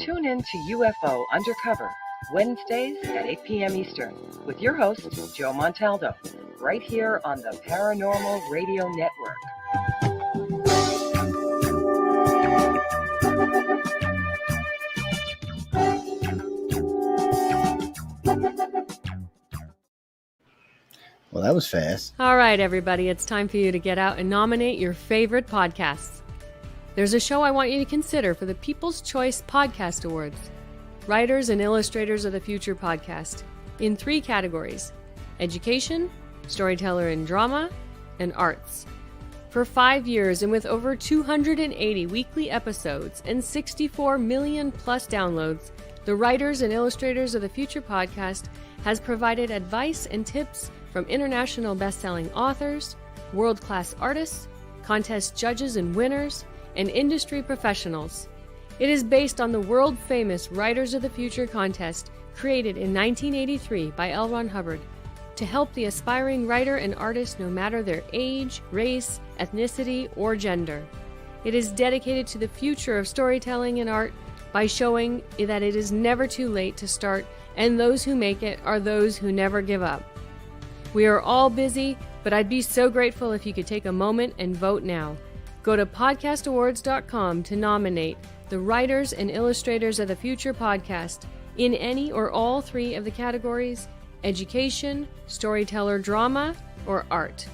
Tune in to UFO Undercover, Wednesdays at 8 p.m. Eastern, with your host, Joe Montaldo, right here on the Paranormal Radio Network. Well, that was fast. All right, everybody, it's time for you to get out and nominate your favorite podcasts. There's a show I want you to consider for the People's Choice Podcast Awards. Writers and Illustrators of the Future podcast, in 3 categories: education, storyteller and drama, and arts. For 5 years and with over 280 weekly episodes and 64 million plus downloads, the Writers and Illustrators of the Future podcast has provided advice and tips from international best-selling authors, world-class artists, contest judges and winners, and industry professionals. It is based on the world-famous Writers of the Future contest created in 1983 by L. Ron Hubbard to help the aspiring writer and artist no matter their age, race, ethnicity, or gender. It is dedicated to the future of storytelling and art by showing that it is never too late to start, and those who make it are those who never give up. We are all busy, but I'd be so grateful if you could take a moment and vote now. Go to podcastawards.com to nominate the Writers and Illustrators of the Future podcast in any or all 3 of the categories: education, storyteller, drama, or art.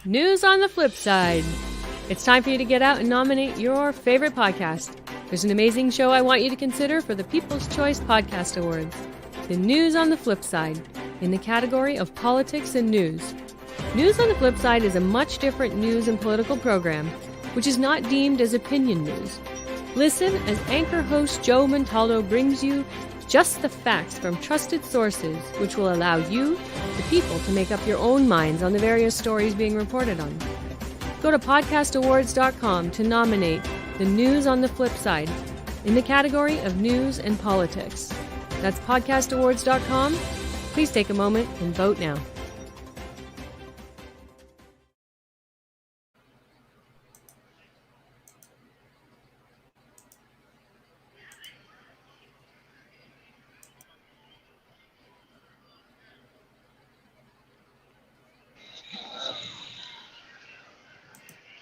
News on the flip side. It's time for you to get out and nominate your favorite podcast. There's an amazing show I want you to consider for the People's Choice Podcast Awards. The News on the Flip Side, in the category of politics and news. News on the Flip Side is a much different news and political program, which is not deemed as opinion news. Listen as anchor host Joe Montaldo brings you just the facts from trusted sources, which will allow you, the people, to make up your own minds on the various stories being reported on. Go to podcastawards.com to nominate the News on the Flip Side in the category of news and politics. That's podcastawards.com. Please take a moment and vote now.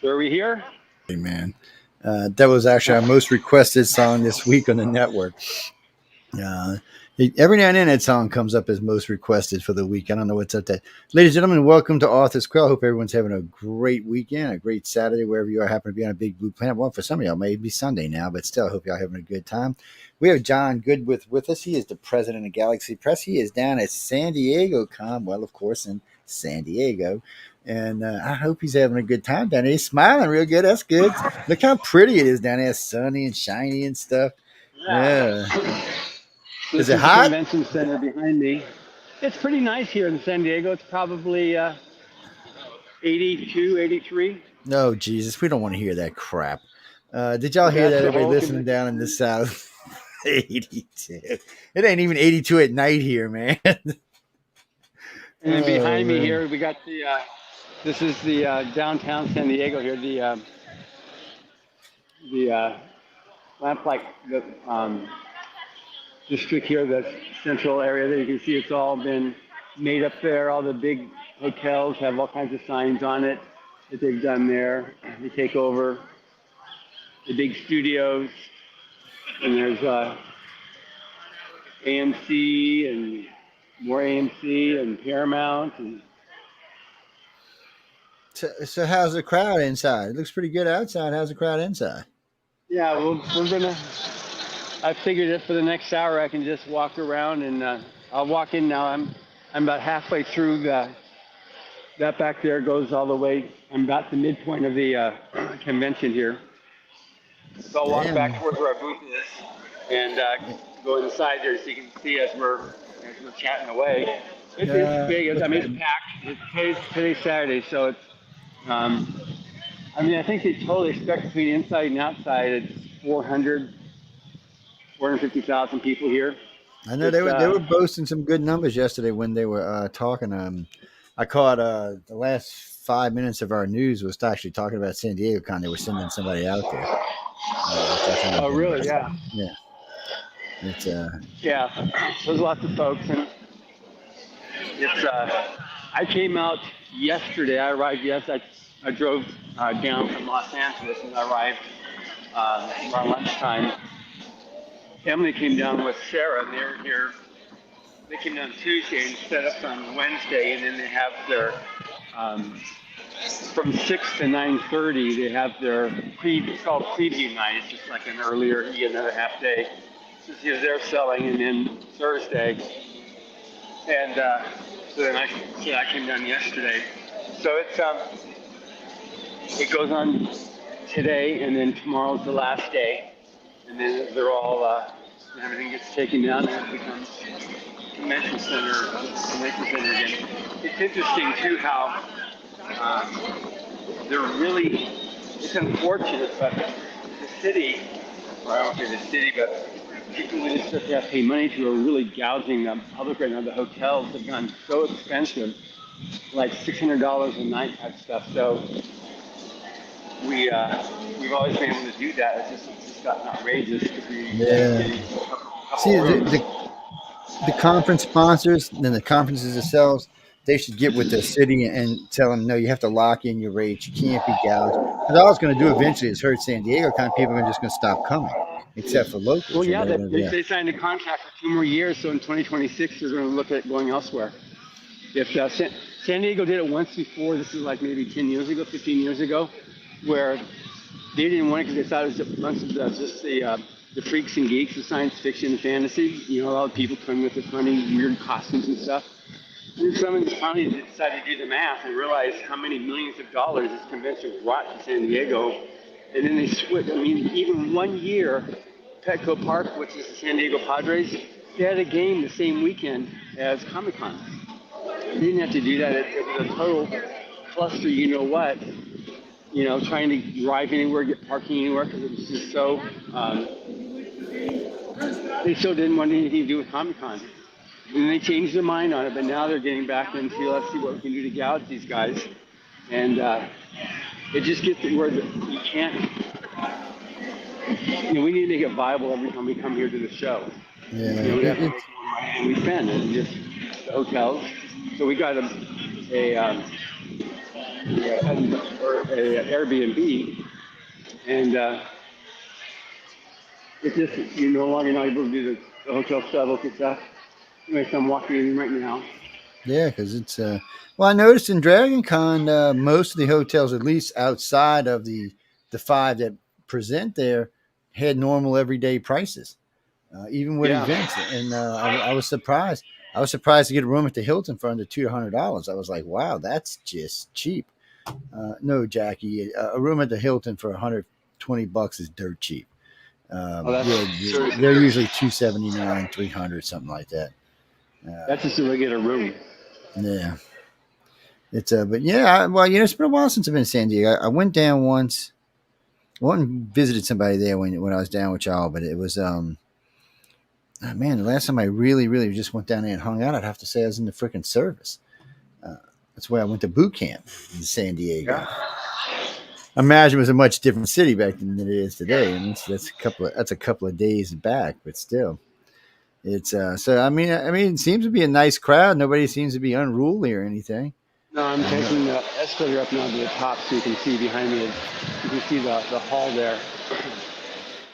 So are we here? Hey, man. That was actually our most requested song this week on the network. Every now and then that song comes up as most requested for the week. I don't know what's up there. Ladies and gentlemen, welcome to Authors Quill. I hope everyone's having a great weekend, a great Saturday, wherever you are, happen to be on a big blue planet. Well, for some of y'all, maybe Sunday now, but still, I hope y'all having a good time. We have John Goodwin with us. He is the president of Galaxy Press. He is down at Sandigo Con, well, of course, in San Diego. And I hope he's having a good time down there. He's smiling real good. That's good. Look how pretty it is down there, sunny and shiny and stuff. Yeah. Is it hot? The convention center behind me. It's pretty nice here in San Diego. It's probably 82, 83. No, Jesus, we don't want to hear that crap. Did y'all hear that? Everybody listening down in the south. 82. It ain't even 82 at night here, man. And behind me here, we got the. This is the downtown San Diego here. The lamplight district here, the central area there. You can see it's all been made up there. All the big hotels have all kinds of signs on it that they've done there. They take over the big studios, and there's AMC and more AMC and Paramount. And so how's the crowd inside? It looks pretty good outside. How's the crowd inside? Yeah, we're gonna. I figured that for the next hour I can just walk around, and I'll walk in now. I'm about halfway through that back there goes all the way. I'm about the midpoint of the convention here. So I'll walk back towards where our booth is and go inside there so you can see as we're chatting away. It's big. I mean, it's packed. Today's Saturday, so it's. I mean, I think they totally expect between inside and outside. It's 450,000 people here. I know they were boasting some good numbers yesterday when they were talking. I caught the last 5 minutes of our news was actually talking about San Diego Con. They were sending somebody out there. Oh, really? Yeah. Yeah. It's Yeah. There's lots of folks, and it's. I came out yesterday. I arrived yesterday. I drove down from Los Angeles, and I arrived around lunchtime. Emily came down with Sarah, and they're here. They came down Tuesday and set up on Wednesday, and then they have their from 6 to 9:30. They have their it's called preview night. It's just like an earlier, you get another half day. So they're selling, and then Thursday, and so then I came down yesterday. So it goes on today, and then tomorrow's the last day, and then they're all everything gets taken down, and it becomes convention center again. It's interesting too how they're really. It's unfortunate, but the city, or I don't say the city, but people who just have to pay money to are really gouging the public right now. The hotels have gone so expensive, like $600 a night type stuff. So we've always been able to do that. It's just gotten outrageous. See, the conference sponsors and the conferences themselves, they should get with the city and tell them, no, you have to lock in your rates. You can't be gouged. Because all it's going to do eventually is hurt San Diego. Kind of people are just going to stop coming, except for locals. Well, yeah, they signed a contract for 2 more years, so in 2026 they're going to look at going elsewhere. If San Diego did it once before, this is like maybe 10 years ago, 15 years ago, where they didn't want it because they thought it was a bunch of just the freaks and geeks of science fiction and fantasy. You know, all the people coming with the funny, weird costumes and stuff. And someone finally decided to do the math and realize how many millions of dollars this convention brought to San Diego. And then they switched. I mean, even 1 year, Petco Park, which is the San Diego Padres, they had a game the same weekend as Comic-Con. They didn't have to do that. It was a total cluster, you know what, trying to drive anywhere, get parking anywhere, because it was just so, they still didn't want anything to do with Comic-Con. And they changed their mind on it, but now they're getting back into, let's see what we can do to gouge these guys. And it just gets to where you can't, we need to make it viable every time we come here to the show. Yeah. We have to make more money than we spend, and just the hotels. So we got a Airbnb, and it's just you're no longer not able to do the hotel stuff and stuff. Anyway, so I'm walking in right now. Yeah, because it's well, I noticed in Dragon Con, most of the hotels, at least outside of the 5 that present there, had normal everyday prices, even with events. And I was surprised. I was surprised to get a room at the Hilton for under $200. I was like, wow, that's just cheap. No, Jackie, a room at the Hilton for $120 is dirt cheap. They're usually $279, $300, something like that. That's just a regular room. Yeah. It's but yeah, it's been a while since I've been in San Diego. I went down once. I went and visited somebody there when I was down with y'all, but it was the last time I really, really just went down there and hung out, I'd have to say I was in the freaking service. That's where I went to boot camp in San Diego. Yeah. I imagine it was a much different city back then than it is today. And that's a couple of days back, but still. It's so I mean it seems to be a nice crowd. Nobody seems to be unruly or anything. No, I'm taking the escalator up now to the top so you can see behind me. You can see the hall there.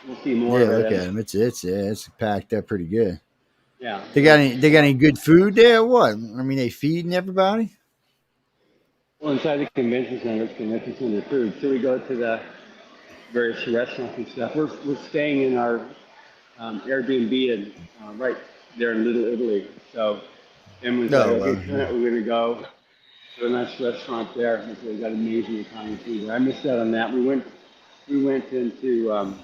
We'll see more. Yeah, look at them. It's packed up pretty good. Yeah. They got any good food there? Or what? I mean, they feeding everybody? Well, inside the convention center, it's convention center food. So we go to the various restaurants and stuff. We're staying in our Airbnb and right there in Little Italy. So Emily's like, okay, tonight we're going to go to a nice restaurant there. And so we got amazing Italian food there. I missed out on that. We went into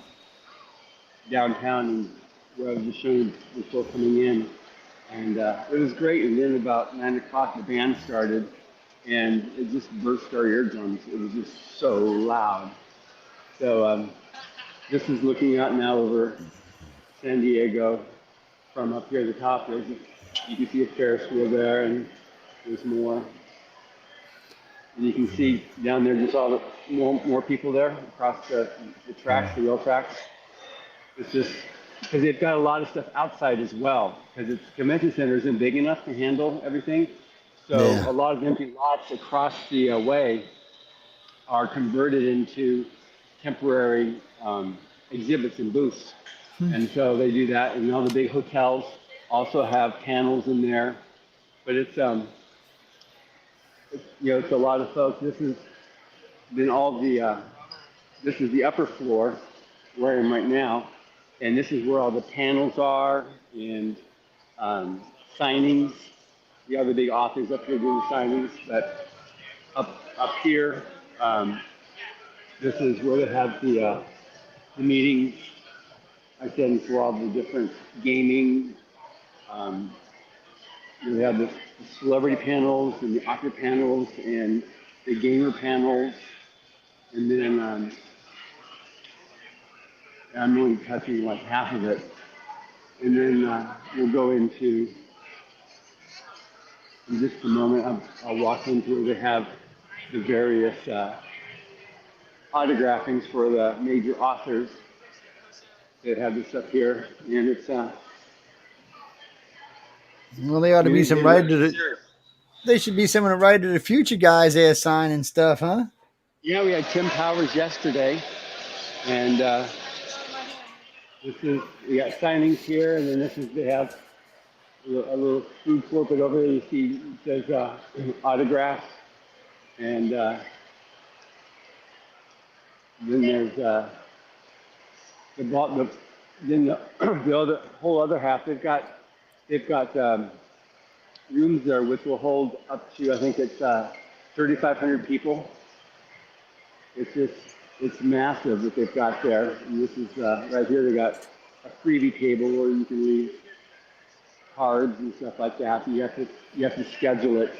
downtown and where I was just showing you before coming in. And it was great. And then about 9 o'clock, the band started. And it just burst our eardrums. It was just so loud. So this is looking out now over San Diego from up here at the top. You can see a Ferris wheel there, and there's more. And you can see down there just all the more people there across the tracks, the rail tracks. It's just because they've got a lot of stuff outside as well, because its convention center isn't big enough to handle everything. So Yeah. a lot of empty lots across the way are converted into temporary exhibits and booths. And so they do that, and all the big hotels also have panels in there. But it's it's a lot of folks. This is then all the this is the upper floor where I am right now, and this is where all the panels are and signings. The other big authors up here doing signings. But up here, this is where they have the meetings. I said for all the different gaming. We have the celebrity panels and the author panels and the gamer panels, and then I'm only touching like half of it. And then we'll go into, in just a moment, I'll walk into where they have the various autographings for the major authors. They have this up here, and it's Well, they ought to be some writer to the. They should be some of the writer to the future guys there signing stuff, huh? Yeah, we had Tim Powers yesterday, and we got signings here, and then they have a little food court, but over there you see it says autographs, and then there's the whole other half. They've got rooms there which will hold up to, I think it's 3,500 people. It's massive that they've got there. And this is right here. They got a freebie table where you can leave cards and stuff like that. You have to schedule it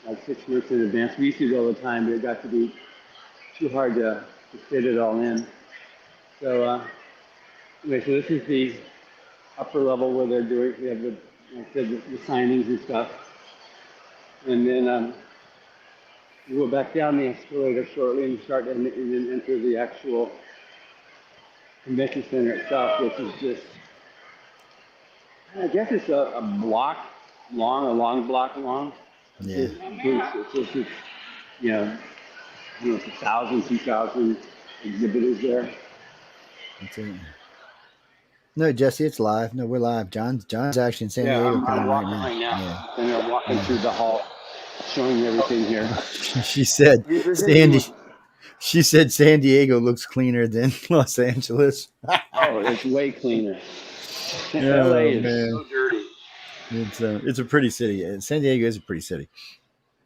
like 6 months in advance. We used to do it all the time, but it got to be too hard to fit it all in. So anyway, so this is the upper level where they're doing. We have the signings and stuff, and then we'll go back down the escalator shortly and and then enter the actual convention center itself, which is just, I guess it's a block long, a long block long. Yeah. It's I don't know, it's 1,000, 2,000 exhibitors there. That's it. No, Jesse, it's live. No, we're live. John's actually in San Diego. I'm walking right now. Yeah. And I'm walking through the hall, showing you everything here. She said San Diego looks cleaner than Los Angeles. Oh, it's way cleaner. Oh, LA is man. so dirty. It's a pretty city. San Diego is a pretty city.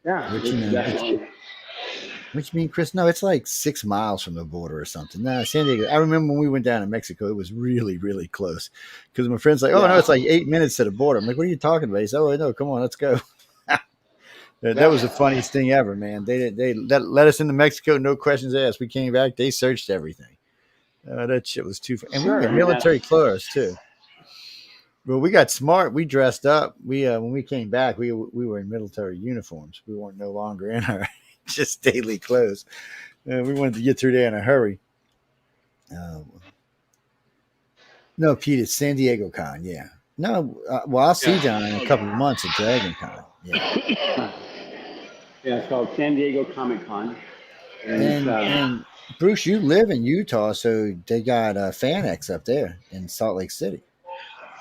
Yeah, Definitely. What you mean, Chris? No, it's like 6 miles from the border or something. No, San Diego. I remember when we went down to Mexico, it was really, really close. Because my friend's like, "Oh no, it's like 8 minutes to the border." I'm like, "What are you talking about?" He said, "Oh no, come on, let's go." That was the funniest thing ever, man. They let us into Mexico, no questions asked. We came back, they searched everything. That shit was too. And we were military clothes too. Well, we got smart. We dressed up. When we came back, we were in military uniforms. We weren't no longer in our just daily clothes. We wanted to get through there in a hurry. No, Pete, it's San Diego Con. Yeah. No, well, I'll see John in a couple of months at Dragon Con. Yeah. Yeah, it's called San Diego Comic Con. And Bruce, you live in Utah, so they got FanX up there in Salt Lake City.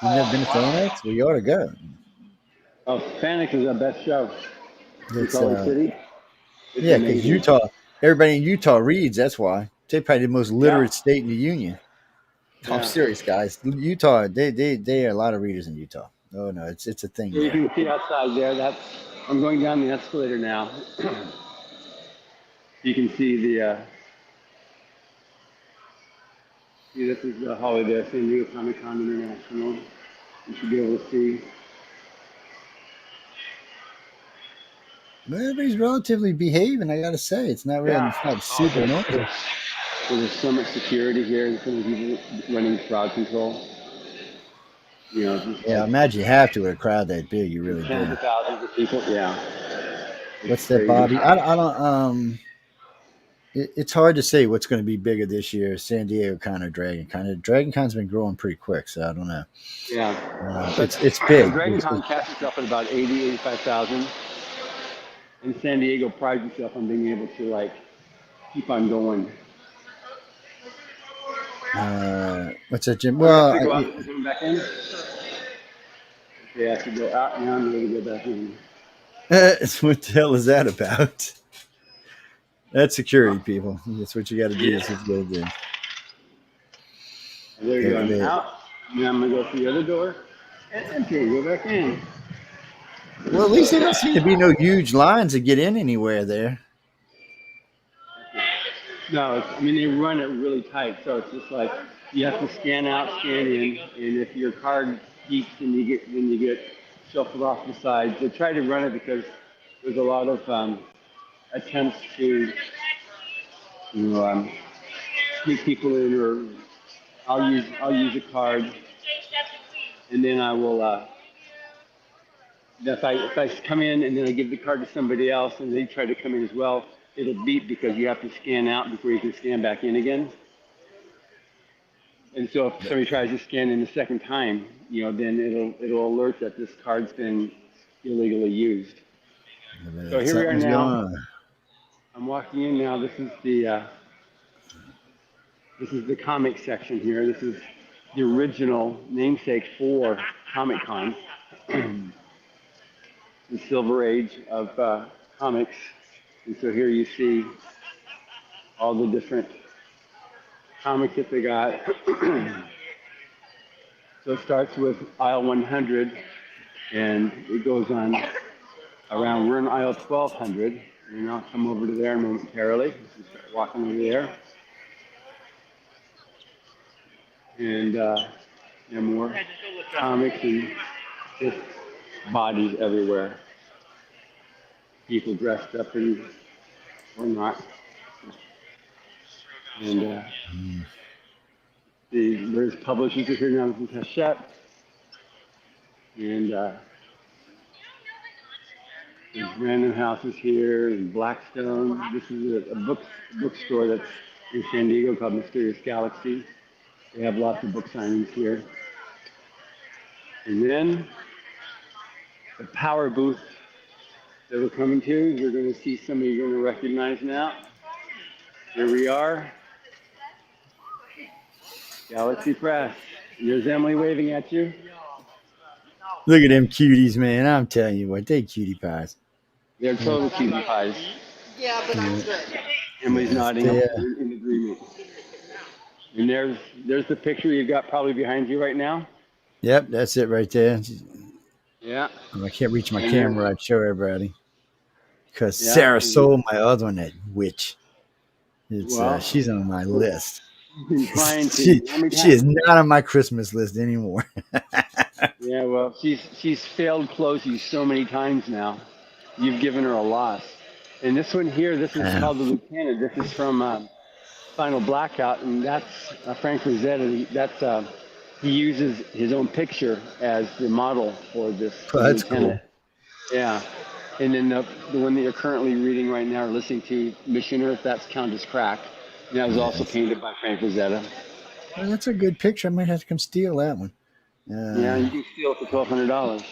You've never been to FanX? Well, you ought to go. Oh, FanX is our best show. In Salt Lake City. Yeah, because Utah, everybody in Utah reads. That's why they're probably the most literate state in the union. I'm serious, guys. Utah, they are a lot of readers in Utah. Oh no, it's a thing. You can see outside there. I'm going down the escalator now. You can see the. See, this is the hallway there, San Diego Comic Con International. You should be able to see. Well, everybody's relatively behaving. I got to say, it's not really it's not super normal. There's so much security here, and so many people running crowd control. Yeah, I imagine you have to with a crowd that big. You really do. Tens of thousands of people. Yeah. What's that, Bobby? I don't. It's hard to say what's going to be bigger this year, San Diego Con or Dragon Con. Dragon Con's been growing pretty quick, so I don't know. Yeah. It's So big. Dragon Con caps itself at about 85,000. And San Diego prides itself on being able to like keep on going. What's that, Jim? Oh, Well, you have to go out and come back in? You have to go out and I'm going to go back in. what the hell is that about? That's security, people. That's what you got to do. That's what you got to do. There you go. I'm out. Now I'm going to go through the other door. And enter. Go back in. Well, at least there don't seem to be no huge lines to get in anywhere there. No, they run it really tight, so it's just like you have to scan out, scan in, and if your card beeps, then you get shuffled off the side. They try to run it because there's a lot of attempts to, sneak people in, or I'll use a card, and then I will. If I come in and then I give the card to somebody else and they try to come in as well, it'll beep because you have to scan out before you can scan back in again. And so if somebody tries to scan in the second time, then it'll alert that this card's been illegally used. So here we are now. I'm walking in now. This is the comic section here. This is the original namesake for Comic Con. The Silver Age of comics. And so here you see all the different comics that they got. So it starts with aisle 100, and it goes on around. We're in aisle 1200, and I'll come over to there momentarily. Just start walking over there. And more comics and just bodies everywhere. People dressed up or not. And there's publishers here now from Hachette. And there's Random Houses here and Blackstone. This is a bookstore that's in Sandigo called Mysterious Galaxy. They have lots of book signings here. And then the power booth that we're coming to, you're going to see some of you are going to recognize now. Here we are. Galaxy Press. There's Emily waving at you. Look at them cuties, man. I'm telling you what, they cutie pies. They're total cutie pies. Yeah, but I'm good. Emily's nodding in agreement. And there's the picture you've got probably behind you right now. Yep, that's it right there. Yeah. I can't reach my camera. I'd show everybody. Because Sarah sold my other one, that witch. She's on my list. She is not on my Christmas list anymore. Yeah, well, she's failed close you so many times now. You've given her a loss. And this one here, this is called the Lieutenant. This is from Final Blackout, and that's Frank Rosetta. That's he uses his own picture as the model for this. That's Lieutenant. Cool. Yeah. And then the one that you're currently reading right now or listening to, Mission Earth, that's Countess Crack. And that was also painted by Frank Rosetta. Well, that's a good picture. I might have to come steal that one. Yeah, you can steal it for $1,200.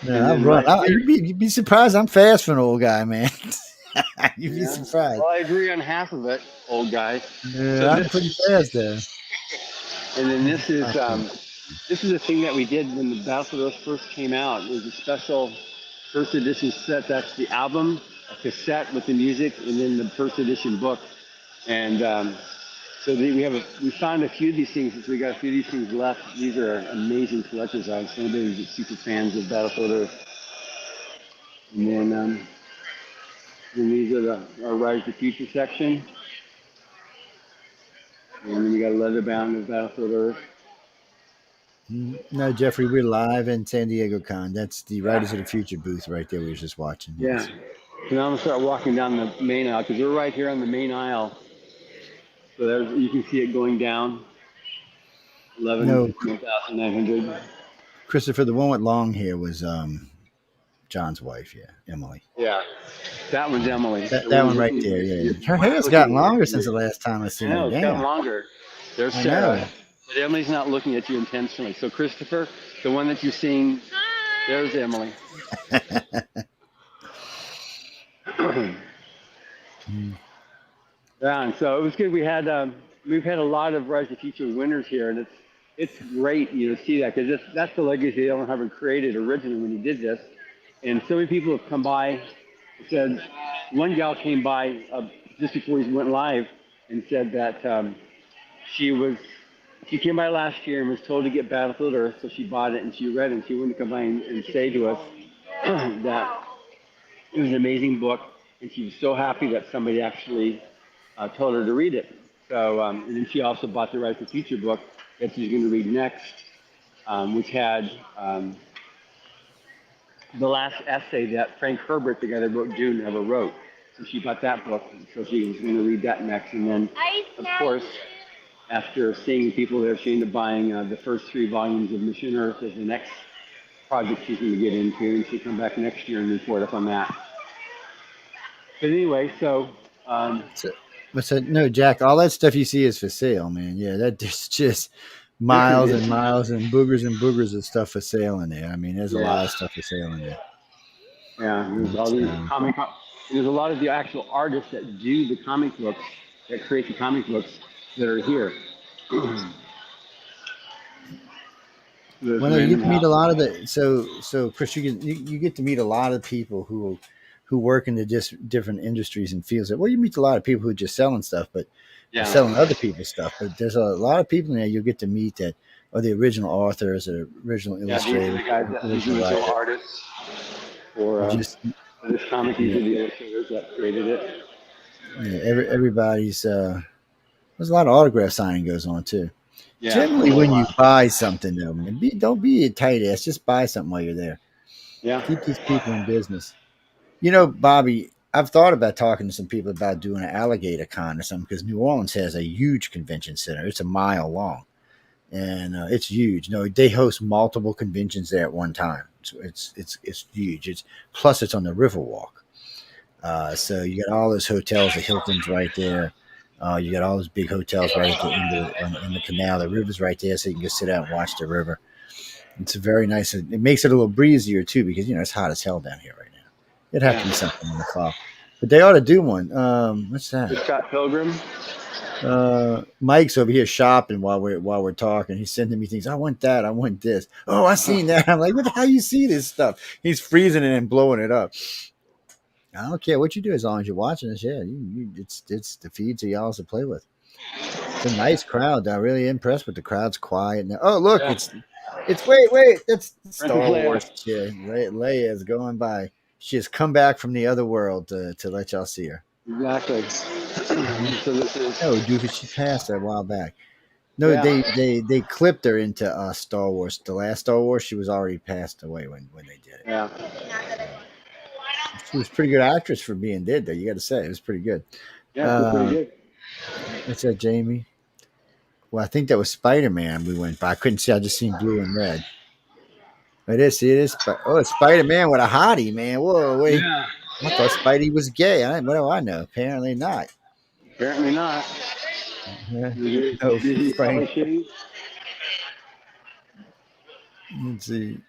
Yeah, I'll run. You'd be surprised. I'm fast for an old guy, man. You'd be surprised. Well, I agree on half of it, old guy. Yeah, so I'm pretty fast there. And then this is a thing that we did when the Battle for the Earth first came out. It was a special first edition set. That's the album, a cassette with the music, and then the first edition book. And so we found a few of these things. So we got a few of these things left. These are amazing collector's items. Somebody who's super fans of Battle for the Earth. And then these are our Rise to the Future section. And then we got a leather bound of Battle for the Earth. No, Jeffrey, we're live in San Diego Con. That's the Riders of the Future booth right there. We were just watching. Yeah. So now I'm going to start walking down the main aisle because we're right here on the main aisle. So you can see it going down. 1,900. Christopher, the one with long hair was John's wife, yeah, Emily. Yeah, that one's Emily. That one right there, yeah. Her hair's gotten longer since the last time I I seen know, her. it's Damn. gotten longer. There's I Sarah. know. But Emily's not looking at you intentionally. So Christopher, the one that you're seeing, there's Emily. Yeah, and so it was good. We've had a lot of Rise of Future winners here, and it's great, to see that because that's the legacy Ellen Hubbard created originally when he did this. And so many people have come by. Said one gal came by just before he went live and said that she came by last year and was told to get Battlefield Earth, so she bought it and she read it and she wanted to come by and say to us that it was an amazing book, and she was so happy that somebody actually told her to read it. So, and then she also bought the Rise of the Future book that she's going to read next, which had the last essay that Frank Herbert, the guy that wrote Dune, ever wrote. So she bought that book, so she was going to read that next. And then, of course, after seeing the people there, she ended up buying the first 3 volumes of Mission Earth as the next project she's going to get into, and she'll come back next year and report up on that. But anyway, so no, Jack, all that stuff you see is for sale, man. Yeah, there's just miles and miles and boogers of stuff for sale in there. I mean, there's a lot of stuff for sale in there. Yeah, there's all these there's a lot of the actual artists that do the comic books, that create the comic books that are here. Well, no, you get to meet a lot of the so Chris, you get to meet a lot of people who work in the different industries and fields. Well, you meet a lot of people who are just selling stuff, but selling other people's stuff. But there's a lot of people in there you'll get to meet that are the original authors or original illustrators, these are the guys that original artists, or this comic. These are the illustrators that created it. Yeah, everybody's there's a lot of autograph signing goes on too. Yeah, generally, when you buy something, though, man, don't be a tight ass. Just buy something while you're there. Yeah, keep these people in business. Bobby, I've thought about talking to some people about doing an alligator con or something because New Orleans has a huge convention center. It's a mile long, and it's huge. They host multiple conventions there at one time. So it's huge. Plus it's on the Riverwalk. So you got all those hotels, the Hilton's right there. You got all those big hotels right at the end in the canal. The river's right there, so you can just sit out and watch the river. It's very nice. It makes it a little breezier too, because it's hot as hell down here right now. It'd have to be something in the fall, but they ought to do one. What's that? Scott Pilgrim. Mike's over here shopping while we're talking. He's sending me things. I want that. I want this. Oh, I seen that. I'm like, what the hell you see this stuff? He's freezing it and blowing it up. I don't care what you do as long as you're watching this. Yeah, it's the feed to y'all to play with. It's a nice crowd. I'm really impressed with the crowd's quiet. Now. Oh, look, it's wait, that's Star Wars. Yeah, Leia's going by. She has come back from the other world to let y'all see her. Exactly. So this is. No, dude, she passed a while back. No, they clipped her into Star Wars. The last Star Wars, she was already passed away when they did it. Yeah. She was a pretty good actress for being dead, though. You got to say it was pretty good. Yeah, pretty good. What's that, Jamie? Well, I think that was Spider-Man we went by. I couldn't see. I just seen blue and red. It is. Oh, it's Spider-Man with a hottie, man. Whoa, wait. Yeah. I thought Spidey was gay. What do I know? Apparently not. Apparently not. No, Frank. Let's see.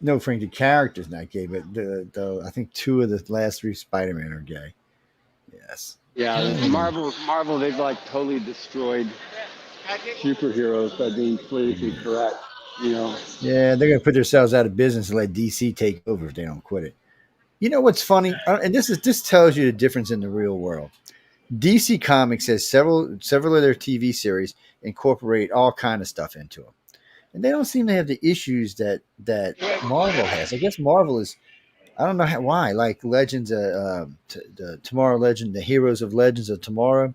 No, Frank, the character's not gay, but the I think 2 of the last 3 Spider-Man are gay. Yes. Yeah, Marvel, they've totally destroyed superheroes by being politically correct. Yeah, they're gonna put themselves out of business and let DC take over if they don't quit it. You know what's funny? And this tells you the difference in the real world. DC Comics has several of their TV series incorporate all kind of stuff into them. And they don't seem to have the issues that Marvel has. I guess Marvel is, I don't know why, like Legends, the Tomorrow Legend, the Heroes of Legends of Tomorrow,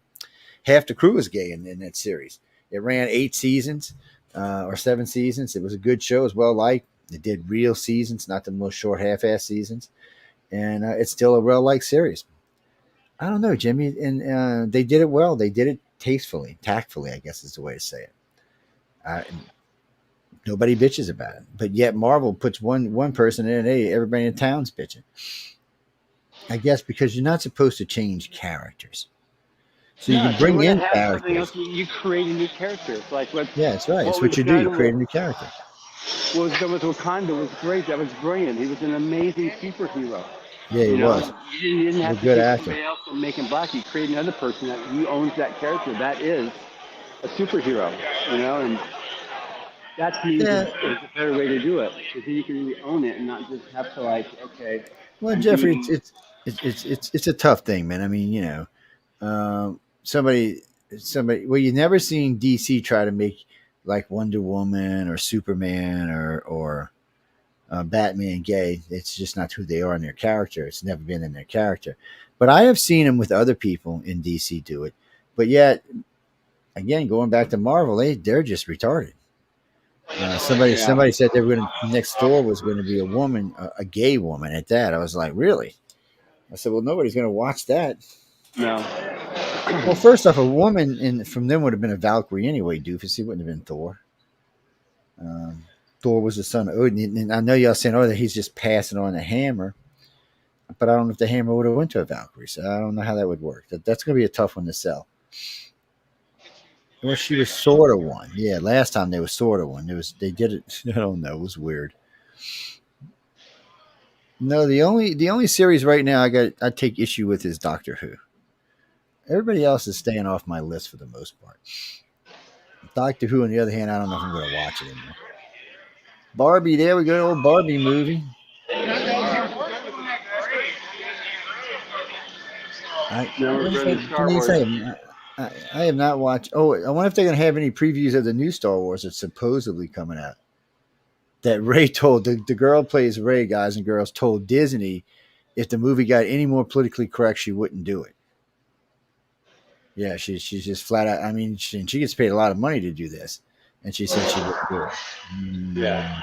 half the crew is gay in that series. It ran 8 seasons or 7 seasons. It was a good show, as well liked. It did real seasons, not the most short half-ass seasons. And it's still a well-liked series. I don't know, Jimmy. And they did it well. They did it tastefully, tactfully, I guess is the way to say it. Nobody bitches about it. But yet Marvel puts one person in, and hey, everybody in town's bitching. I guess because you're not supposed to change characters. So you No, can if you bring want to in have something else, characters. you create a new character. It's like Yeah, that's right. what It's was what you do. You done. create a new character. What was done with Wakanda was great. That was brilliant. He was an amazing superhero. Yeah, he You know, was. you didn't He's a have to good take actor. somebody else and make him black. You create another person that he owns that character. That is a superhero. You know, and that to me is Yeah. a better way to do it because then you can really own it and not just have to like, okay, Well, I'm Jeffrey, doing. it's a tough thing, man. I mean, um, somebody well, you've never seen DC try to make like Wonder Woman or Superman or Batman gay. It's just not who they are in their character. It's never been in their character. But I have seen them with other people in DC do it. But yet, again, going back to Marvel, they're just retarded. Yeah. Somebody said they were going to next door was going to be a woman, a gay woman at that. I was like, really? I said, well, nobody's going to watch that. No. Well, first off, a woman from them would have been a Valkyrie anyway, doofus. He wouldn't have been Thor. Um, Thor was the son of Odin, and I know y'all saying, "Oh, that he's just passing on the hammer," but I don't know if the hammer would have went to a Valkyrie, so I don't know how that would work. That's going to be a tough one to sell. Well, she was sort of one, yeah. Last time they were sort of one. They did it. I don't know. It was weird. No, the only series right now I take issue with is Doctor Who. Everybody else is staying off my list for the most part. Doctor Who, on the other hand, I don't know if I'm going to watch it anymore. Barbie, there we go, old Barbie movie. Never What read the can Star you Wars. say? I have not watched. Oh, I wonder if they're going to have any previews of the new Star Wars that's supposedly coming out. That Ray told the girl plays Ray, guys and girls, told Disney if the movie got any more politically correct, she wouldn't do it. Yeah, she's just flat out. I mean, she gets paid a lot of money to do this, and she said she wouldn't do it. Yeah.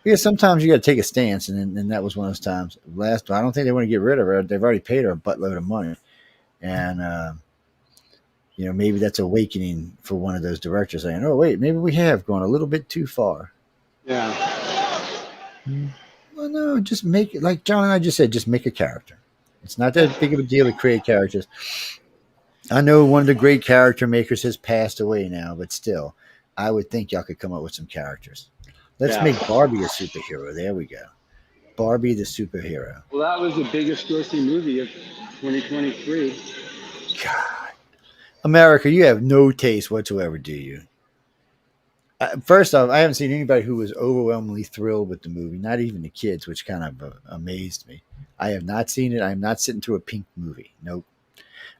Because sometimes you got to take a stance, and that was one of those times. I don't think they want to get rid of her. They've already paid her a buttload of money, and maybe that's awakening for one of those directors saying, "Oh, wait, maybe we have gone a little bit too far." Yeah. Well, no, just make it like John and I just said. Just make a character. It's not that big of a deal to create characters. I know one of the great character makers has passed away now, but still, I would think y'all could come up with some characters. Let's make Barbie a superhero. There we go. Barbie the superhero. Well, that was the biggest grossing movie of 2023. God. America, you have no taste whatsoever, do you? First off, I haven't seen anybody who was overwhelmingly thrilled with the movie, not even the kids, which kind of amazed me. I have not seen it. I am not sitting through a Pink movie. Nope.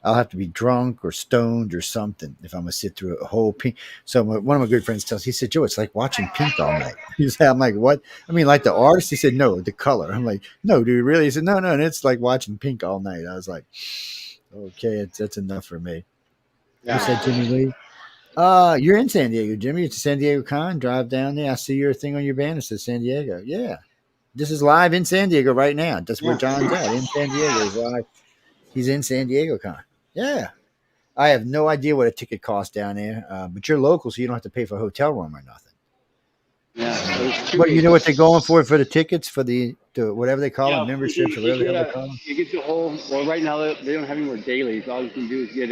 I'll have to be drunk or stoned or something if I'm going to sit through a whole Pink. So one of my good friends tells, he said, Joe, it's like watching Pink all night. I'm like, what? I mean, like the artist? He said, no, the color. I'm like, no, dude, really? He said, no, and it's like watching Pink all night. I was like, okay, that's enough for me. Yeah. You said Jimmy Lee? You're in San Diego, Jimmy. It's a San Diego Con. Drive down there. I see your thing on your banner. It says San Diego. Yeah. This is live in San Diego right now. That's where John's at, in San Diego. He's live. He's in San Diego Con. Yeah. I have no idea what a ticket costs down there, but you're local, so you don't have to pay for a hotel room or nothing. Yeah. But you know what they're going for the tickets, for the whatever they call them, memberships or whatever they call them? You get the whole, well, right now they don't have any more dailies. All you can do is get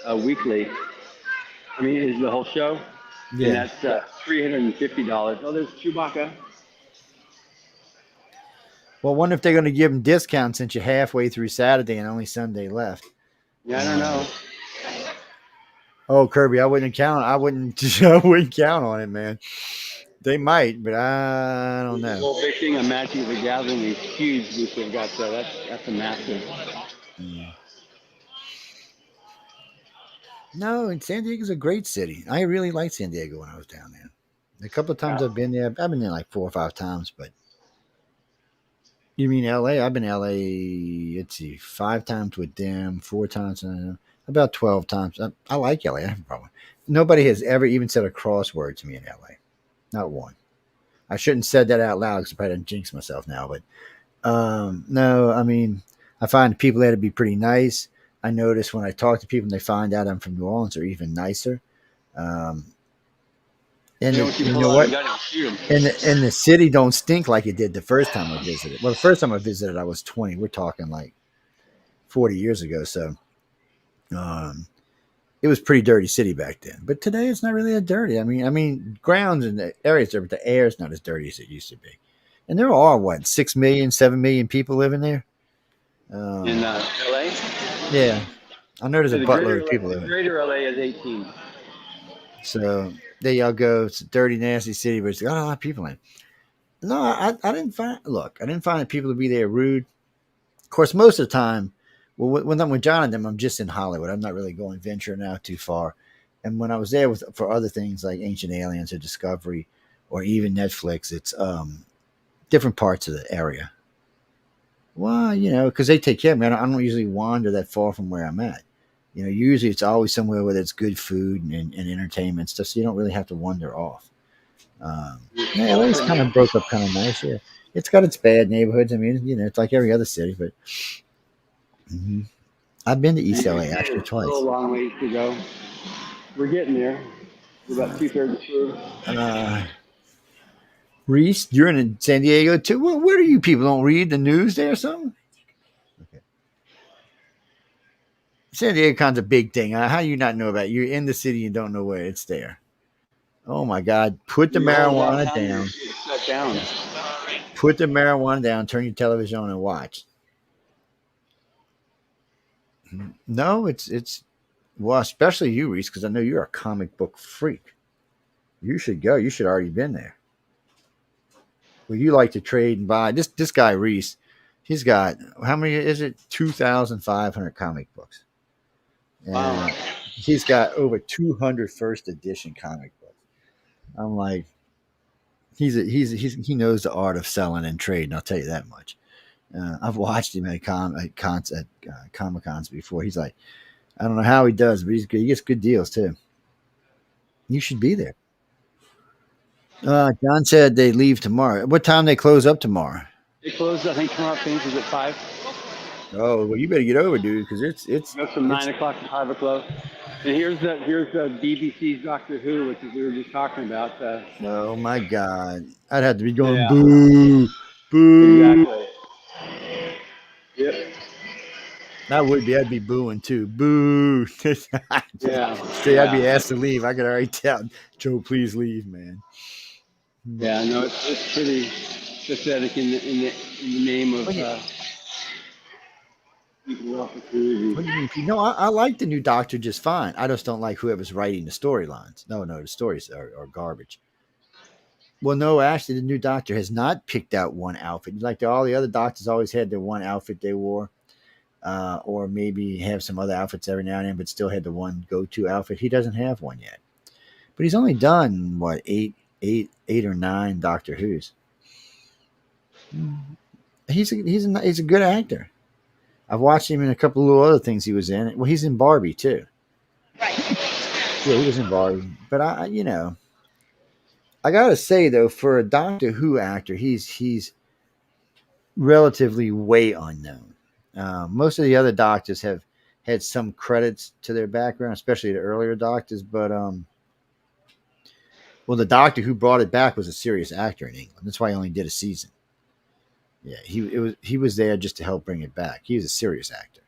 a weekly. I mean, is the whole show. Yeah. And that's $350. Oh, there's Chewbacca. Well, I wonder if they're going to give them discounts since you're halfway through Saturday and only Sunday left. Yeah, I don't know. Oh, Kirby, I wouldn't count on it, man. They might, but I don't know. The whole big thing on Magic the Gathering is huge. Booth they've got so that's a massive. No, and San Diego's a great city. I really liked San Diego when I was down there. A couple of times I've been there. I've been there like 4 or 5 times, but you mean LA? I've been LA, let's see, 5 times with them, 4 times, about 12 times. I like LA. I have a problem. Nobody has ever even said a crossword to me in LA. Not one. I shouldn't have said that out loud because I probably didn't jinx myself now. But no, I mean, I find people there to be pretty nice. I notice when I talk to people and they find out I'm from New Orleans, they're even nicer. And Once you you pull know out a what? gun and shoot them. And the city don't stink like it did the first time I visited. Well, the first time I visited, I was 20. We're talking like 40 years ago. So um, it was pretty dirty city back then. But today it's not really that dirty. I mean, grounds and the areas there, but the air is not as dirty as it used to be. And there are what 6 million, 7 million people living there. In Um, LA? yeah, I know there's a The buttload of people living. greater LA is 18. So there y'all go. It's a dirty, nasty city, but it's got a lot of people in it. No, I didn't find. Look, I didn't find people to be there rude. Of course, most of the time, well, when I'm with John and them, I'm just in Hollywood. I'm not really going venturing out too far. And when I was there for other things like Ancient Aliens or Discovery, or even Netflix, it's different parts of the area. Well, because they take care of me. I don't usually wander that far from where I'm at. Usually it's always somewhere where there's good food and entertainment stuff, so you don't really have to wander off. Yeah, LA's kind of broke up, kind of nice. Yeah, it's got its bad neighborhoods. I mean, it's like every other city, but mhm. I've been to East LA actually Still a twice. long ways to go. We're getting there. We're about 2/3 through. Uh, Reese, you're in San Diego too. Where do you people don't read the news there or something? Okay. San Diego Con's a big thing. How do you not know about it? You're in the city and don't know where it's there. Oh my God! Put the Your whole marijuana downtown down. is shut down. Yes. Put the marijuana down. Turn your television on and watch. No, it's well, especially you, Reese, because I know you're a comic book freak. You should go. You should already been there. Well, you like to trade and buy. This guy Reese, he's got how many is it? 2,500 comic books, Wow. and he's got over 200 first edition comic books. I'm like, he knows the art of selling and trading. I'll tell you that much. I've watched him at Comic Cons before. He's like, I don't know how he does, but he's good. He gets good deals too. You should be there. John said they leave tomorrow. What time they close up tomorrow? It closed, I think, tomorrow finishes at 5. Oh well, you better get over, dude, because Goes from it's 9 o'clock to 5 o'clock. And here's the BBC's Doctor Who, which is we were just talking about. oh my God, I'd have to be going Yeah, boo, boo. exactly. Yep. I would be. I'd be booing too. Boo. Yeah. See, I'd be Yeah. asked to leave. I could already tell Joe, please leave, man. Yeah. No, it's pretty pathetic in the name of What do you, equal opportunity. what do you mean? No, I like the new Doctor just fine. I just don't like whoever's writing the storylines. No, the stories are garbage. Well, no, actually, the new Doctor has not picked out one outfit. Like all the other Doctors always had their one outfit they wore, or maybe have some other outfits every now and then, but still had the one go-to outfit. He doesn't have one yet. But he's only done what eight or nine Doctor Who's. He's a good actor. I've watched him in a couple of little other things he was in. Well, he's in Barbie too. Right. Yeah, he was in Barbie. But I gotta say though, for a Doctor Who actor, he's relatively way unknown. Most of the other Doctors have had some credits to their background, especially the earlier Doctors. But well, the Doctor who brought it back was a serious actor in England. That's why he only did a season. Yeah, he was there just to help bring it back. He was a serious actor.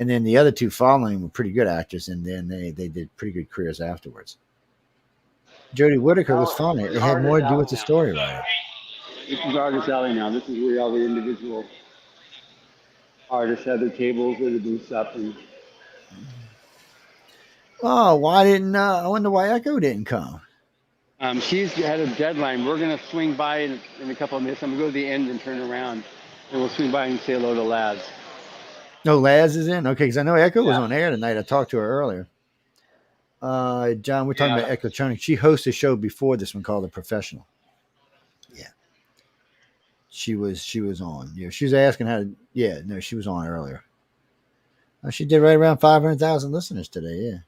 And then the other two following were pretty good actors, and then they did pretty good careers afterwards. Jodie Whittaker was fun. It had more to do with the story writer. This is Artist Alley now. This is where all the individual artists had their tables or the booths up. And Oh, why didn't I wonder why Echo didn't come? she's had a deadline. We're going to swing by in a couple of minutes. I'm going to go to the end and turn around. And we'll swing by and say hello to Laz. No, Laz is in. Okay, because I know Echo was Yeah. on air tonight. I talked to her earlier. John, we're talking Yeah. about Echotronic. She hosted a show before this one called The Professional. Yeah, she was on. Yeah, she was asking how to. Yeah, no, she was on earlier. She did right around 500,000 listeners today. Yeah.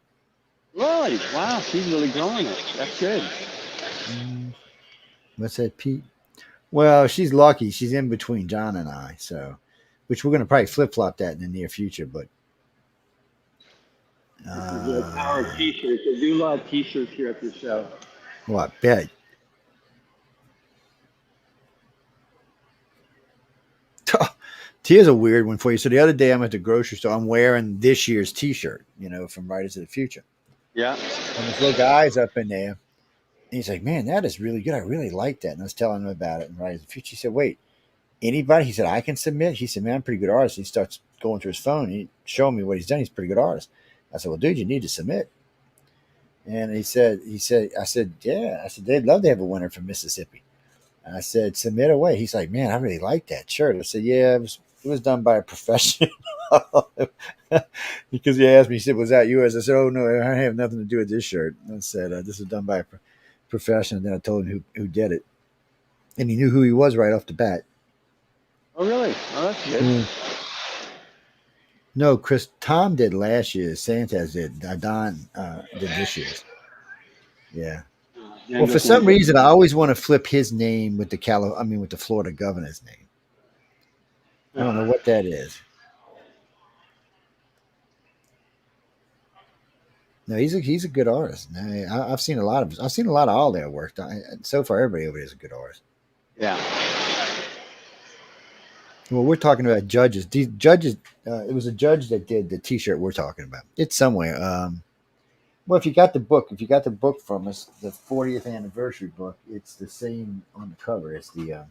Really? Wow, she's really growing it. That's good. What's that, Pete? Well, she's lucky. She's in between John and I, so which we're going to probably flip flop that in the near future. But This is the power of t-shirts. They do a lot of t-shirts here at the show. Well, I bet. Here's a weird one for you. So the other day I'm at the grocery store. I'm wearing this year's T-shirt, from Writers of the Future. Yeah. And this little guy's up in there. And he's like, man, that is really good. I really like that. And I was telling him about it. And Writers of the Future, he said, wait, anybody? He said, I can submit. He said, man, I'm a pretty good artist. He starts going through his phone. And he showing me what he's done. He's a pretty good artist. I said, well, dude, you need to submit. And I said, yeah. I said, they'd love to have a winner from Mississippi. And I said, submit away. He's like, man, I really like that shirt. I said, yeah, it was done by a professional. Because he asked me, he said, was that yours? I said, oh, no, I have nothing to do with this shirt. I said, this was done by a professional. Then I told him who did it. And he knew who he was right off the bat. Oh, really? Oh, that's good. No, Chris, Tom did last year. Santos did. Don did this year's. Yeah. Well, for some reason, I always want to flip his name with the Florida governor's name. I don't know what that is. No, he's a good artist. I've seen a lot of all their work. So far, everybody over there is a good artist. Yeah. Well, we're talking about judges. These judges. It was a judge that did the T-shirt we're talking about. It's somewhere. Well, if you got the book from us, the 40th anniversary book, it's the same on the cover. It's the.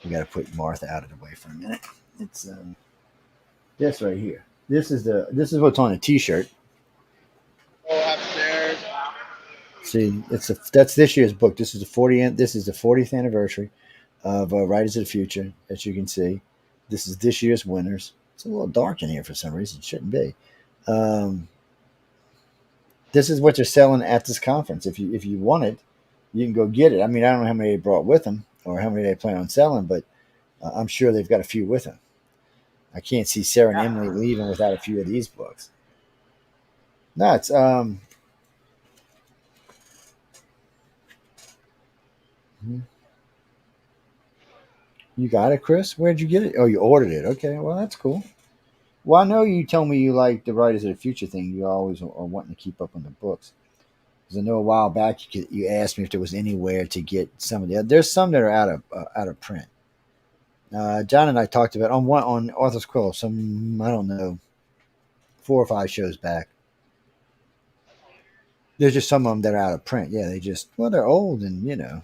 We got to put Martha out of the way for a minute. It's this right here. This is what's on a T-shirt. Oh, upstairs. See, that's this year's book. This is the 40th anniversary of Writers of the Future. As you can see, this is this year's winners. It's a little dark in here for some reason. It shouldn't be. This is what they're selling at this conference. If you want it, you can go get it. I mean, I don't know how many they brought with them or how many they plan on selling, but I'm sure they've got a few with them. I can't see Sarah and Emily leaving without a few of these books. No, it's You got it, Chris? Where'd you get it? Oh, you ordered it. Okay, well, that's cool. Well, I know you told me you like the Writers of the Future thing. You always are wanting to keep up on the books. Because I know a while back you asked me if there was anywhere to get some of the. There's some that are out of print. John and I talked about on Authors Quill. Some I don't know, 4 or 5 shows back. There's just some of them that are out of print. Yeah, they're old and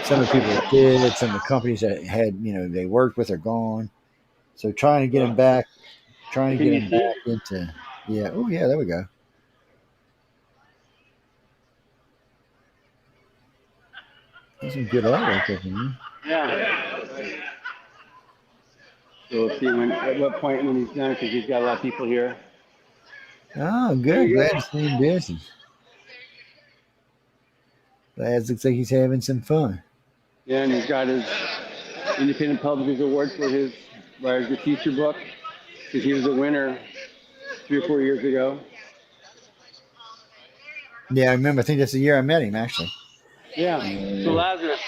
some of the people that did, some of the companies that had they worked with are gone. So trying to get them back into yeah. Oh yeah, there we go. There's some good artwork up in Yeah. So we'll see at what point when he's done, because he's got a lot of people here. Oh, good. Glad to see him busy. Glad looks like he's having some fun. Yeah, and he's got his Independent Publishers Award for his Writers of the Future book, because he was a winner 3 or 4 years ago. Yeah, I remember. I think that's the year I met him, actually. Yeah. So Lazarus.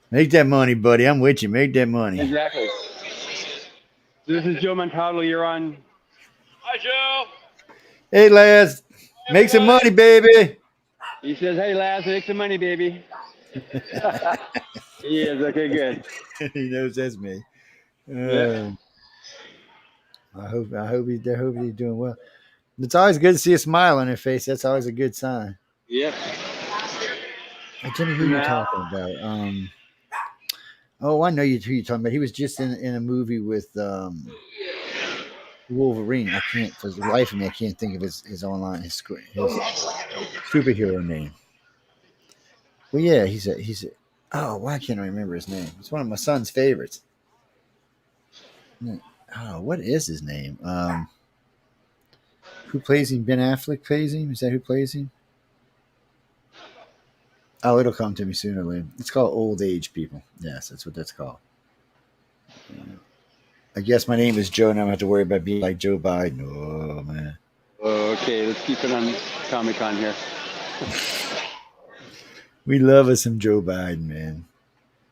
Make that money, buddy. I'm with you. Make that money. Exactly. This is Joe Montaldo. You're on. Hi, Joe. Hey, Laz. Make some money, baby. He says, hey, Laz, make some money, baby. He is. Okay, good. He knows that's me. Yeah. I hope he's doing well. It's always good to see a smile on her face. That's always a good sign. Yep. Hey, Jimmy, who are you talking about? Oh, I know who you're talking about. He was just in a movie with Wolverine. I can't, for the life of me, I can't think of his superhero name. Well, yeah, he's a. Oh, why can't I remember his name? It's one of my son's favorites. Oh, what is his name? Who plays him? Ben Affleck plays him? Is that who plays him? Oh, it'll come to me sooner or later. It's called Old Age People. Yes, that's what that's called. I guess my name is Joe, and I don't have to worry about being like Joe Biden. Oh, man. Okay, let's keep it on Comic-Con here. We love us some Joe Biden, man.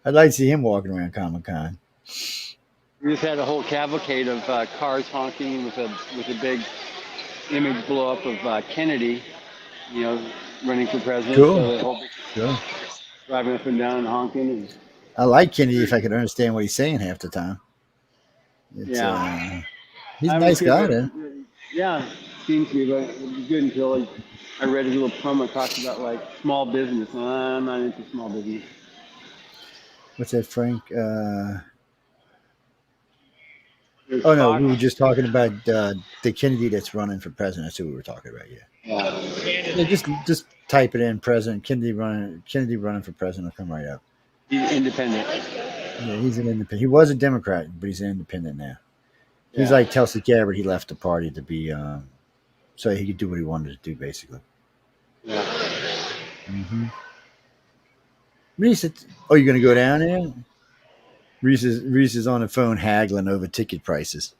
I'd like to see him walking around Comic-Con. We just had a whole cavalcade of cars honking with a big image blow up of Kennedy, running for president. Cool. So the whole Sure. driving up and down and honking. I like Kennedy if I could understand what he's saying half the time. It's Yeah. he's a I nice was guy, good, though. yeah, seems to be, but it was good until I read his little promo talks about like small business. I'm not into small business. What's that, Frank? There's Oh no, Fox. we were just talking about the Kennedy that's running for president. That's who we were talking about. Yeah. Yeah, just type it in. President Kennedy running for president will come right up. He's independent. Yeah, he's an independent. He was a Democrat, but he's an independent now. He's Yeah. like Tulsi Gabbard. He left the party to be so he could do what he wanted to do, basically. Yeah. Mm-hmm. Reese, oh, you're gonna go down there? Reese is on the phone haggling over ticket prices.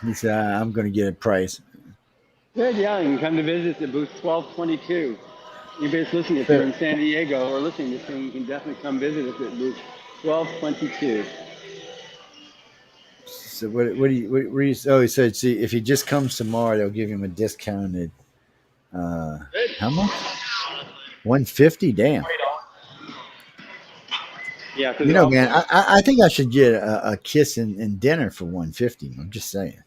He said, "I'm going to get a price." Good, yeah. You can come to visit at booth 1222. Anybody's listening, if you're in San Diego or listening to this thing, you can definitely come visit us at booth 1222. So what Reese? Oh, he said, "See, if he just comes tomorrow, they'll give him a discounted. How much? $150. Damn. Yeah, You know, man, I think I should get a kiss and dinner for $150. I'm just saying.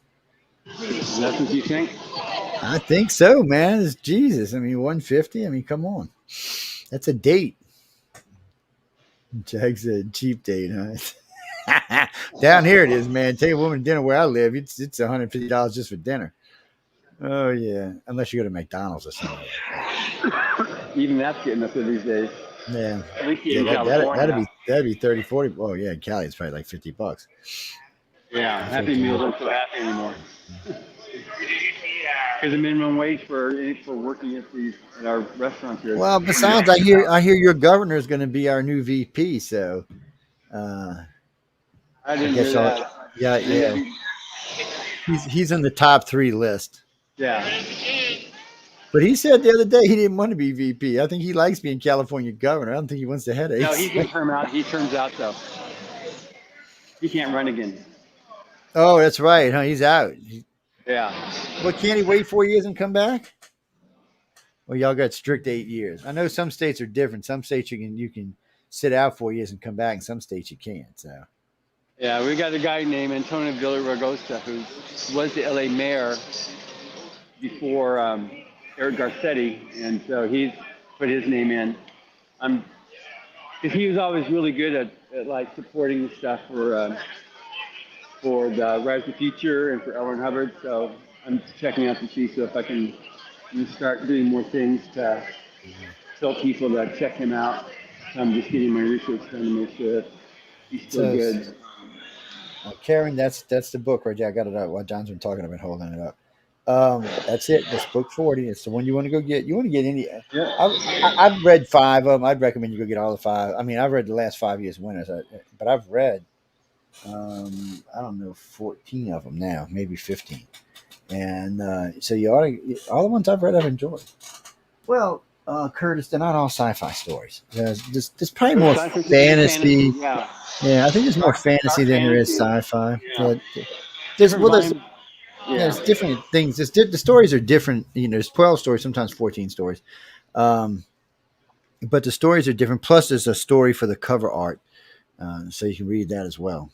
That's what you think? I think so, man. It's Jesus. I mean, $150. I mean, come on. That's a date. Jag said, cheap date, huh? Down here it is, man. Take a woman to dinner where I live. It's $150 just for dinner. Oh yeah, unless you go to McDonald's or something like that. Even that's getting up there these days. Yeah, At least yeah, in California. that'd be 30, 40. Oh yeah, in Cali it's probably like $50. Yeah, Happy Meals aren't so happy anymore. Because the minimum wage for working at our restaurants here. Well, besides, I hear your governor is going to be our new VP. So, I didn't hear that. Yeah. He's in the top 3 list. Yeah. But he said the other day he didn't want to be VP. I think he likes being California governor. I don't think he wants the headaches. No, he can term out. He terms out though. He can't run again. Oh, that's right, huh? He's out. Yeah. Well, can't he wait 4 years and come back? Well, y'all got strict 8 years. I know some states are different. Some states you can sit out 4 years and come back, and some states you can't. So. Yeah, we got a guy named Antonio Villaraigosa who was the LA mayor before Eric Garcetti, and so he's put his name in. Because he was always really good at like supporting the stuff for the Rise of the Future and for L. Ron Hubbard. So I'm checking out to see if I can start doing more things to tell people to check him out. So I'm just getting my research done to make sure that he's still good. Karen, that's the book right there. I got it up while John's been talking. I've been holding it up. That's it. That's book 40. It's the one you want to go get. You want to get any? Yeah. I've read 5 of them. I'd recommend you go get all the 5. I mean, I've read the last 5 years winners, but I've read, I don't know, 14 of them now, maybe 15. And so you ought to. All the ones I've read, I've enjoyed. Well, Curtis, they're not all sci-fi stories. There's probably more fantasy. Yeah, I think there's more fantasy than there is sci-fi. Yeah. There's different things. The stories are different. There's 12 stories, sometimes 14 stories. But the stories are different. Plus, there's a story for the cover art. So you can read that as well.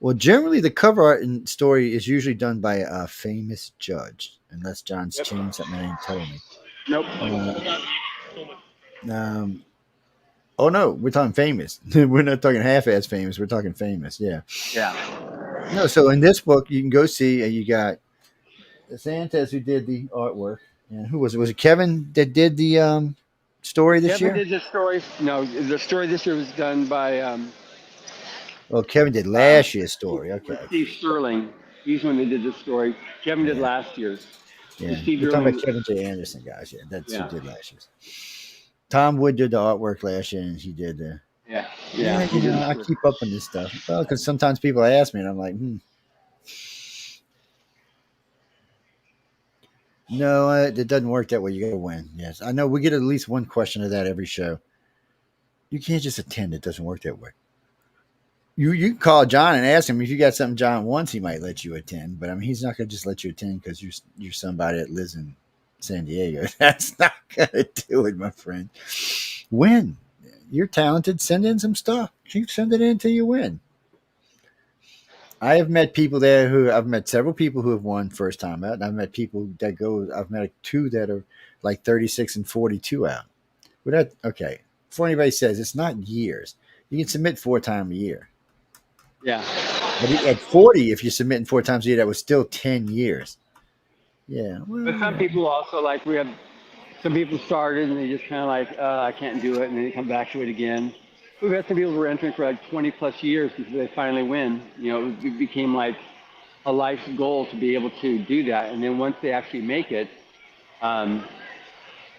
Well, generally, the cover art and story is usually done by a famous judge, unless John's changed something and ain't told me. Nope. Oh, no, we're talking famous. We're not talking half-ass famous. We're talking famous, yeah. Yeah. No, so in this book, you can go see, you got Santos who did the artwork. And who was it? Was it Kevin that did the story this year? Kevin did the story. No, the story this year was done by... well, Kevin did last year's story. Okay. Steve Sterling. He's the one that did the story. Kevin did last year's. Yeah. Steve We're talking about Kevin J. Anderson, guys. Yeah, that's who did last year's. Tom Wood did the artwork last year, and he did the... Yeah. I keep up on this stuff. Well, because sometimes people ask me, and I'm like, No, it doesn't work that way. You got to win. Yes, I know. We get at least one question of that every show. You can't just attend. It doesn't work that way. You can call John and ask him if you got something John wants, he might let you attend. But I mean, he's not going to just let you attend because you're somebody that lives in San Diego. That's not going to do it, my friend. Win. You're talented. Send in some stuff. Keep sending it in until you win. I have met people there I've met several people who have won first time out, and I've met people that go. I've met two that are like 36 and 42 out. But that okay. Before anybody says it's not years, you can submit 4 times a year. Yeah. But at 40, if you're submitting 4 times a year, that was still 10 years. Yeah. Well, But some people also, like, we have some people started and they just kind of like, I can't do it, and then they come back to it again. We've had some people who were entering for like 20 plus years before they finally win. You know, it became like a life goal to be able to do that. And then once they actually make it, then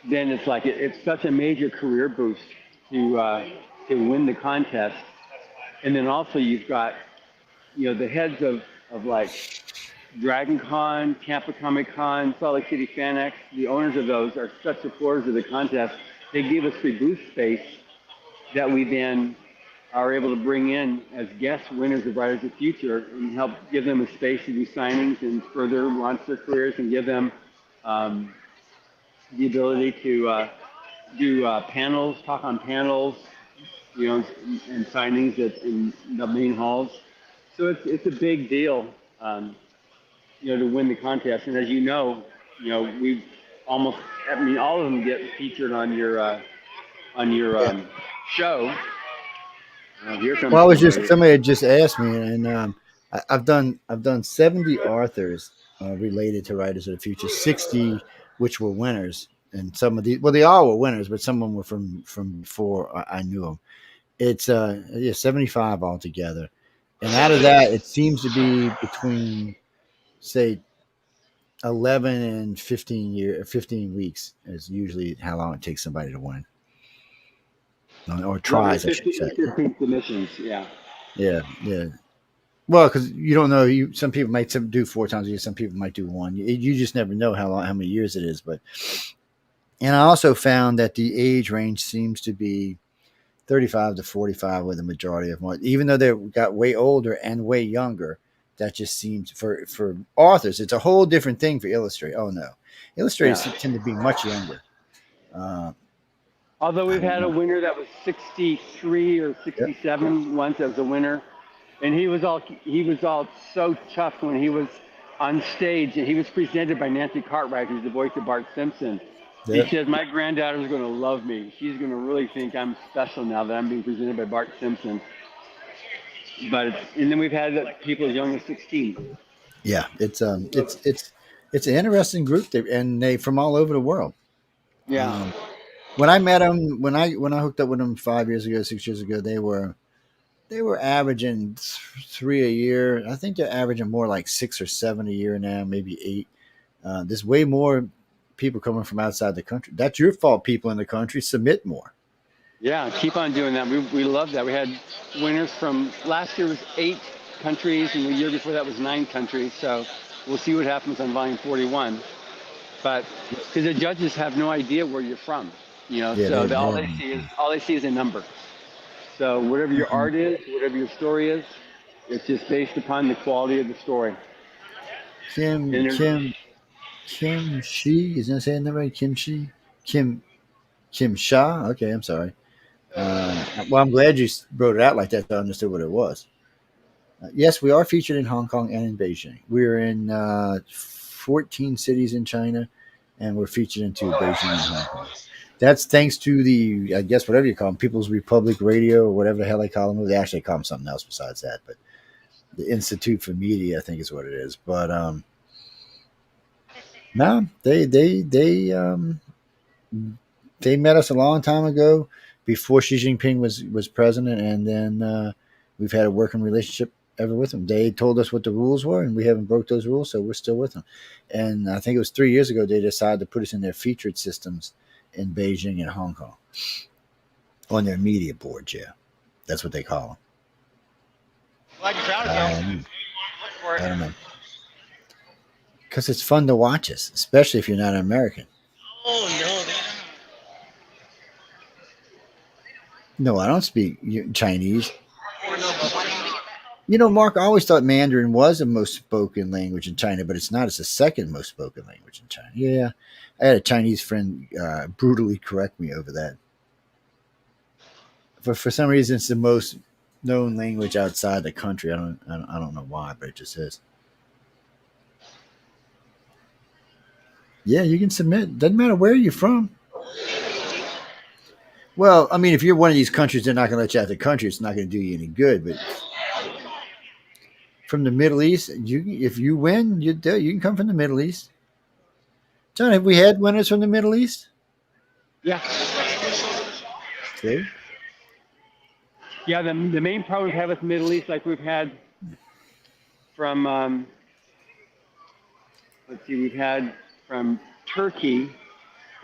it's like it's such a major career boost to win the contest. And then also you've got, you know, the heads of like Dragon Con, Tampa Comic Con, Salt Lake City FanX, the owners of those are such supporters of the contest. They give us free booth space that we then are able to bring in as guest winners of Writers of the Future and help give them a space to do signings and further launch their careers and give them the ability to do panels, talk on panels, you know, and signings in the main halls. So it's a big deal, you know, to win the contest. And as you know, we've almost, I mean, all of them get featured on your show. Here comes well, I was just somebody had just asked me, and I've done 70 authors related to Writers of the Future, 60 which were winners, and some of these, well, they all were winners, but some of them were from before I knew them. It's 75 altogether, and out of that, it seems to be between say 11 and 15 weeks is usually how long it takes somebody to win. Or tries, I should say. 15 submissions, yeah. Yeah. Well, because you don't know, some people might do 4 times a year, some people might do 1. You just never know how many years it is. And I also found that the age range seems to be 35 to 45 with the majority of them. Even though they got way older and way younger, that just seems for authors, it's a whole different thing for illustrators. Oh no, illustrators tend to be much younger. Although we've had a winner that was 63 or 67 once as a winner, and he was all so chuffed when he was on stage and he was presented by Nancy Cartwright, who's the voice of Bart Simpson. He said, "My granddaughter's going to love me. She's going to really think I'm special now that I'm being presented by Bart Simpson." And then we've had people as young as 16. Yeah, it's an interesting group, and they from all over the world. Yeah. When I met them, when I hooked up with them 5 years ago, 6 years ago, they were averaging 3 a year. I think they're averaging more like 6 or 7 a year now, maybe 8. There's way more people coming from outside the country. That's your fault. People in the country, submit more. Yeah, keep on doing that. We love that. We had winners from last year was 8 countries, and the year before that was 9 countries. So we'll see what happens on volume 41. But because the judges have no idea where you're from, so all they see is a number. So whatever your art is, whatever your story is, it's just based upon the quality of the story. Kim Shi, is that saying that right? Kim Shi? Kim Shah? Okay, I'm sorry. Well, I'm glad you wrote it out like that so I understood what it was. Yes, we are featured in Hong Kong and in Beijing. We're in 14 cities in China, and we're featured into Beijing and Hong Kong. That's thanks to the, I guess, whatever you call them, People's Republic Radio, or whatever the hell they call them. They actually call them something else besides that, but the Institute for Media, I think is what it is. But no, they met us a long time ago, before Xi Jinping was president, and then we've had a working relationship ever with them. They told us what the rules were, and we haven't broke those rules, so we're still with them. And I think it was 3 years ago they decided to put us in their featured systems in Beijing and Hong Kong on their media boards. Yeah, that's what they call them. I don't know, because it's fun to watch us, especially if you're not an American. Oh no, No, I don't speak Chinese. Mark, I always thought Mandarin was the most spoken language in China, but it's not. It's the second most spoken language in China. Yeah. I had a Chinese friend brutally correct me over that. For some reason, it's the most known language outside the country. I don't know why, but it just is. Yeah, you can submit. Doesn't matter where you're from. Well, I mean, if you're one of these countries, they're not going to let you out of the country. It's not going to do you any good. But from the Middle East, if you win, you can come from the Middle East. John, have we had winners from the Middle East? Yeah. See? Yeah, the main problem we've had with the Middle East, like we've had from, we've had from Turkey,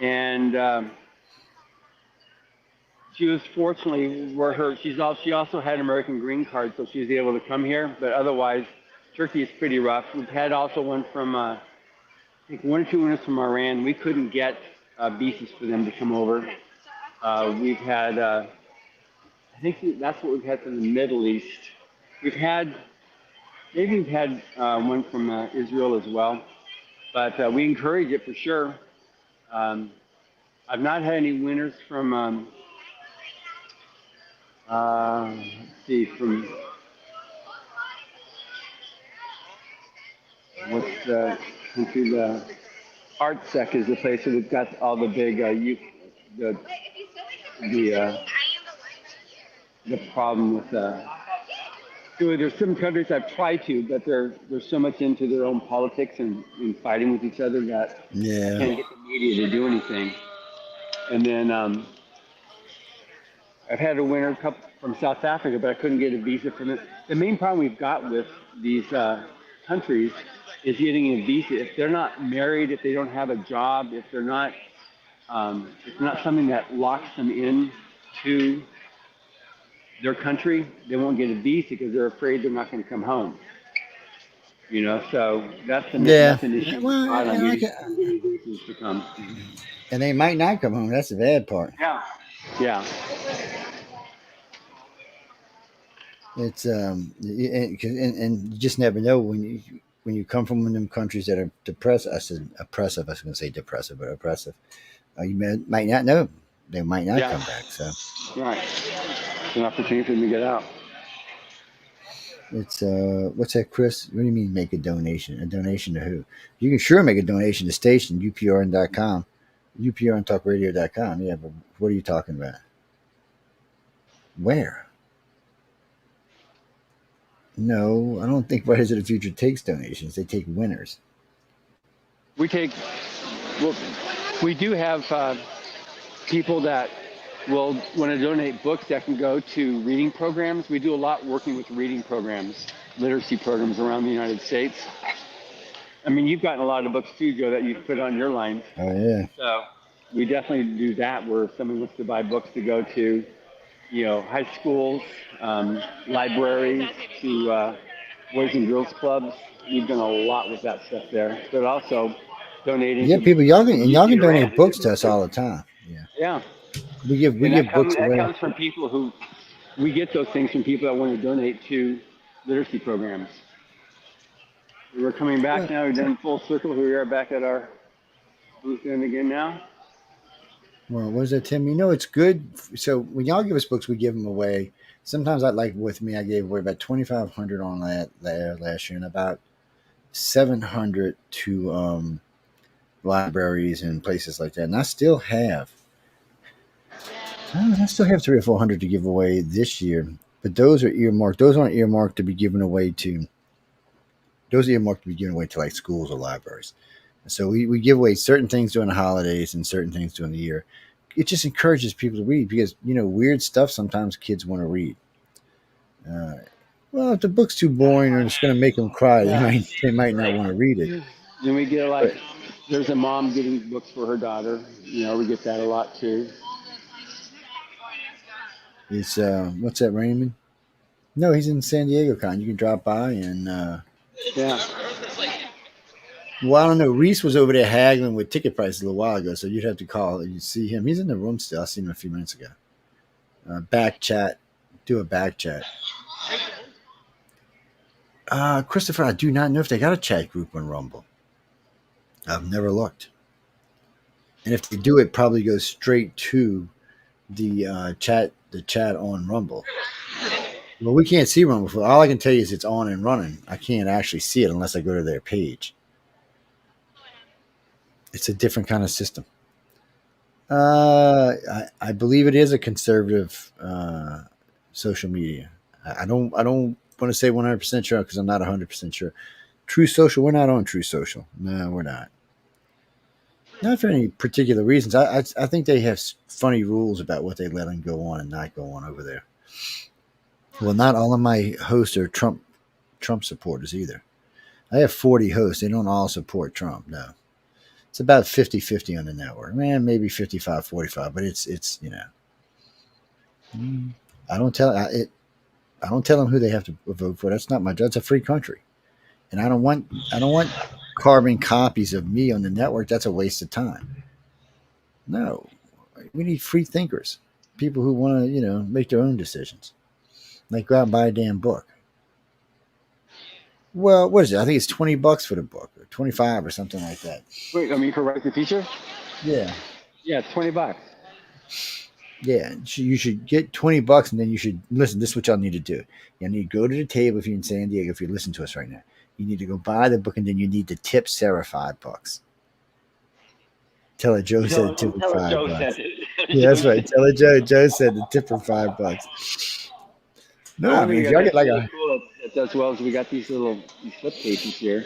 and she was fortunately she also had an American green card, so she was able to come here. But otherwise, Turkey is pretty rough. We've had also one from I think 1 or 2 winners from Iran. We couldn't get visas for them to come over. We've had I think that's what we've had from the Middle East. We've had one from Israel as well, but we encourage it for sure. I've not had any winners from. Let's see, from what's the country? The ArtSec is the place that we've got all the big the problem with. So there's some countries I've tried to, but they're so much into their own politics and fighting with each other that I can't get the media to do anything. And then I've had a winner couple from South Africa, but I couldn't get a visa from it. The main problem we've got with these countries is getting a visa. If they're not married, if they don't have a job, if they're not, it's not something that locks them in to their country, they won't get a visa because they're afraid they're not going to come home. So that's an issue. Well, to come. And they might not come home. That's the bad part. Yeah. It's and you just never know when you come from one of them countries that are oppressive. I said oppressive. I was going to say depressive, but oppressive. You might not know. They might not come back. So right, it's an opportunity for them to get out. It's what's that, Chris? What do you mean make a donation? A donation to who? You can sure make a donation to station uprn.com, uprntalkradio.com. Yeah, but what are you talking about? Where? No, I don't think Writers of the Future takes donations. They take winners. We do have people that will want to donate books that can go to reading programs. We do a lot working with reading programs, literacy programs around the United States. I mean, you've gotten a lot of books too, Joe, that you've put on your line. Oh, yeah. So we definitely do that where if someone wants to buy books to go to, high schools, libraries, to Boys and Girls Clubs. We've done a lot with that stuff there. But also donating. Yeah, people, y'all can donate books to us all the time. Yeah. We give books away. That comes from people who, we get those things from people that want to donate to literacy programs. We're coming back now. We've done full circle. Here we are back at our booth end again now. Well, what is that, Tim? It's good. So when y'all give us books, we give them away. Sometimes with me, I gave away about 2,500 on that last year and about 700 to libraries and places like that. And I still have 300 or 400 to give away this year. But those are earmarked. Those aren't earmarked to be given away to. Those are earmarked to be given away to like schools or libraries. So we give away certain things during the holidays and certain things during the year. It just encourages people to read because, weird stuff sometimes kids want to read. Well, if the book's too boring or it's going to make them cry, they might not want to read it. Then we get there's a mom getting books for her daughter. We get that a lot too. It's, what's that, Raymond? No, he's in Sandigo Con. You can drop by and... Yeah. Well, I don't know. Reese was over there haggling with ticket prices a little while ago, so you'd have to call and you see him. He's in the room still. I seen him a few minutes ago. Back chat. Do a back chat. Christopher, I do not know if they got a chat group on Rumble. I've never looked. And if they do, it probably goes straight to the chat on Rumble. Well, we can't see Rumble. All I can tell you is it's on and running. I can't actually see it unless I go to their page. It's a different kind of system. I believe it is a conservative social media. I don't want to say 100% sure because I'm not 100% sure. True Social, we're not on True Social. No, we're not. Not for any particular reasons. I think they have funny rules about what they let them go on and not go on over there. Well, not all of my hosts are Trump supporters either. I have 40 hosts. They don't all support Trump. No. It's about 50-50 on the network. Man, maybe 55-45, but it's I don't tell them who they have to vote for. That's not my job. It's a free country. And I don't want carbon copies of me on the network. That's a waste of time. No. We need free thinkers. People who want to, make their own decisions. Like go out and buy a damn book. Well, what is it? I think it's $20 for the book, or 25 or something like that. Wait, I mean for Write the Future? Yeah. Yeah, it's $20. Yeah, you should get $20, and then you should listen. This is what y'all need to do. You need to go to the table if you're in San Diego. If you listen to us right now, you need to go buy the book, and then you need to tip Sarah $5. Tell her Joe said tip her $5. Yeah, that's right. Tell her Joe said to tip her $5. No, I mean if y'all get like a cool as well as we got these flip cases here.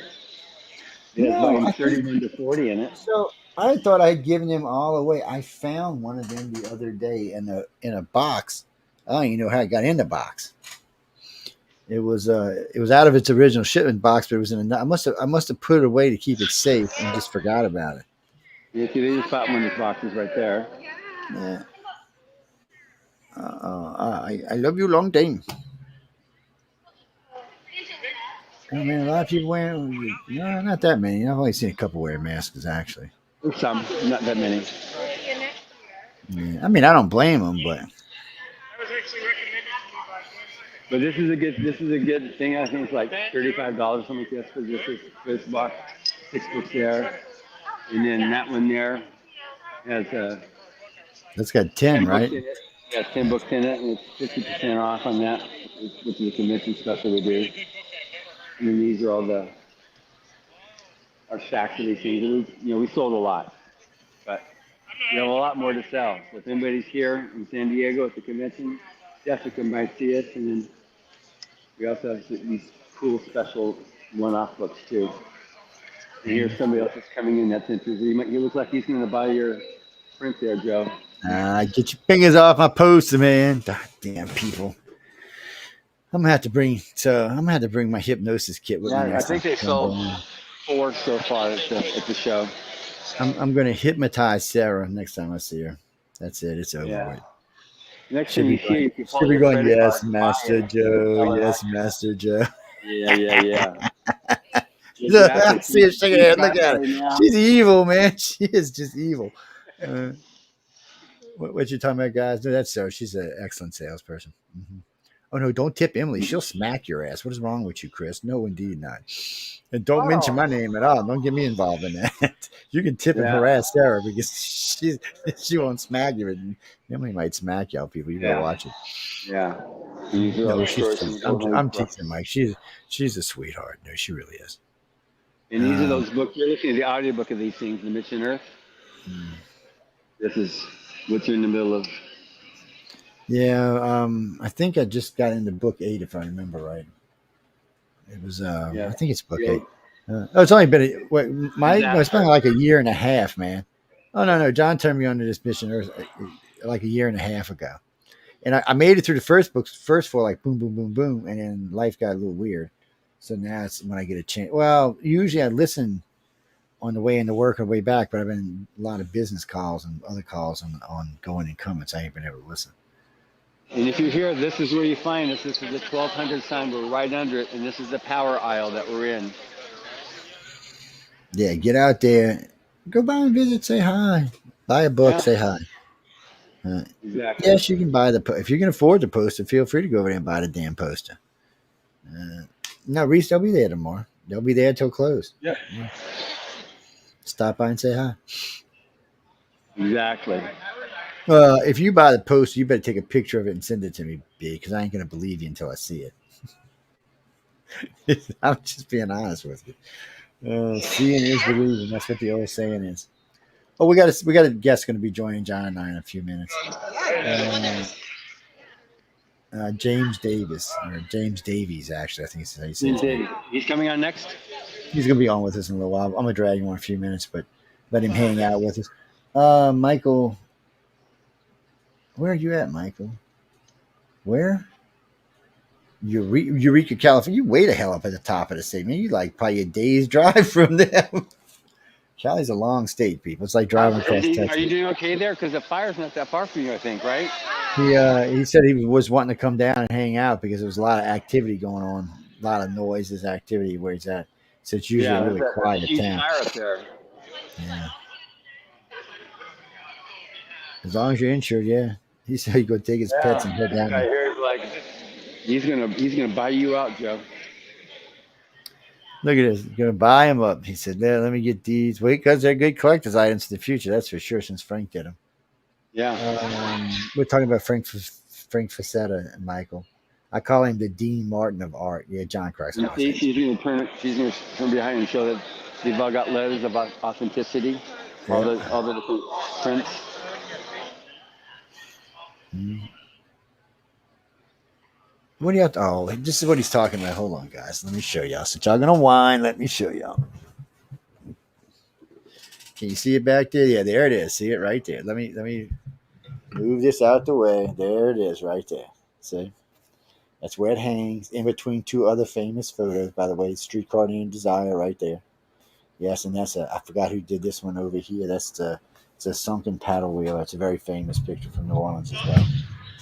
It has volume 31 to 40 in it. So I thought I had given them all away. I found one of them the other day in a box. I don't even know how it got in the box. It was out of its original shipment box, but it was in I must have put it away to keep it safe and just forgot about it. Yeah, see, they just pop one of these boxes right there. Yeah. I love you long time. I mean, a lot of people wearing. No, not that many. I've only seen a couple wear masks actually. Some, not that many. Yeah. I mean, I don't blame them, but. But this is a good thing. I think it's like $35 something like this for this box. 6 books there, and then that one there has That's got 10 right? Yeah, 10 books in it, and it's 50% off on that, which is a convention special we do. And then these are all our stacks of these things. We sold a lot, but we have a lot more to sell. So if anybody's here in San Diego at the convention, definitely come by and see us. And then we also have these cool special one-off books too. And here's somebody else that's coming in that's interested. You look like he's going to buy your print there, Joe. Get your fingers off my poster, man. God damn people. I'm gonna have to bring my hypnosis kit with me. I think they sold 4 so far at the show. I'm gonna hypnotize Sarah next time I see her. That's it. It's over with. Next time you see her, you can she'll be going, yes, Master Joe. Yes, Master Joe. Yeah. Look, I see her shaking her head. Look at her. She's evil, man. She is just evil. What you talking about, guys? No, that's Sarah. She's an excellent salesperson. Mm-hmm. Oh, no, don't tip Emily. She'll smack your ass. What is wrong with you, Chris? No, indeed not. And don't mention my name at all. Don't get me involved in that. You can tip and harass Sarah because she won't smack you. And Emily might smack y'all people. You gotta watch it. Yeah. No, I'm teasing Mike. She's a sweetheart. No, she really is. And these are those books. You're listening to the audiobook of these things, The Mission Earth. This is what you're in the middle of. Yeah, I think I just got into book 8, if I remember right. It was, I think it's book 8. It's only been it's been like a year and a half, man. Oh no, John turned me on to this Mission Earth like a year and a half ago, and I made it through the first 4, like boom, boom, boom, boom, and then life got a little weird. So now it's when I get a chance. Well, usually I listen on the way into work or way back, but I've been a lot of business calls and other calls on going and coming, so I ain't been able to listen. And if you're here, this is where you find us. This is the 1200 sign. We're right under it, and this is the power aisle that we're in. Yeah, get out there. Go by and visit. Say hi. Buy a book. Say hi. Exactly. Yes, you can buy if you can afford the poster, feel free to go over there and buy the damn poster. No, Reese, they'll be there tomorrow. They'll be there till close. Yeah. Stop by and say hi. Exactly. If you buy the poster, you better take a picture of it and send it to me, B, because I ain't gonna believe you until I see it. I'm just being honest with you. Seeing is believing. That's what the old saying is. Oh, we got a guest going to be joining John and I in a few minutes. James Davis, or James Davies, actually, I think it's how you say his name. He's coming on next. He's going to be on with us in a little while. I'm going to drag him on a few minutes, but let him hang out with us. Michael, where are you at, Michael? Where? Eureka, California. You way the hell up at the top of the state, man. You like probably a day's drive from them. Cali's a long state, people. It's like driving across Texas. Are you doing okay there? Because the fire's not that far from you, I think, right? He said he was wanting to come down and hang out because there was a lot of activity going on, a lot of noises, activity where he's at. So it's usually a really quiet town. Fire up there. Yeah. As long as you're insured, yeah. He said he'd go take his pets and head down. I hear like he's gonna buy you out, Joe. Look at this. He's gonna buy him up. He said, "Yeah, let me get these. Wait, because they're good collector's items for the future. That's for sure. Since Frank did them." Yeah. We're talking about Frank Facetta and Michael. I call him the Dean Martin of art. Yeah, John Christ. She's gonna turn behind and show that they've all got letters about authenticity. Yeah. All the different prints. Mm-hmm. What do you have to? Oh, this is what he's talking about. Hold on, guys. Let me show y'all. Since y'all gonna whine, let me show y'all. Can you see it back there? Yeah, there it is. See it right there. Let me move this out the way. There it is, right there. See, that's where it hangs in between two other famous photos. By the way, Streetcar Named Desire, right there. Yes, and that's I forgot who did this one over here. It's a sunken paddle wheel. That's a very famous picture from New Orleans as well.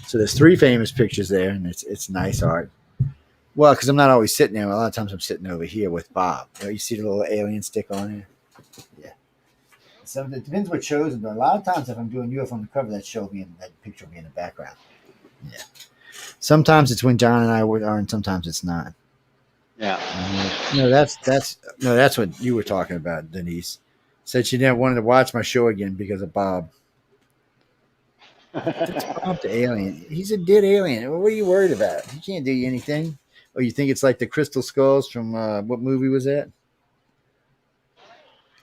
So there's 3 famous pictures there, and it's nice art. Well, because I'm not always sitting there. A lot of times I'm sitting over here with Bob. You see the little alien stick on here? Yeah. So it depends what shows I'm doing. A lot of times if I'm doing UFO on the cover, that picture will be in the background. Yeah. Sometimes it's when John and I are, and sometimes it's not. Yeah. No, that's what you were talking about, Denise. Said she never wanted to watch my show again because of Bob. That's Bob the alien. He's a dead alien. What are you worried about? He can't do you anything. Oh, you think it's like the crystal skulls from what movie was that?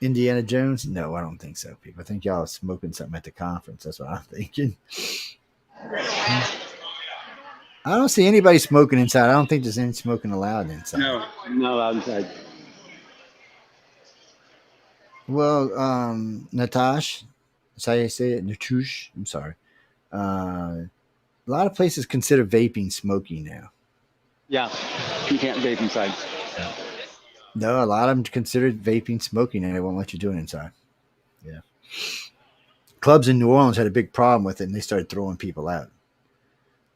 Indiana Jones? No, I don't think so, people. I think y'all are smoking something at the conference. That's what I'm thinking. I don't see anybody smoking inside. I don't think there's any smoking allowed inside. No, not allowed inside. Well, Natash, that's how you say it. Natush. I'm sorry. A lot of places consider vaping smoking now. Yeah, you can't vape inside. No, a lot of them consider vaping smoking, and they won't let you do it inside. Yeah. Clubs in New Orleans had a big problem with it, and they started throwing people out.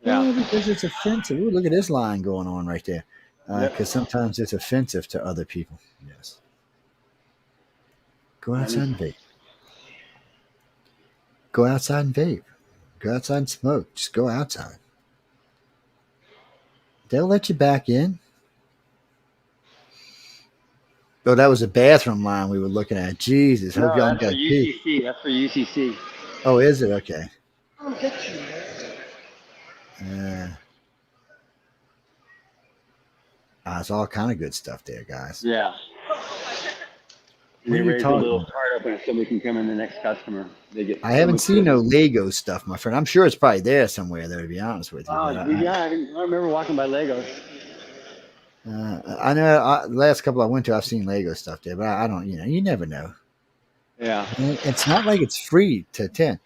Yeah, because it's offensive. Ooh, look at this line going on right there. Because sometimes it's offensive to other people. Yes. Go outside and vape. Go outside and vape. Go outside and smoke. Just go outside. They'll let you back in. Oh, that was a bathroom line we were looking at. Jesus. No, that's for UCC. That's for UCC. Oh, is it? Okay. It's all kind of good stuff there, guys. Yeah. They raise a little part up, and if somebody can come in, the next customer, they get. I haven't seen no Lego stuff, my friend. I'm sure it's probably there somewhere, though, to be honest with you. Oh, yeah, I remember walking by Legos. I know the last couple I went to, I've seen Lego stuff there, but I don't, you never know. Yeah. It's not like it's free to attend.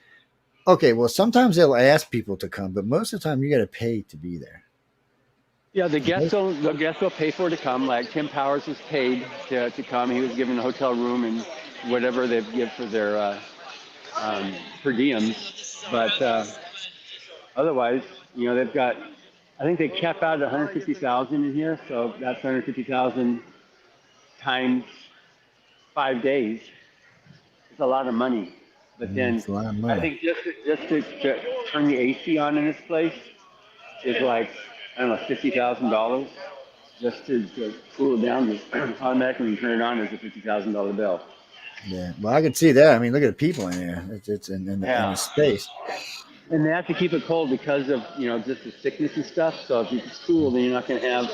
Okay, well, sometimes they'll ask people to come, but most of the time you got to pay to be there. Yeah, the guests will pay for it to come. Like Tim Powers was paid to come. He was given a hotel room and whatever they give for their per diems. But otherwise, they've got. I think they cap out at 150,000 in here, so that's 150,000 times 5 days. It's a lot of money. But then I think just to turn the AC on in this place is like, I don't know, $50,000. just to cool it down, just automatically turn it on as a $50,000 bill. Yeah. Well, I can see that. I mean, look at the people in there. It's in the space. And they have to keep it cold because of, just the thickness and stuff. So if it's cool, then you're not going to have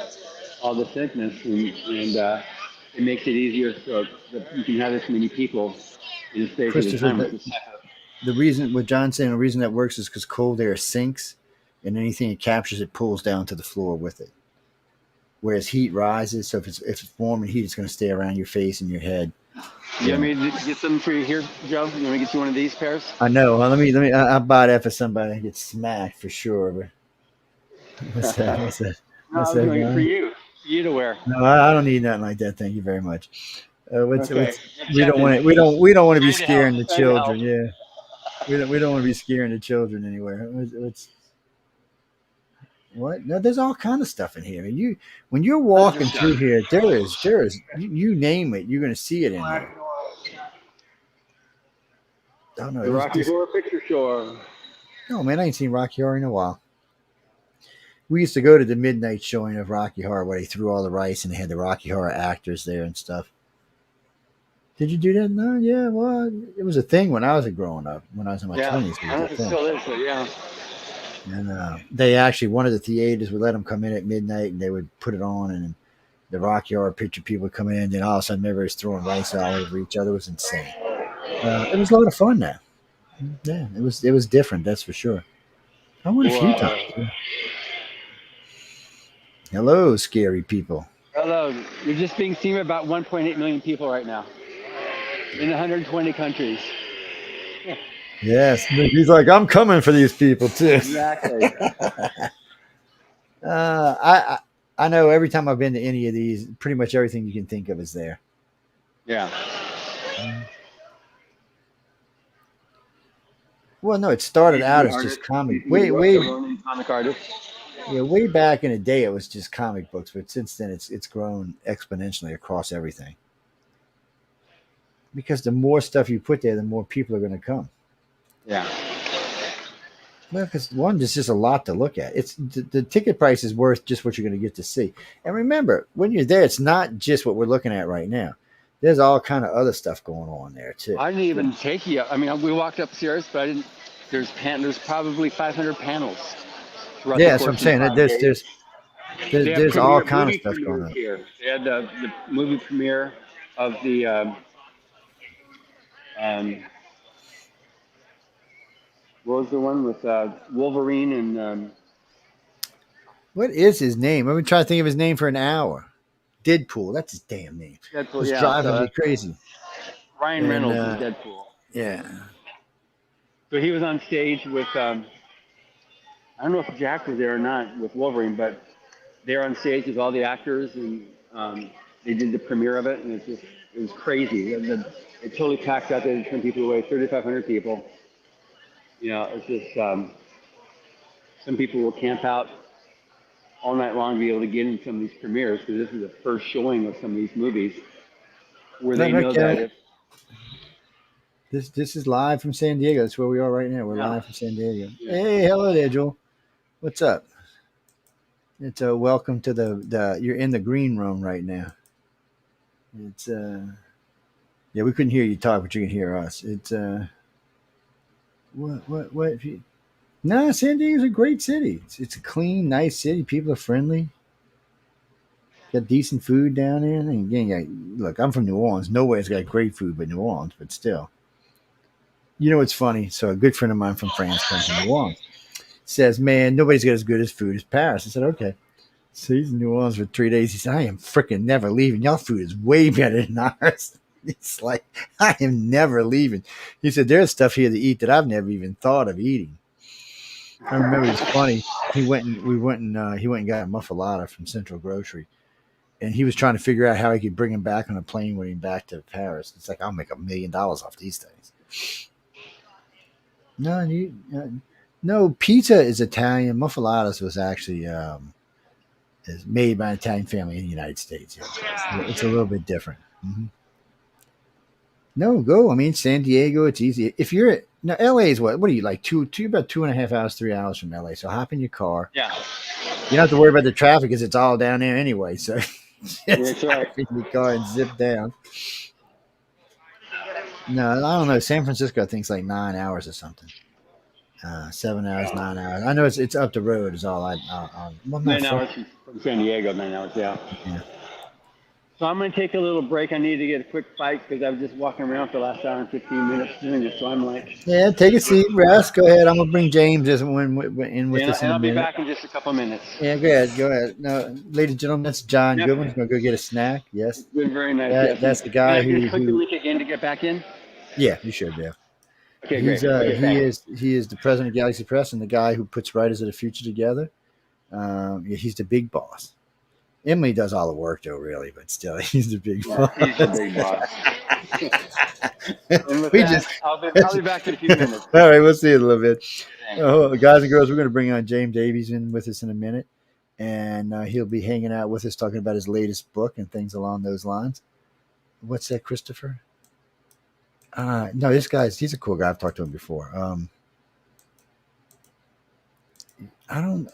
all the thickness, and it makes it easier so that you can have this many people in a space at a time. The reason, what John's saying, the reason that works is because cold air sinks, and anything it captures, it pulls down to the floor with it. Whereas heat rises, so if it's warm and heat, it's going to stay around your face and your head. You want me to get something for you here, Joe? You want me to get you one of these pairs? I know. Well, let me. I'll buy that for somebody that gets smacked for sure. But what's that? No, for you to wear. No, I don't need nothing like that. Thank you very much. Okay. We don't want it. We don't want to be scaring the children. Yeah, we don't want to be scaring the children anywhere. What? No, there's all kind of stuff in here. When you're walking through here, there is you name it, you're going to see it in there. I don't know. The Rocky Horror Picture Show. No, man, I ain't seen Rocky Horror in a while. We used to go to the midnight showing of Rocky Horror where they threw all the rice and they had the Rocky Horror actors there and stuff. Did you do that? No, yeah, well, it was a thing when I was growing up, when I was in my 20s. It still is, but yeah. And they actually, one of the theaters would let them come in at midnight and they would put it on, and the Rocky Horror Picture people would come in, and then all of a sudden everybody's throwing rice all over each other. It was insane. It was a lot of fun now. Yeah, it was different, that's for sure. I went a few times. Hello, scary people. Hello. You're just being seen by about 1.8 million people right now in 120 countries. Yeah. Yes, he's like, I'm coming for these people too. Exactly. I know every time I've been to any of these, pretty much everything you can think of is there. Yeah. Well, no, it started out as just comic. Comic artist. Yeah, way back in the day, it was just comic books, but since then, it's grown exponentially across everything. Because the more stuff you put there, the more people are going to come. Yeah. Well, because one, there's just a lot to look at. It's the ticket price is worth just what you're going to get to see. And remember, when you're there, it's not just what we're looking at right now. There's all kind of other stuff going on there too. I didn't even take you. I mean, we walked upstairs, but I didn't. There's probably 500 panels. Yeah, that's what I'm saying. There's all kind of stuff going on here. They had the movie premiere of the what was the one with Wolverine and what is his name? I've been trying to think of his name for an hour. Deadpool. That's his damn name. Deadpool. It's driving me crazy. Ryan Reynolds is Deadpool. Yeah. So he was on stage with I don't know if Jack was there or not with Wolverine, but they're on stage with all the actors, and they did the premiere of it, and it was crazy. It totally packed out there to turn people away. 3,500 people. It's just some people will camp out all night long to be able to get in some of these premieres, because this is the first showing of some of these movies where they know that this is live from San Diego. That's where we are right now. We're live from San Diego. Yeah. Hey, hello there, Joel. What's up? It's welcome to the you're in the green room right now. It's yeah, we couldn't hear you talk, but you can hear us. It's what if you No, San Diego's a great city. It's a clean, nice city. People are friendly. Got decent food down there. And again, look, I'm from New Orleans. Nowhere's got great food but New Orleans, but still. You know what's funny? So a good friend of mine from France comes to New Orleans. Says, man, nobody's got as good as food as Paris. I said, okay. So he's in New Orleans for 3 days. He said, I am freaking never leaving. Y'all food is way better than ours. It's like, I am never leaving. He said, there's stuff here to eat that I've never even thought of eating. I remember it was funny. He went and got a muffalata from Central Grocery, and he was trying to figure out how he could bring him back on a plane when he back to Paris. It's like, I'll make $1 million off these things. No, pizza is Italian. Muffalatas was actually is made by an Italian family in the United States. It's a little bit different. Mm-hmm. No, go. I mean, San Diego, it's easy. If you're LA is what are you like? About 2.5 hours, 3 hours from LA. So hop in your car. Yeah. You don't have to worry about the traffic because it's all down there anyway. So That's right. in your car and zip down. No, I don't know. San Francisco, I think, is like 9 hours or something. 7 hours, 9 hours. I know it's up the road. Is all well, not 9 from. hours from San Diego. 9 hours, yeah. Yeah. So I'm going to take a little break. I need to get a quick bite because I was just walking around for the last hour and 15 minutes doing this. So I'm like, Yeah, take a seat, rest. Go ahead. I'm gonna bring James in with us in and a I'll be minute. back in just a couple minutes. Yeah, go ahead. Go ahead. No, ladies and gentlemen, that's John Yep. Goodwin. He's gonna go get a snack. Yes, It's been very nice. Yes. that's the Can guy I just click the who. link again to get back in? Yeah, you should be. Okay, great. Okay, thanks. He is the president of Galaxy Press and the guy who puts Writers of the Future together. Yeah, he's the big boss. Emily does all the work though, really, but still, he's the big boss. He's the big boss. And with We that, just I'll be back in a few minutes. all right. We'll see you in a little bit. Thanks. Oh, guys and girls, we're going to bring on James Davies in with us in a minute, and he'll be hanging out with us, talking about his latest book and things along those lines. What's that, Christopher? No, he's a cool guy. I've talked to him before. I don't.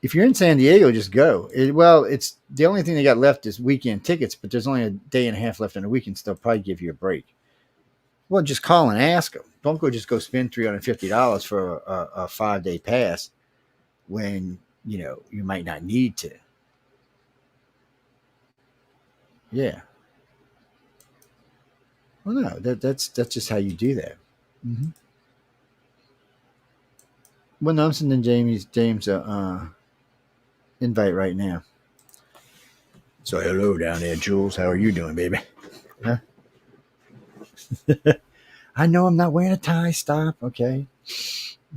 If you're in San Diego, just go. It's the only thing they got left is weekend tickets, but there's only a day and a half left in the weekend, so they'll probably give you a break. Well, just call and ask them. Don't go spend $350 for a 5-day pass when you might not need to. Yeah. Well, no, that's just how you do that. Mm-hmm. Well, no, I'm sending James invite right now. So hello down there, Jules. How are you doing, baby? Huh? I know I'm not wearing a tie. Stop, okay?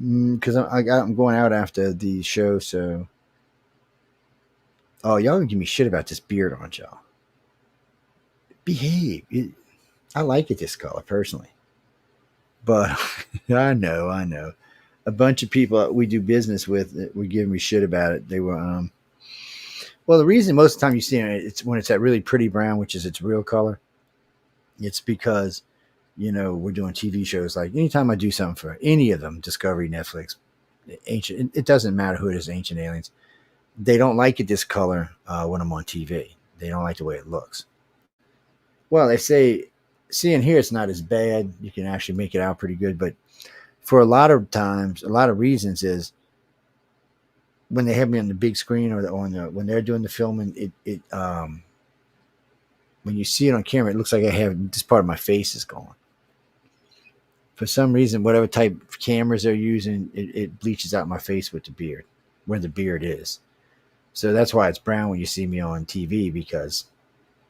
Because I'm going out after the show. So, y'all gonna give me shit about this beard, aren't y'all? Behave. I like it this color personally, but I know. A bunch of people we do business with were giving me shit about it. They were well, the reason most of the time you see it, it's when it's that really pretty brown, which is its real color. It's because we're doing TV shows. Like anytime I do something for any of them, Discovery, Netflix, Ancient, it doesn't matter who it is, Ancient Aliens, they don't like it this color when I'm on TV. They don't like the way it looks. Well, they say seeing here it's not as bad. You can actually make it out pretty good, but for a lot of times, a lot of reasons is when they have me on the big screen or when they're doing the filming, when you see it on camera, it looks like I have this part of my face is gone. For some reason, whatever type of cameras they're using, it bleaches out my face with the beard, where the beard is. So that's why it's brown when you see me on TV, because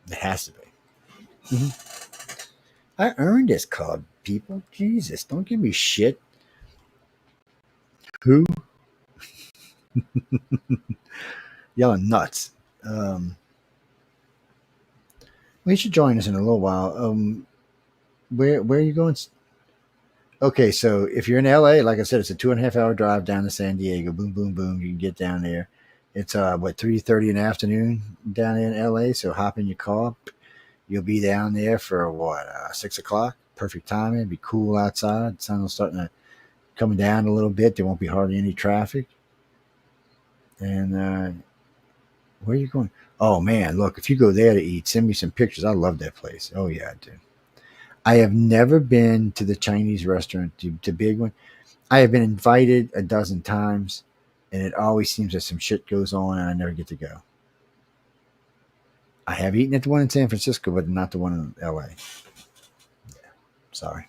it has to be. Mm-hmm. I earned this color, people. Jesus, don't give me shit. Who? Y'all are nuts. Well, you should join us in a little while. Where are you going? Okay, so if you're in LA, like I said, it's a 2.5 hour drive down to San Diego. Boom, boom, boom. You can get down there. It's 3:30 in the afternoon down in LA. So hop in your car. You'll be down there for 6 o'clock. Perfect timing. It'll be cool outside. The sun will start coming down a little bit. There won't be hardly any traffic. And where are you going? Oh man, look, if you go there to eat, send me some pictures. I love that place. Oh yeah, I do. I have never been to the Chinese restaurant, the big one. I have been invited a dozen times, and it always seems that some shit goes on, and I never get to go. I have eaten at the one in San Francisco, but not the one in LA. Yeah, sorry.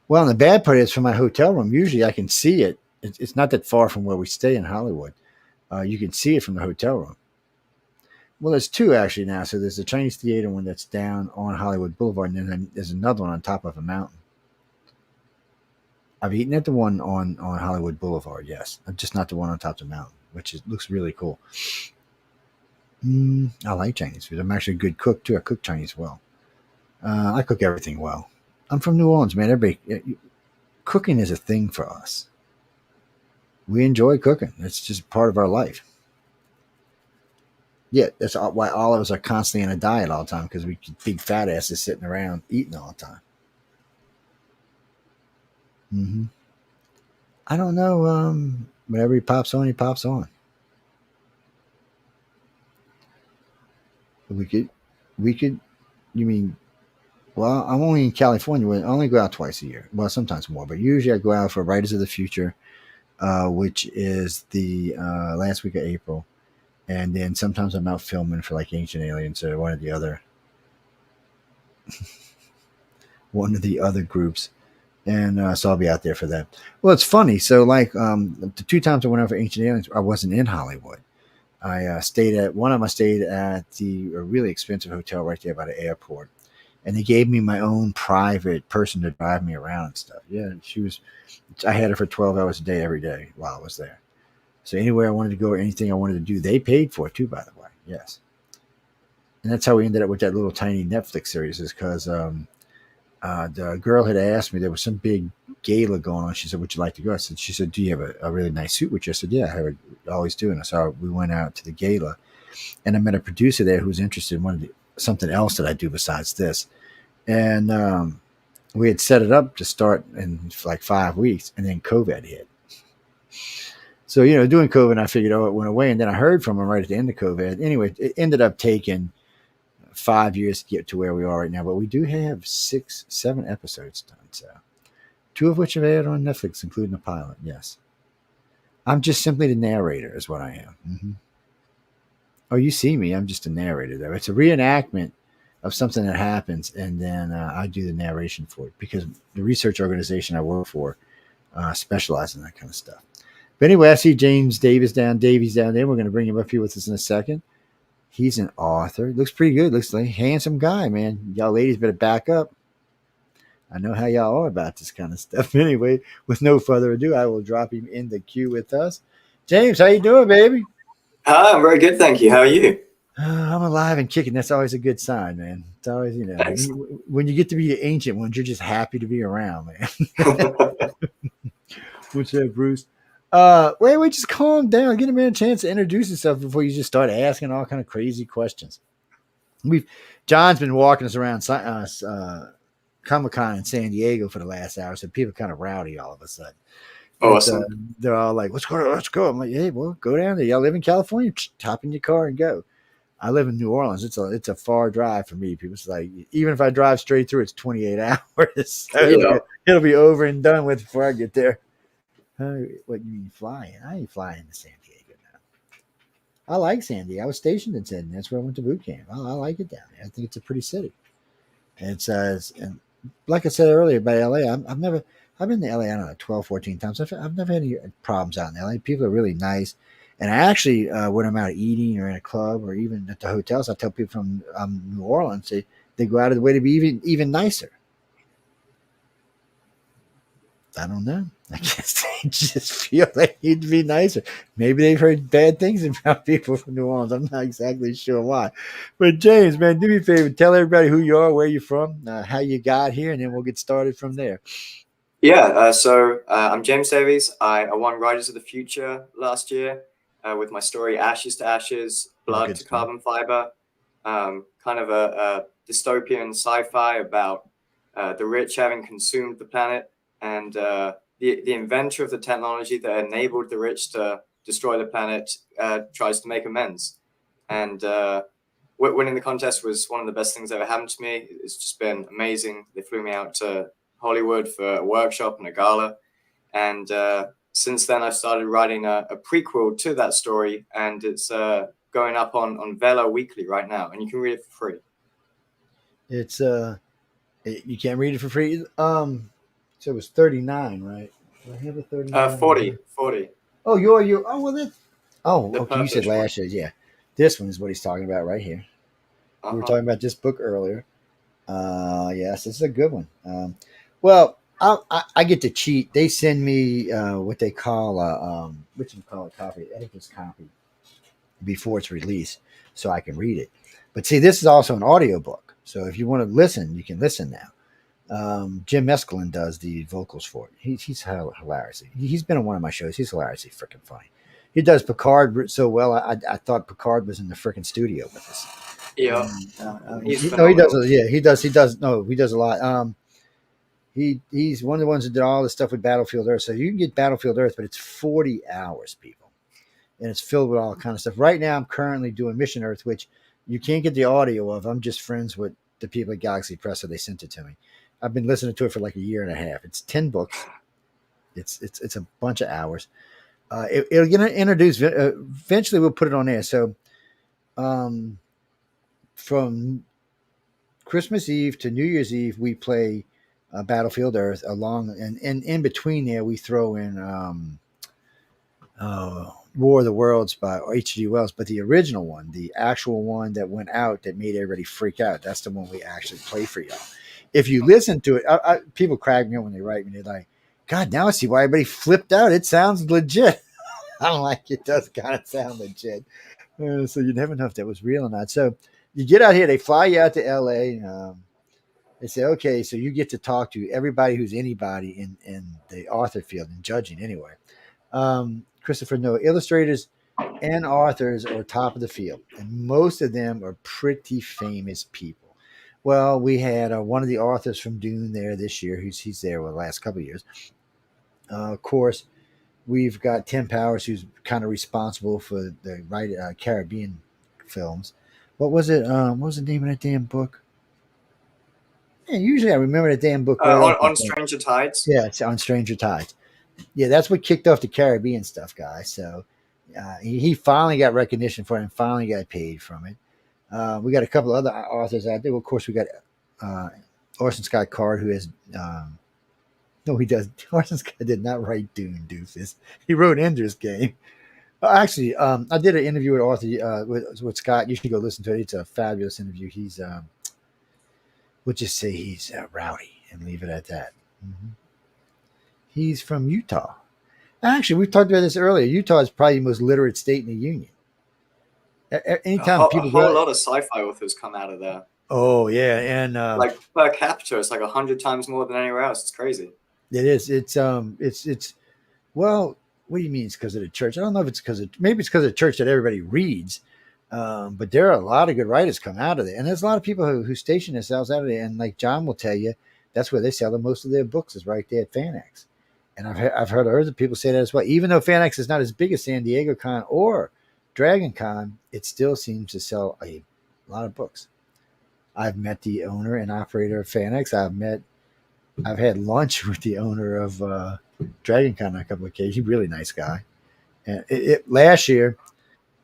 Well, and the bad part is from my hotel room, usually I can see it. It's not that far from where we stay in Hollywood. You can see it from the hotel room. Well, there's two actually now. So there's the Chinese Theater one that's down on Hollywood Boulevard, and then there's another one on top of a mountain. I've eaten at the one on Hollywood Boulevard, yes. Just not the one on top of the mountain, which looks really cool. I like Chinese food. I'm actually a good cook, too. I cook Chinese well. I cook everything well. I'm from New Orleans, man. Cooking is a thing for us. We enjoy cooking. It's just part of our life. Yeah, that's why all of us are constantly on a diet all the time, because we big fat asses sitting around eating all the time. I don't know. Whenever he pops on, he pops on. We could, we could. You mean? Well, I'm only in California. I only go out twice a year. Well, sometimes more, but usually I go out for Writers of the Future, which is the last week of April, and then sometimes I'm out filming for like Ancient Aliens or one of the other groups, and so I'll be out there for that. Well, it's funny. So like the two times I went out for Ancient Aliens, I wasn't in Hollywood. I stayed at one of them. I stayed at a really expensive hotel right there by the airport, and they gave me my own private person to drive me around and stuff. Yeah, she was. I had her for 12 hours a day every day while I was there. So anywhere I wanted to go or anything I wanted to do, they paid for it too. By the way, yes. And that's how we ended up with that little tiny Netflix series. Is because the girl had asked me, there was some big gala going on. She said, "Would you like to go?" I said, "She said, do you have a really nice suit with you?" I said, "Yeah, I always do." And so we went out to the gala, and I met a producer there who was interested in something else that I do besides this. And we had set it up to start in like 5 weeks, and then COVID hit. So, doing COVID, I figured, it went away. And then I heard from him right at the end of COVID. Anyway, it ended up taking 5 years to get to where we are right now. But we do have 6-7 episodes done. So 2 of which have aired on Netflix, including the pilot. Yes. I'm just simply the narrator is what I am. Mm-hmm. Oh, you see me. I'm just a narrator, though. It's a reenactment of something that happens, and then I do the narration for it because the research organization I work for specializes in that kind of stuff. But anyway, I see James Davies down there. We're going to bring him up here with us in a second. He's an author. Looks pretty good. Looks like a handsome guy, man. Y'all ladies better back up. I know how y'all are about this kind of stuff. Anyway, with no further ado, I will drop him in the queue with us. James, how you doing, baby? Hi, I'm very good, thank you. How are you? I'm alive and kicking. That's always a good sign, man. It's always, Thanks. when you get to be the ancient ones, you're just happy to be around, man. What's up, Bruce? Wait, just calm down. Get a man a chance to introduce himself before you just start asking all kind of crazy questions. John's been walking us around Comic-Con in San Diego for the last hour, so people are kind of rowdy all of a sudden. Awesome. They're all like, let's go. I'm like, hey, well, go down there. Y'all live in California? Hop in your car and go. I live in New Orleans. It's a far drive for me. People's like, even if I drive straight through, it's 28 hours. So it'll be over and done with before I get there. What you mean flying? I ain't flying to San Diego now. I like San Diego. I was stationed in San Diego. That's where I went to boot camp. I like it down there. I think it's a pretty city. And and like I said earlier about LA, I've been to LA, I don't know, 12, 14 times. I've never had any problems out in LA. People are really nice. And I actually, when I'm out eating or in a club or even at the hotels, I tell people from New Orleans, they go out of the way to be even nicer. I don't know. I guess they just feel they need to be nicer. Maybe they've heard bad things about people from New Orleans. I'm not exactly sure why. But James, man, do me a favor. Tell everybody who you are, where you're from, how you got here, and then we'll get started from there. Yeah, so I'm James Davies. I won Writers of the Future last year with my story Ashes to Ashes, Blood to Carbon Fiber, kind of a dystopian sci-fi about the rich having consumed the planet and the inventor of the technology that enabled the rich to destroy the planet tries to make amends. And winning the contest was one of the best things that ever happened to me. It's just been amazing. They flew me out to Hollywood for a workshop and a gala. And since then, I've started writing a prequel to that story, and it's going up on Velo Weekly right now, and you can read it for free. It's you can't read it for free. So it was 39, right? Do I have a 39? 40. Oh, you. Oh, well, that's. Oh, The okay. You said last year. Yeah, this one is what he's talking about right here. We were talking about this book earlier. Yes, this is a good one. Well, I get to cheat. They send me what they call a copy. I think it's copy before it's released, so I can read it. But see, this is also an audiobook. So if you want to listen, you can listen now. Jim Escalin does the vocals for it. He's hilarious. He's been on one of my shows. He's hilariously freaking funny. He does Picard so well. I thought Picard was in the freaking studio with us. Yeah. He does. Yeah, he does. No, he does a lot. He's one of the ones that did all the stuff with Battlefield Earth. So you can get Battlefield Earth, but it's 40 hours, people, and it's filled with all kind of stuff. Right now, I'm currently doing Mission Earth, which you can't get the audio of. I'm just friends with the people at Galaxy Press, so they sent it to me. I've been listening to it for like a year and a half. It's 10 books. It's a bunch of hours. It'll get introduced. Eventually, we'll put it on air. So, from Christmas Eve to New Year's Eve, we play Battlefield Earth and in between there, we throw in War of the Worlds by H.G. Wells. But the original one, the actual one that went out that made everybody freak out, that's the one we actually play for y'all. If you listen to it, people crack me up when they write me. They're like, God, now I see why everybody flipped out. It sounds legit. I'm like, it does kind of sound legit. So you never know if that was real or not. So you get out here, they fly you out to L.A. They say, okay, so you get to talk to everybody who's anybody in the author field and judging anyway. Christopher, no, illustrators and authors are top of the field, and most of them are pretty famous people. Well, we had one of the authors from Dune there this year. He's there the last couple of years. Of course, we've got Tim Powers, who's kind of responsible for the Caribbean films. What was it? What was the name of that damn book? Yeah, usually I remember that damn book. On Stranger Tides? Yeah, it's on Stranger Tides. Yeah, that's what kicked off the Caribbean stuff, guys. So he finally got recognition for it and finally got paid from it. We got a couple of other authors out there. Well, of course, we got Orson Scott Card, who has no, he does. Orson Scott did not write Dune, doofus. He wrote Ender's Game. Actually, I did an interview with Arthur with Scott. You should go listen to it. It's a fabulous interview. He's we'll just say he's rowdy and leave it at that. Mm-hmm. He's from Utah. Actually, we talked about this earlier. Utah is probably the most literate state in the union. Anytime a whole lot of sci-fi authors come out of there. Oh yeah, and like per capita, it's like 100 times more than anywhere else. It's crazy. It is. It's well. What do you mean? It's because of the church? I don't know if it's maybe it's because of the church that everybody reads. But there are a lot of good writers come out of there, and there's a lot of people who station themselves out of there. And like John will tell you, that's where they sell the most of their books is right there at FanX. And I've heard other people say that as well. Even though FanX is not as big as San Diego Con or Dragon Con, it still seems to sell a lot of books. I've met the owner and operator of FanX. I've had lunch with the owner of Dragon Con on a couple of occasions. He's a really nice guy. And last year,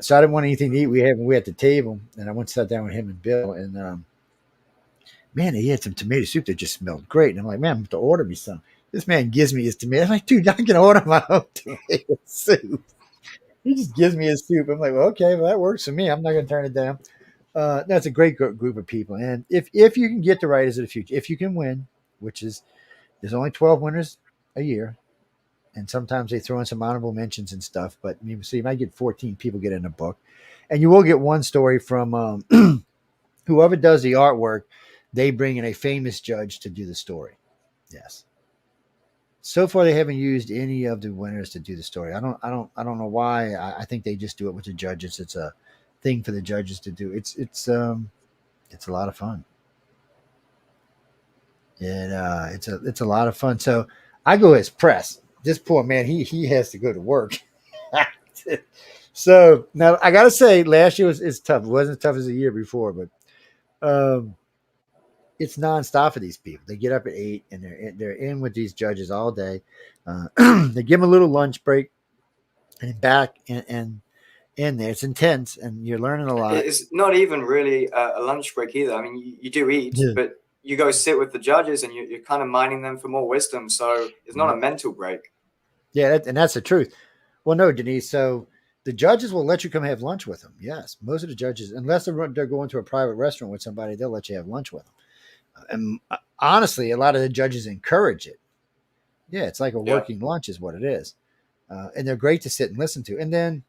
so I didn't want anything to eat. We at the table, and I went and sat down with him and Bill. And man, he had some tomato soup that just smelled great. And I'm like, man, I'm going to order me some. This man gives me his tomato. I'm like, dude, I can order my own tomato soup. He just gives me his soup. I'm like, well, okay, well, that works for me. I'm not going to turn it down. That's a great group of people. And if you can get the writers of the future, if you can win, which is there's only 12 winners a year, and sometimes they throw in some honorable mentions and stuff. But so you might get 14 people get in a book, and you will get one story from whoever does the artwork. They bring in a famous judge to do the story. Yes. So far, they haven't used any of the winners to do the story. I don't know why. I think they just do it with the judges. It's a thing for the judges to do. It's a lot of fun. And it's a lot of fun. So I go as press. This poor man, he has to go to work. So now I gotta say, last year was tough. It wasn't as tough as the year before, but it's nonstop for these people. They get up at 8 and they're in with these judges all day. They give them a little lunch break and back and in there. It's intense and you're learning a lot. It's not even really a lunch break either. I mean, you do eat, but you go sit with the judges and you're kind of mining them for more wisdom. So it's not a mental break. Yeah, and that's the truth. Well, no, Denise. So the judges will let you come have lunch with them. Yes, most of the judges, unless they're going to a private restaurant with somebody, they'll let you have lunch with them. And honestly, a lot of the judges encourage it. Yeah, it's like a working lunch is what it is. And they're great to sit and listen to. And then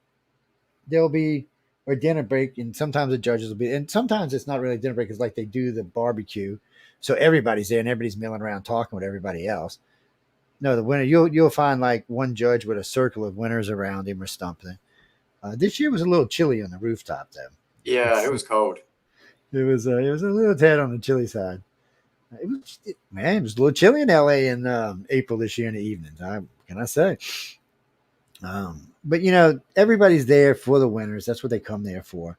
there'll be a dinner break, and sometimes the judges will be, and sometimes it's not really a dinner break. It's like they do the barbecue. So everybody's there and everybody's milling around talking with everybody else. No, the winner, you'll find like one judge with a circle of winners around him or something. This year was a little chilly on the rooftop, though. Yeah, it was cold. It was a little tad on the chilly side. It was a little chilly in LA in April this year in the evenings. Can I say? But everybody's there for the winners. That's what they come there for.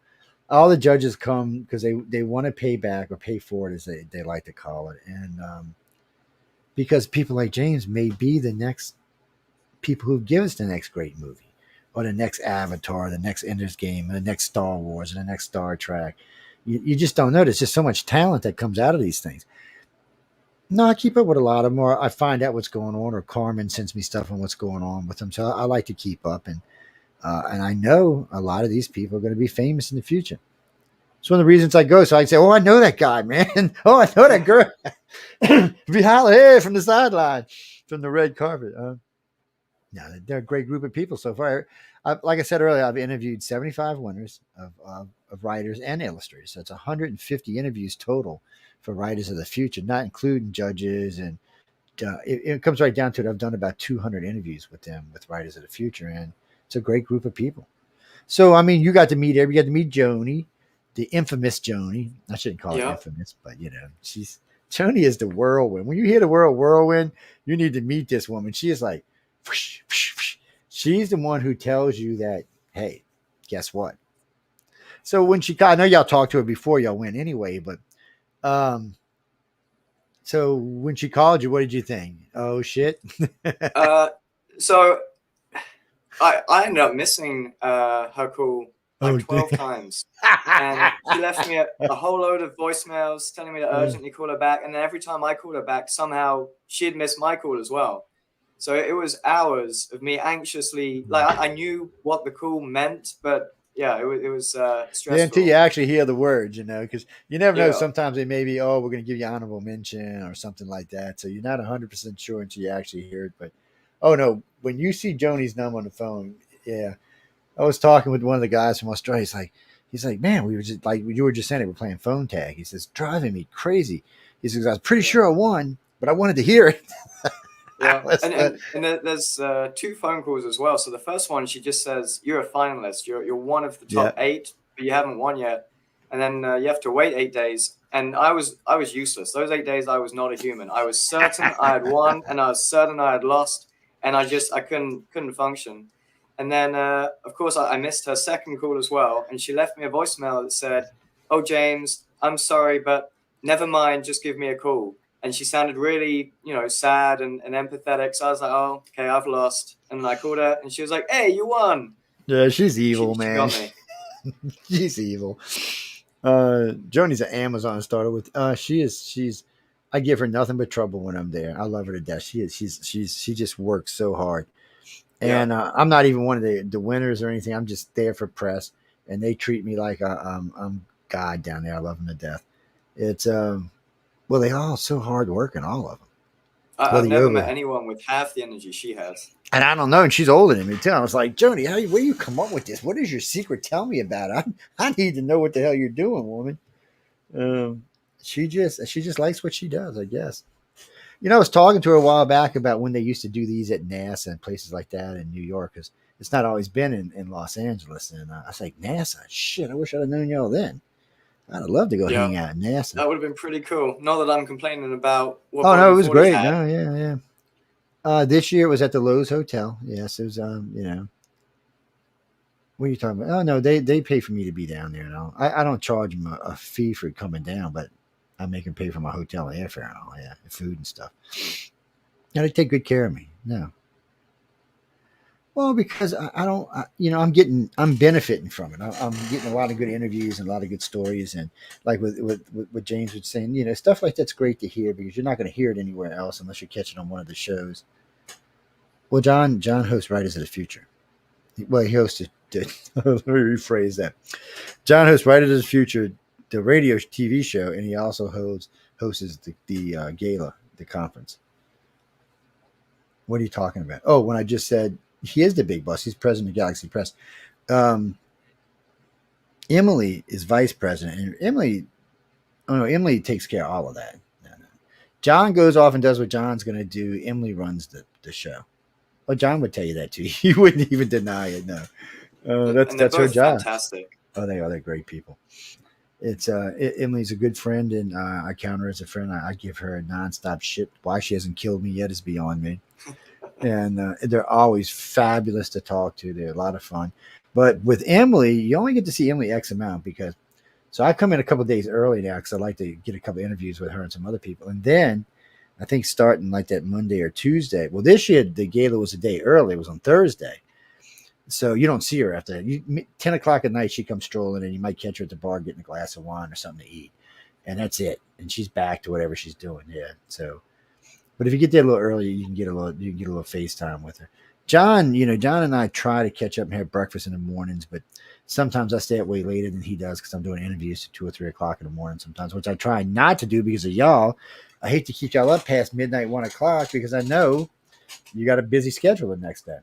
All the judges come because they want to pay back or pay forward, as they like to call it, and because people like James may be the next people who give us the next great movie, or the next Avatar, the next Ender's Game, or the next Star Wars, or the next Star Trek. You just don't know. There's just so much talent that comes out of these things. No, I keep up with a lot of them, or I find out what's going on, or Carmen sends me stuff on what's going on with them. So I like to keep up, and I know a lot of these people are going to be famous in the future. It's one of the reasons I go. So I say, "Oh, I know that guy, man. Oh, I know that girl." Be holler, hey, from the sideline, from the red carpet. Yeah, they're a great group of people so far. Like I said earlier, I've interviewed 75 winners of writers and illustrators. So it's 150 interviews total for writers of the future, not including judges. And it comes right down to it. I've done about 200 interviews with them, with writers of the future. And it's a great group of people. So, I mean, you got to meet her. You got to meet Joni, the infamous Joni. I shouldn't call her infamous, but, Joni is the whirlwind. When you hear the word whirlwind, you need to meet this woman. She is like, whoosh, whoosh, whoosh. She's the one who tells you that, hey, guess what? So when I know y'all talked to her before y'all went anyway, but so when she called you, what did you think? Oh shit. So I ended up missing her call like 12 times. And she left me a whole load of voicemails telling me to urgently call her back. And then every time I called her back, somehow she had missed my call as well. So it was hours of me anxiously, like I knew what the call meant, but yeah, it was stressful. Yeah, until you actually hear the words, because you never know. Sometimes they may be, we're going to give you honorable mention or something like that. So you're not 100% sure until you actually hear it. But, oh no, when you see Joni's number on the phone, yeah. I was talking with one of the guys from Australia. He's like, man, we were just like you were just saying, we're playing phone tag. He says, driving me crazy. He says, I was pretty sure I won, but I wanted to hear it. Yeah, and there's 2 phone calls as well. So the first one, she just says, you're a finalist. You're one of the top 8, but you haven't won yet. And then you have to wait 8 days. And I was useless. Those 8 days, I was not a human. I was certain I had won, and I was certain I had lost, and I couldn't function. And then, of course, I missed her second call as well. And she left me a voicemail that said, oh, James, I'm sorry, but never mind. Just give me a call. And she sounded really, sad and empathetic. So I was like, oh, okay, I've lost. And I called her and she was like, hey, you won. Yeah, she's evil, man. She got me. She's evil. Joni's an Amazon starter with she's I give her nothing but trouble when I'm there. I love her to death. She just works so hard. And I'm not even one of the winners or anything. I'm just there for press. And they treat me like I'm God down there. I love them to death. It's well, they all so hard working, all of them. I've never met anyone with half the energy she has. And I don't know. And she's older than me, too. I was like, Joni, where do you come up with this? What is your secret? Tell me about it. I need to know what the hell you're doing, woman. She just likes what she does, I guess. I was talking to her a while back about when they used to do these at NASA and places like that in New York, because it's not always been in Los Angeles. And I was like, NASA? Shit, I wish I'd have known y'all then. I'd have loved to go hang out at NASA. That would have been pretty cool. Not that I'm complaining about what no, it was great. No, yeah. This year it was at the Lowe's Hotel. Yes, it was, What are you talking about? Oh, no, they pay for me to be down there and all. I don't charge them a fee for coming down, but I make them pay for my hotel and airfare and all, and food and stuff. Now, they take good care of me. No. Well, because I'm benefiting from it. I'm getting a lot of good interviews and a lot of good stories. And like what James was saying, stuff like that's great to hear because you're not going to hear it anywhere else unless you catch it on one of the shows. Well, John hosts Writers of the Future. Well, he hosted, let me rephrase that. John hosts Writers of the Future, the radio TV show, and he also hosts the gala, the conference. What are you talking about? Oh, when I just said, he is the big boss. He's president of Galaxy Press. Emily is vice president. And Emily takes care of all of that. No. John goes off and does what John's going to do. Emily runs the show. Well, John would tell you that too. He wouldn't even deny it. No. That's her job. Fantastic. Oh, they are. They're great people. Emily's a good friend, and I count her as a friend. I give her a nonstop shit. Why she hasn't killed me yet is beyond me. And they're always fabulous to talk to. They're a lot of fun. But with Emily, you only get to see Emily X amount because. So I come in a couple of days early now because I like to get a couple of interviews with her and some other people, and then I think starting like that Monday or Tuesday. Well, this year the gala was a day early. It was on Thursday. So you don't see her after that. 10 o'clock at night, she comes strolling, and you might catch her at the bar getting a glass of wine or something to eat. And that's it. And she's back to whatever she's doing. Yeah. So, but if you get there a little earlier, you can get a little FaceTime with her. John and I try to catch up and have breakfast in the mornings, but sometimes I stay up way later than he does because I'm doing interviews to 2 or 3 o'clock in the morning sometimes, which I try not to do because of y'all. I hate to keep y'all up past midnight, 1 o'clock, because I know you got a busy schedule the next day.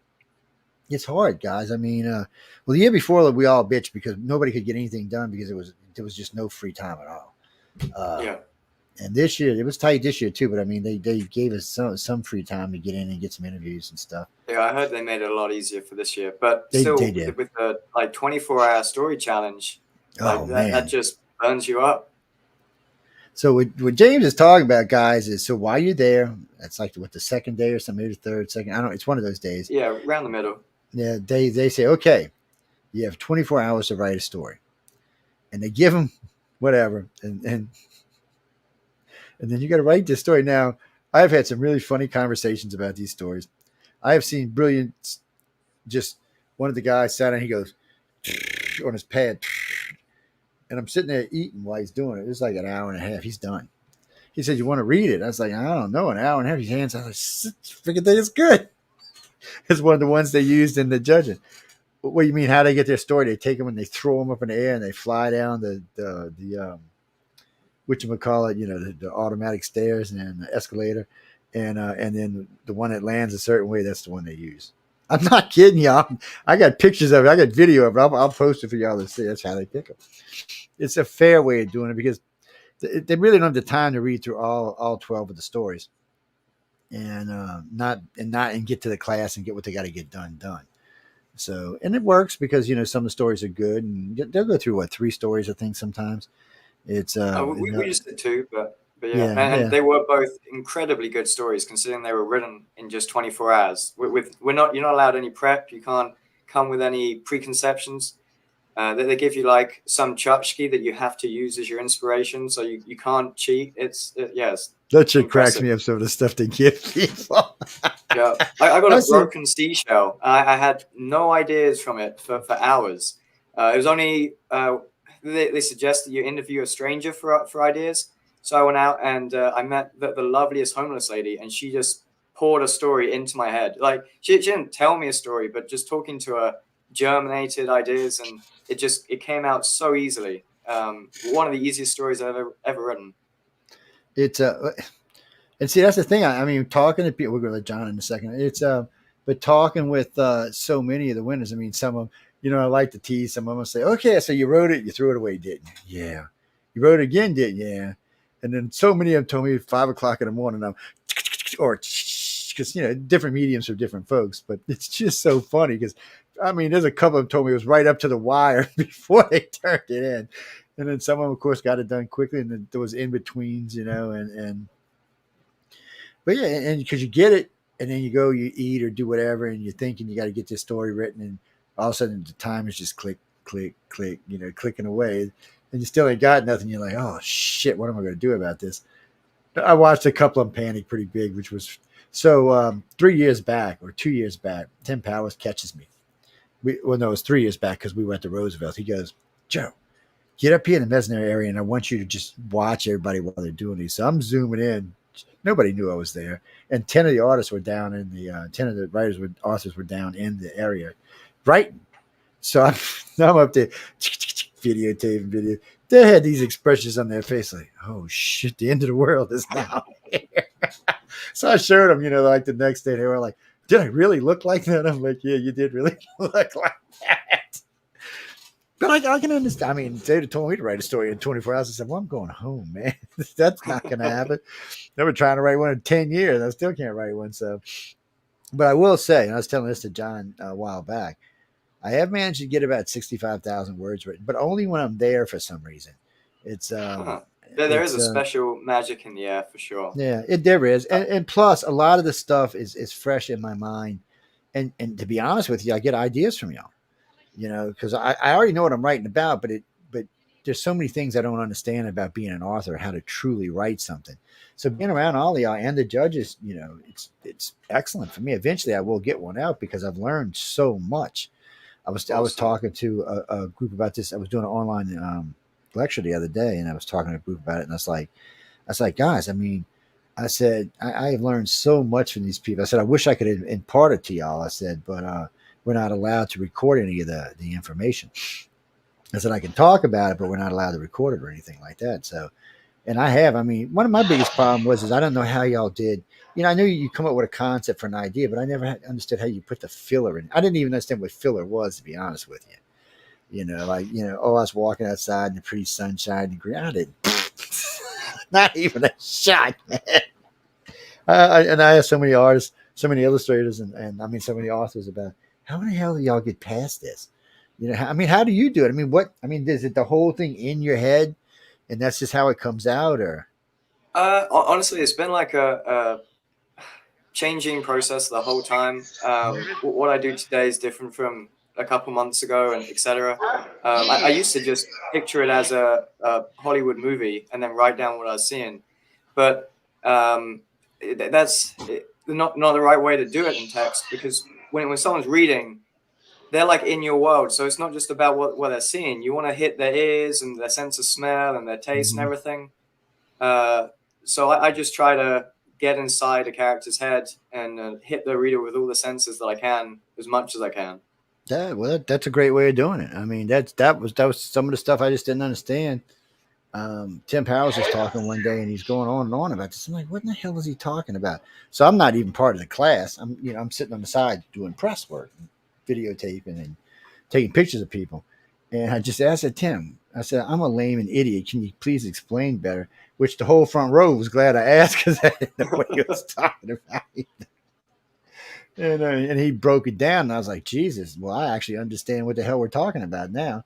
It's hard, guys. I mean, well, the year before we all bitched because nobody could get anything done because there was just no free time at all. Yeah. And this year, it was tight this year too, but I mean, they gave us some free time to get in and get some interviews and stuff. Yeah, I heard they made it a lot easier for this year, but They still, did. with the 24-hour story challenge, Oh, man. that just burns you up. So what James is talking about, guys, is so while you're there, it's like the second day or something, maybe the third, second. I don't know. It's one of those days. Yeah, around the middle. Yeah, they say, okay, you have 24 hours to write a story, and they give them whatever, and then you got to write this story. Now, I've had some really funny conversations about these stories. I have seen brilliant. Just one of the guys sat down, he goes on his pad, and I'm sitting there eating while he's doing it. It was like an hour and a half. He's done. He said, "You want to read it?" I was like, "I don't know." An hour and a half. His hands. I was like, "Figured that it's good." It's one of the ones they used in the judging. What do you mean? How they get their story? They take them and they throw them up in the air and they fly down the whatchamacallit, the automatic stairs and the escalator, and then the one that lands a certain way. That's the one they use. I'm not kidding y'all. I got pictures of it. I got video of it. I'll post it for y'all to see. That's how they pick them. It's a fair way of doing it because they really don't have the time to read through all 12 of the stories. And get to the class and get what they got to get done. So, and it works because some of the stories are good, and they'll go through 3 stories, I think sometimes. It's we just did 2, but yeah, and they were both incredibly good stories considering they were written in just 24 hours. You're not allowed any prep. You can't come with any preconceptions. They give you like some tchotchke that you have to use as your inspiration, so you can't cheat. It's that shit cracks me up. Some of the stuff they give people. Yeah, I got a broken seashell. I had no ideas from it for hours. It was only they suggest that you interview a stranger for ideas. So I went out and I met the loveliest homeless lady, and she just poured a story into my head. Like she didn't tell me a story, but just talking to her germinated ideas, and it came out so easily. One of the easiest stories I've ever written. It's and see, that's the thing. I mean, talking to people, we're going to let John in a second. It's but talking with so many of the winners. I mean, some of them, I like to tease. Some of them say, "Okay, so you wrote it, you threw it away, didn't you?" Yeah. You wrote it again, didn't you? Yeah. And then so many of them told me at 5 o'clock in the morning, or because different mediums for different folks, but it's just so funny because I mean, there's a couple of them told me it was right up to the wire before they turned it in, and then some of them, of course, got it done quickly, and then there was in betweens, and. But yeah, and because you get it, and then you go, you eat or do whatever, and you're thinking you got to get this story written, and all of a sudden the time is just click, click, click, clicking away, and you still ain't got nothing. You're like, oh shit, what am I going to do about this? I watched a couple of them panic pretty big, which was so 3 years back or 2 years back. Tim Powers catches me. It was 3 years back because we went to Roosevelt. He goes, Joe, get up here in the Mesner area, and I want you to just watch everybody while they're doing these. So I'm zooming in. Nobody knew I was there, and 10 of the artists were down in the 10 of the authors were down in the area, writing. So I'm up there, videotaping video. They had these expressions on their face like, "Oh shit, the end of the world is now here." So I showed them, like the next day they were like, "Did I really look like that?" I'm like, "Yeah, you did really look like that." But I can understand. I mean, they'd have told me to write a story in 24 hours. I said, "Well, I'm going home, man. That's not going to happen." I've been trying to write one in 10 years. I still can't write one. So, but I will say, and I was telling this to John a while back, I have managed to get about 65,000 words written, but only when I'm there for some reason. It's There is a special magic in the air for sure. Yeah, there is, and plus a lot of the stuff is fresh in my mind, and to be honest with you, I get ideas from y'all, because I already know what I'm writing about, but there's so many things I don't understand about being an author, how to truly write something. So being around all of y'all and the judges, it's excellent for me. Eventually, I will get one out because I've learned so much. I was talking to a group about this. I was doing an online lecture the other day, and I was talking to a group about it, and I was like, guys, I mean, I said, I have learned so much from these people. I said, I wish I could impart it to y'all. I said, but we're not allowed to record any of the information. I said, I can talk about it, but we're not allowed to record it or anything like that. So, and I mean, one of my biggest problem is I don't know how y'all did. I knew you come up with a concept for an idea, but I never understood how you put the filler in. I didn't even understand what filler was, to be honest with you. I was walking outside in the pretty sunshine and green. I didn't. Not even a shot, man. And I asked so many artists, so many illustrators, and I mean, so many authors about how the hell do y'all get past this? I mean, how do you do it? I mean, is it the whole thing in your head and that's just how it comes out, or? Honestly, it's been like a changing process the whole time. What I do today is different from a couple months ago, and etc. I used to just picture it as a Hollywood movie and then write down what I was seeing, but that's not the right way to do it in text, because when someone's reading, they're like in your world, so it's not just about what they're seeing. You want to hit their ears and their sense of smell and their taste and everything. So I just try to get inside a character's head and hit the reader with all the senses that I can, as much as I can. Yeah, well, that's a great way of doing it. I mean, that was some of the stuff I just didn't understand. Tim Powers was talking one day, and he's going on and on about this. I'm like, what in the hell is he talking about? So I'm not even part of the class. I'm sitting on the side doing press work, videotaping, and taking pictures of people. And I just asked Tim. I said, I'm a layman idiot. Can you please explain better? Which the whole front row was glad I asked, because I didn't know what he was talking about. And he broke it down, and I was like, Jesus, well, I actually understand what the hell we're talking about now.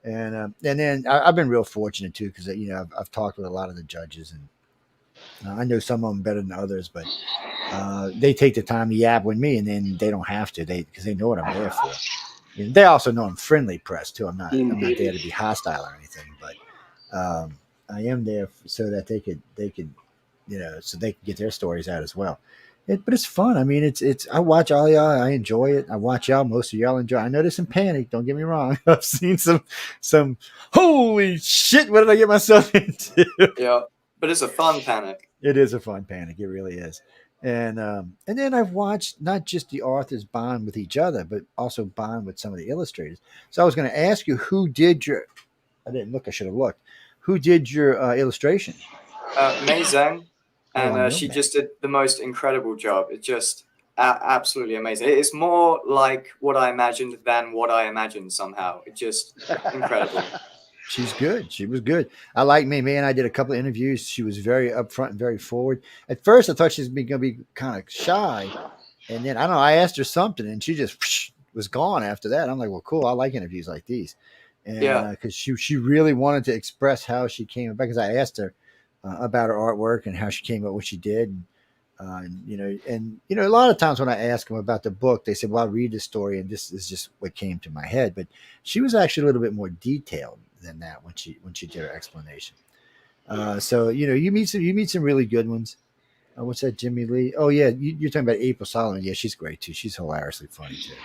And then I've been real fortunate too, because I've talked with a lot of the judges, and I know some of them better than others, but they take the time to yap with me, and then they don't have to, because they know what I'm there for. And they also know I'm friendly press too. I'm not there to be hostile or anything, but I am there so that they could so they can get their stories out as well. But it's fun. I mean, it's. I watch all y'all. I enjoy it. I watch y'all. Most of y'all enjoy. I know there's some panic. Don't get me wrong. I've seen some. Holy shit! What did I get myself into? Yeah, but it's a fun panic. It is a fun panic. It really is. And then I've watched not just the authors bond with each other, but also bond with some of the illustrators. So I was going to ask you, who did your? I didn't look. I should have looked. Who did your illustration? Mei Zhang. And she that. just did the most incredible job. It's just absolutely amazing. It's more like what I imagined than what I imagined somehow. It's just incredible. She's good. She was good. I like Mei and I did a couple of interviews. She was very upfront and very forward. At first, I thought she was going to be kind of shy. And then, I don't know, I asked her something, and she just was gone after that. I'm like, well, cool. I like interviews like these. And because she really wanted to express how she came about, because I asked her about her artwork and how she came up what she did. And a lot of times when I ask them about the book, they say, well, I'll read the story and this is just what came to my head. But she was actually a little bit more detailed than that when she did her explanation. So you meet some really good ones. What's that, Jimmy Lee? Oh yeah, you're talking about April Solomon. Yeah, she's great too. She's hilariously funny too.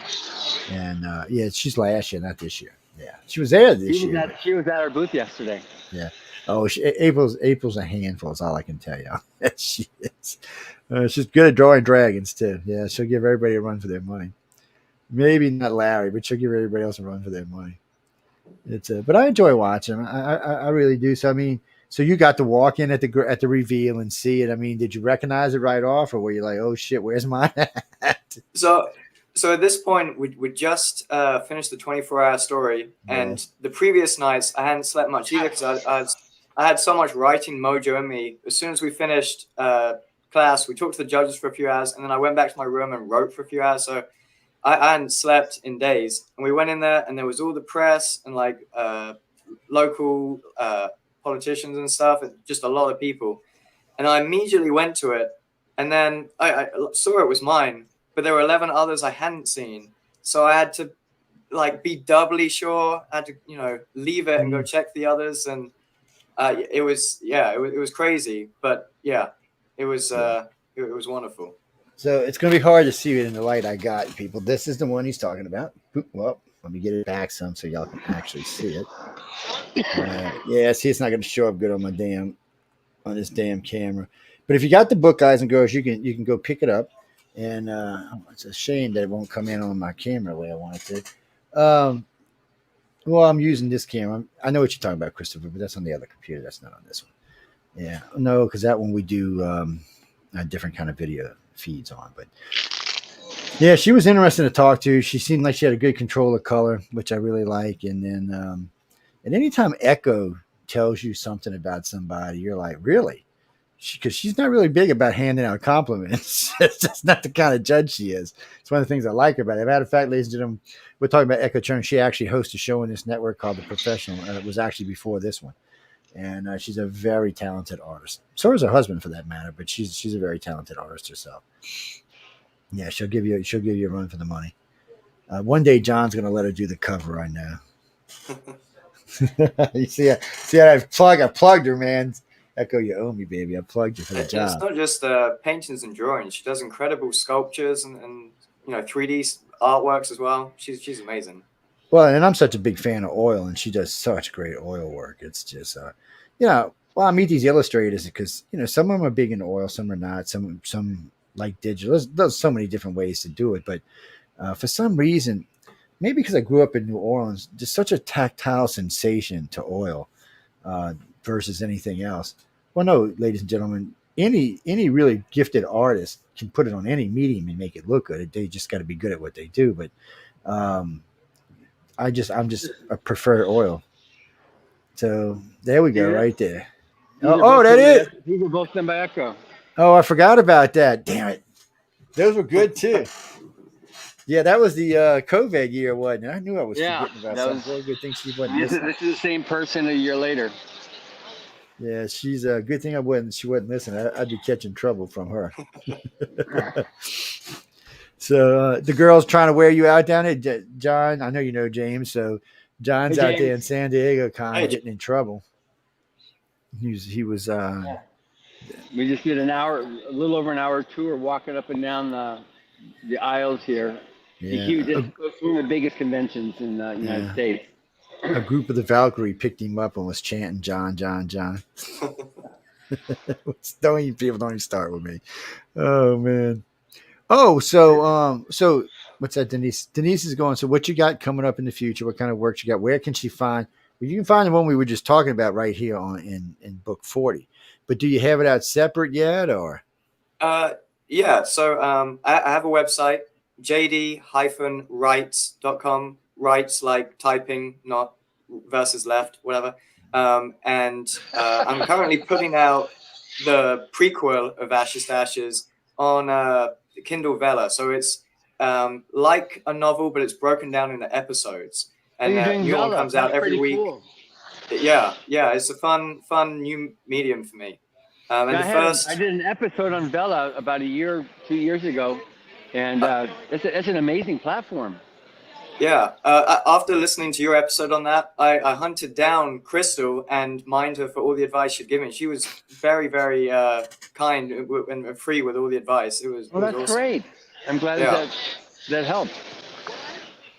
And she's last year, not this year. Yeah, she was there this year. She was at our booth yesterday. Yeah. Oh, April's a handful. Is all I can tell you. She is. She's good at drawing dragons too. Yeah, she'll give everybody a run for their money. Maybe not Larry, but she'll give everybody else a run for their money. But I enjoy watching them. I really do. So I mean, so you got to walk in at the reveal and see it. I mean, did you recognize it right off, or were you like, oh shit, where's mine at? So at this point, we just finished the 24-hour story, and the previous nights I hadn't slept much either, because I had so much writing mojo in me. As soon as we finished class, we talked to the judges for a few hours, and then I went back to my room and wrote for a few hours. So I hadn't slept in days. And we went in there, and there was all the press and like local politicians and stuff, just a lot of people. And I immediately went to it, and then I saw it was mine, but there were 11 others I hadn't seen. So I had to like be doubly sure. I had to, leave it and go check the others. And it was crazy, but yeah, it was wonderful. So it's going to be hard to see it in the light I got, people. This is the one he's talking about. Well, let me get it back some so y'all can actually see it. Yeah, see, it's not going to show up good on this damn camera. But if you got the book, guys and girls, you can go pick it up. And it's a shame that it won't come in on my camera the way I want it to. Well, I'm using this camera. I know what you're talking about, Christopher, but that's on the other computer. That's not on this one. Yeah, no, because that one we do a different kind of video feeds on. But yeah, she was interesting to talk to. She seemed like she had a good control of color, which I really like. And then, and anytime Echo tells you something about somebody, you're like, really? Because she's not really big about handing out compliments. That's not the kind of judge she is. It's one of the things I like about it. As a matter of fact, ladies and gentlemen, we're talking about Echo Churn. She actually hosts a show on this network called The Professional. It was actually before this one. And she's a very talented artist. So is her husband, for that matter. But she's a very talented artist herself. Yeah, she'll give you a run for the money. One day, John's going to let her do the cover. I know. You see how I plugged her, man. Echo, you owe me, baby. I plugged you for the job. It's not just paintings and drawings. She does incredible sculptures and 3D artworks as well. She's amazing. Well, and I'm such a big fan of oil, and she does such great oil work. It's just, well, I meet these illustrators because, some of them are big in oil, some are not, some like digital. There's so many different ways to do it. But for some reason, maybe because I grew up in New Orleans, there's such a tactile sensation to oil versus anything else. Well, no, ladies and gentlemen, any really gifted artist can put it on any medium and make it look good. They just got to be good at what they do. But I prefer oil. So there we go, right there. That is. These were both done by Echo. Oh, I forgot about that. Damn it. Those were good too. Yeah, that was the COVID year, wasn't it? I knew I was forgetting about some really good things she wasn't listening. This is the same person a year later. Yeah, she's a good thing she wasn't listening. I'd be catching trouble from her. So the girl's trying to wear you out down there. John, I know you know James. So John's out there in Sandiego kind of getting in trouble. He was. We just did a little over an hour tour walking up and down the aisles here. Yeah. It's one of the biggest conventions in the United States. A group of the Valkyrie picked him up and was chanting John, John, John. Don't even start with me. Oh man. Oh, so what's that, Denise? Denise is going. So what you got coming up in the future? What kind of work you got? Where can she find? Well, you can find the one we were just talking about right here in book 40. But do you have it out separate yet, or? Yeah. So I have a website, jd-writes.com. Writes like typing, not versus left, whatever. And I'm currently putting out the prequel of Ashes to Ashes on Kindle Vella. So it's like a novel, but it's broken down into episodes. And that new one comes out every week. Cool. Yeah, it's a fun new medium for me. I did an episode on Vella about 2 years ago, and it's an amazing platform. Yeah. After listening to your episode on that, I hunted down Crystal and mined her for all the advice she'd given. She was very, very kind and free with all the advice. It was that's awesome. Great. I'm glad that helped.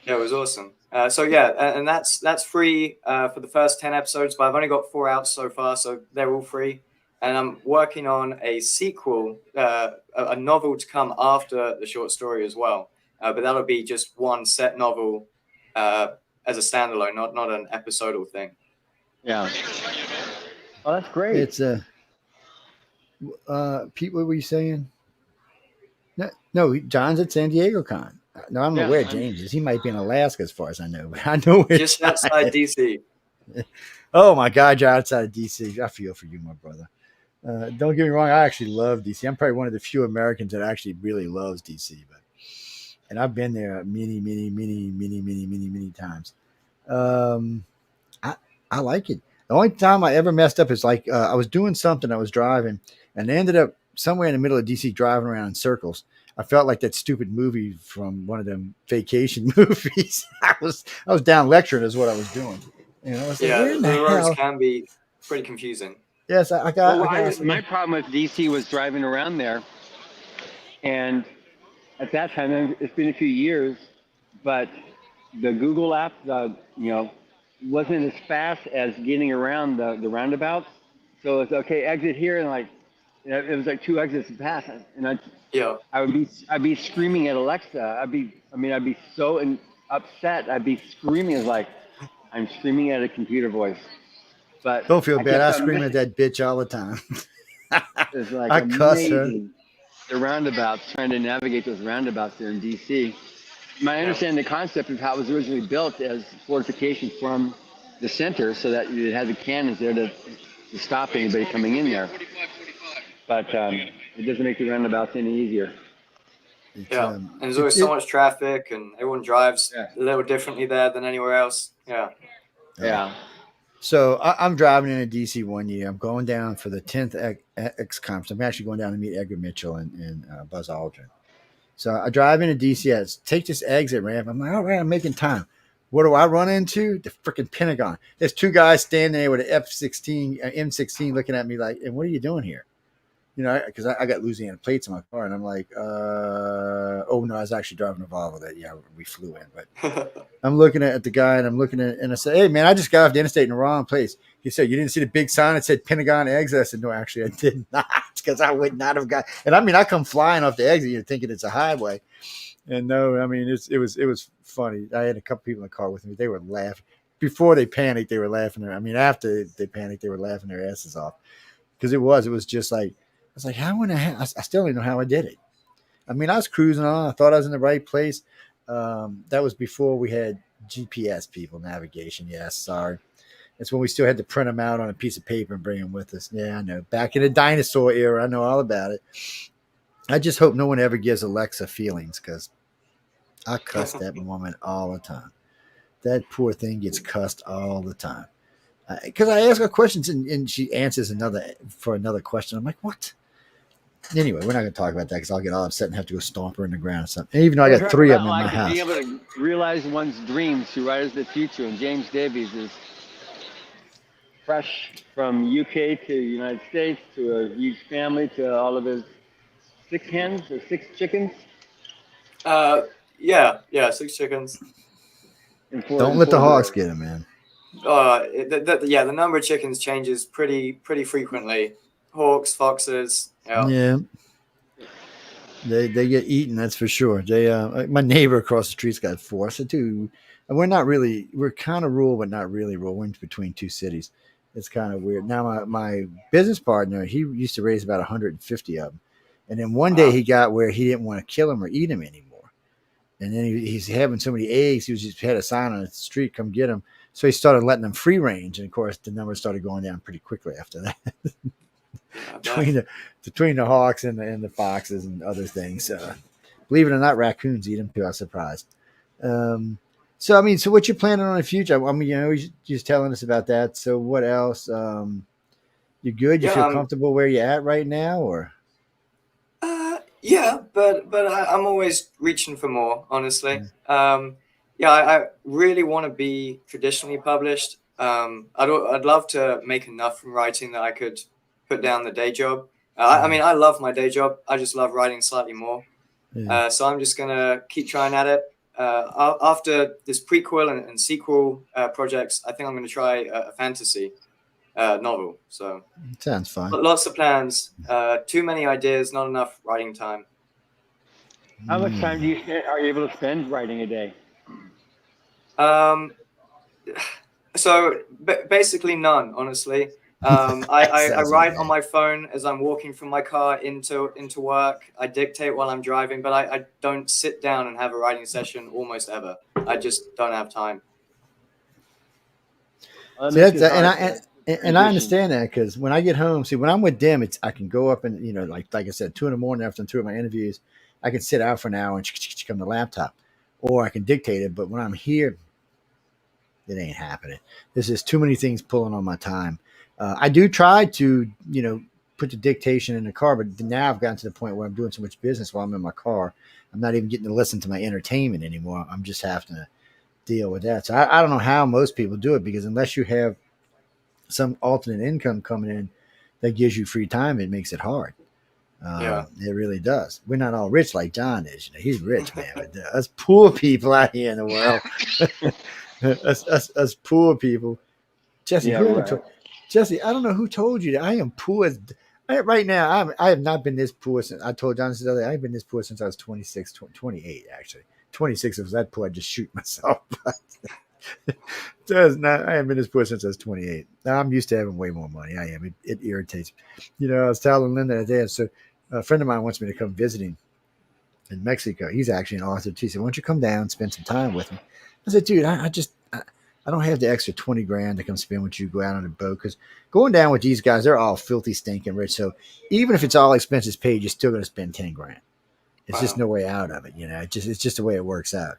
Yeah, it was awesome. And that's free for the first 10 episodes, but I've only got 4 out so far, so they're all free. And I'm working on a sequel, a novel to come after the short story as well. But that'll be just one set novel as a standalone, not an episodal thing. Yeah. Oh, that's great. It's Pete, what were you saying? No, John's at San Diego Con. No, I'm aware James is. He might be in Alaska as far as I know, but I know where just outside DC. Oh my God, you're outside of DC. I feel for you, my brother. Don't get me wrong. I actually love DC. I'm probably one of the few Americans that actually really loves DC, and I've been there many times. I like it. The only time I ever messed up is like I was doing something, I was driving, and I ended up somewhere in the middle of DC driving around in circles. I felt like that stupid movie from one of them vacation movies. I was down lecturing is what I was doing. And I was like, Yeah, where in the the roads hell? can be pretty confusing. Yes, Well, I got my problem with DC was driving around there, and at that time, and it's been a few years, but the Google app, wasn't as fast as getting around the roundabouts. So it's okay, exit here, and like, it was like two exits to pass, and Yeah. I'd be screaming at Alexa. I'd be so upset. I'd be screaming like I'm screaming at a computer voice. But don't feel I bad. kept I on scream at missing. that bitch all the time. It's like I cuss her. amazing. The roundabouts, trying to navigate those roundabouts there in DC. My Yeah. understanding the concept of how it was originally built as fortification from the center, so that it had the cannons there to stop anybody coming in there. But it doesn't make the roundabouts any easier. Yeah, and there's always so much traffic, and everyone drives a little differently there than anywhere else. Yeah. Yeah. So I'm driving into DC one year. I'm going down for the 10th X conference. I'm actually going down to meet Edgar Mitchell and Buzz Aldrin. So I drive into DC. I take this exit ramp. I'm like, all right, I'm making time. What do I run into? The freaking Pentagon. There's two guys standing there with an F-16, M16 looking at me like, and what are you doing here? You know, because I got Louisiana plates in my car, and I'm like, oh no, I was actually driving a Volvo that we flew in. But I'm looking at the guy, and I'm looking at, and I said, hey man, I just got off the interstate in the wrong place. He said, you didn't see the big sign that said Pentagon exit? I said, no, actually, I did not, because I would not have got. And I mean, I come flying off the exit, you're thinking it's a highway, and no, I mean, it was funny. I had a couple people in the car with me; they were laughing. Before they panicked, they were laughing. I mean, after they panicked, they were laughing their asses off, because it was just like. I was like, how in the hell? I still don't know how I did it. I mean, I was cruising on. I thought I was in the right place. That was before we had GPS, people, navigation. Yes, sorry. It's when we still had to print them out on a piece of paper and bring them with us. Yeah, I know. Back in the dinosaur era, I know all about it. I just hope no one ever gives Alexa feelings, because I cuss that woman all the time. That poor thing gets cussed all the time. Because I ask her questions and she answers another question. I'm like, what? Anyway, we're not going to talk about that because I'll get all upset and have to go stomp her in the ground or something. And even though I got three of them in my house. Being able to realize one's dreams through Writers of the Future, and James Davies is fresh from UK to United States to a huge family to all of his 6 hens or 6 chickens. Yeah, 6 chickens. Don't let the hogs get them, man. The number of chickens changes pretty frequently. Hawks, foxes. Yeah. They get eaten, that's for sure. They my neighbor across the street's got 4. I said, dude, we're kind of rural, but not really rural. We're in between 2 cities. It's kind of weird. Now my business partner, he used to raise about 150 of them, and then one day he got where he didn't want to kill them or eat them anymore, and then he's having so many eggs. He just had a sign on the street, come get them. So he started letting them free range, and of course the numbers started going down pretty quickly after that. between the hawks and the foxes and other things. Believe it or not, raccoons eat them too. I was surprised. So what you planning on in the future? I mean, you're just telling us about that. So what else? You good? You feel comfortable where you're at right now, or? Yeah, but I'm always reaching for more, honestly. I really want to be traditionally published. I'd love to make enough from writing that I could put down the day job. I mean, I love my day job. I just love writing slightly more. Yeah. So I'm just going to keep trying at it. After this prequel and sequel projects, I think I'm going to try a fantasy novel. So sounds fun. Lots of plans. Too many ideas, not enough writing time. How much time are you able to spend writing a day? So basically none, honestly. I write on my phone as I'm walking from my car into work. I dictate while I'm driving, but I don't sit down and have a writing session almost ever. I just don't have time. And I understand that, because when I get home, when I'm with them, I can go up and, like I said, 2 a.m. after I'm through with my interviews, I can sit out for an hour and come to the laptop, or I can dictate it. But when I'm here, It ain't happening. There's just too many things pulling on my time. I do try to, put the dictation in the car, but now I've gotten to the point where I'm doing so much business while I'm in my car. I'm not even getting to listen to my entertainment anymore. I'm just having to deal with that. So I don't know how most people do it, because unless you have some alternate income coming in that gives you free time, it makes it hard. It really does. We're not all rich like John is. He's rich, man. But us poor people out here in the world, us poor people. Jesse, Jesse, I don't know who told you that I am poor. Right now, I have not been this poor since, I told John this the other day, I've been this poor since I was 26, 28, actually. 26, if I was that poor, I'd just shoot myself. I haven't been this poor since I was 28. Now, I'm used to having way more money. I am. It irritates me. I was telling Linda today, so a friend of mine wants me to come visiting in Mexico. He's actually an author too. He said, "Why don't you come down and spend some time with me?" I said, "Dude, I don't have the extra 20 grand to come spend with you, go out on a boat, because going down with these guys, they're all filthy, stinking rich. So even if it's all expenses paid, you're still going to spend 10 grand. It's just no way out of it. It's just the way it works out."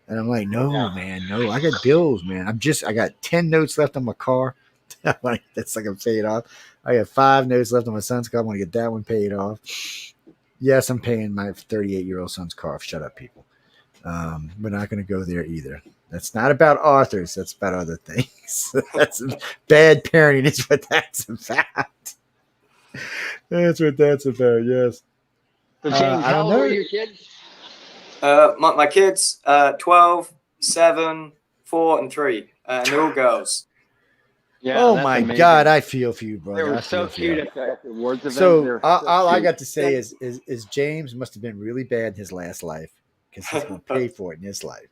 And I'm like, "No, man, no, I got bills, man. I got 10 notes left on my car. That's like I'm paid off. I got 5 notes left on my son's car. I want to get that one paid off. Yes, I'm paying my 38-year-old son's car off. Shut up, people. We're not going to go there either. That's not about authors. That's about other things. That's bad parenting is what that's about. That's what that's about, yes. So, James, how old are your kids? My kids, 12, 7, 4, and 3. And they're all girls. Yeah, oh my amazing. God, I feel for you, brother. They were so cute at the awards event. So all I got to say is James must have been really bad in his last life, because he's going to pay for it in his life.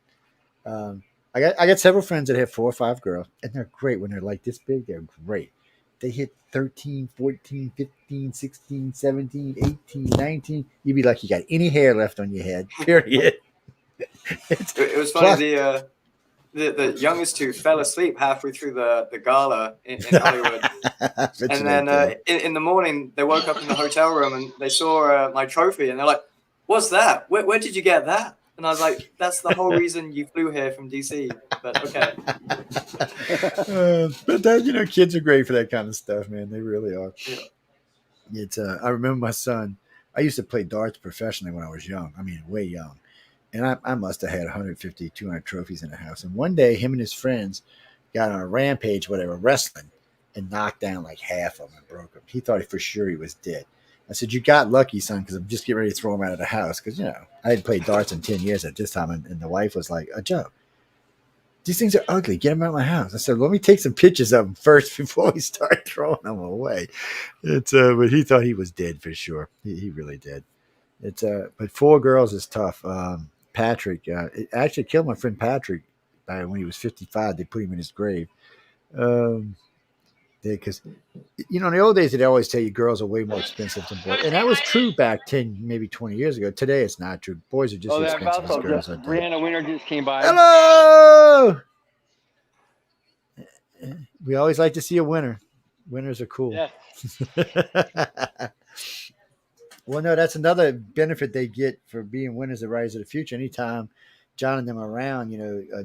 I got several friends that have 4 or 5 girls, and they're great when they're like this big. They're great. They hit 13, 14, 15, 16, 17, 18, 19. You'd be like, you got any hair left on your head, period. It was funny. The youngest 2 fell asleep halfway through the gala in Hollywood. And then in the morning, they woke up in the hotel room and they saw my trophy, and they're like, "What's that? Where did you get that?" And I was like, "That's the whole reason you flew here from DC." But okay. But that, kids are great for that kind of stuff, man. They really are. Yeah. It's I remember my son. I used to play darts professionally when I was young. I mean, way young. And I must have had 150, 200 trophies in the house. And one day, him and his friends got on a rampage, whatever, wrestling, and knocked down like half of them and broke them. He thought for sure he was dead. I said, "You got lucky, son, because I'm just getting ready to throw him out of the house." Because, I hadn't played darts in 10 years at this time. And the wife was like, "Joe, these things are ugly. Get them out of my house." I said, "Let me take some pictures of them first before we start throwing them away." But he thought he was dead for sure. He really did. But 4 girls is tough. Patrick, it actually killed my friend Patrick when he was 55. They put him in his grave. Because, in the old days, they'd always tell you girls are way more expensive than boys. And that was true back 10, maybe 20 years ago. Today, it's not true. Boys are just as expensive as girls. Brianna Winter just came by. Hello! We always like to see a winner. Winners are cool. Yeah. Well, no, that's another benefit they get for being winners of Rise of the Future. Anytime John and them are around,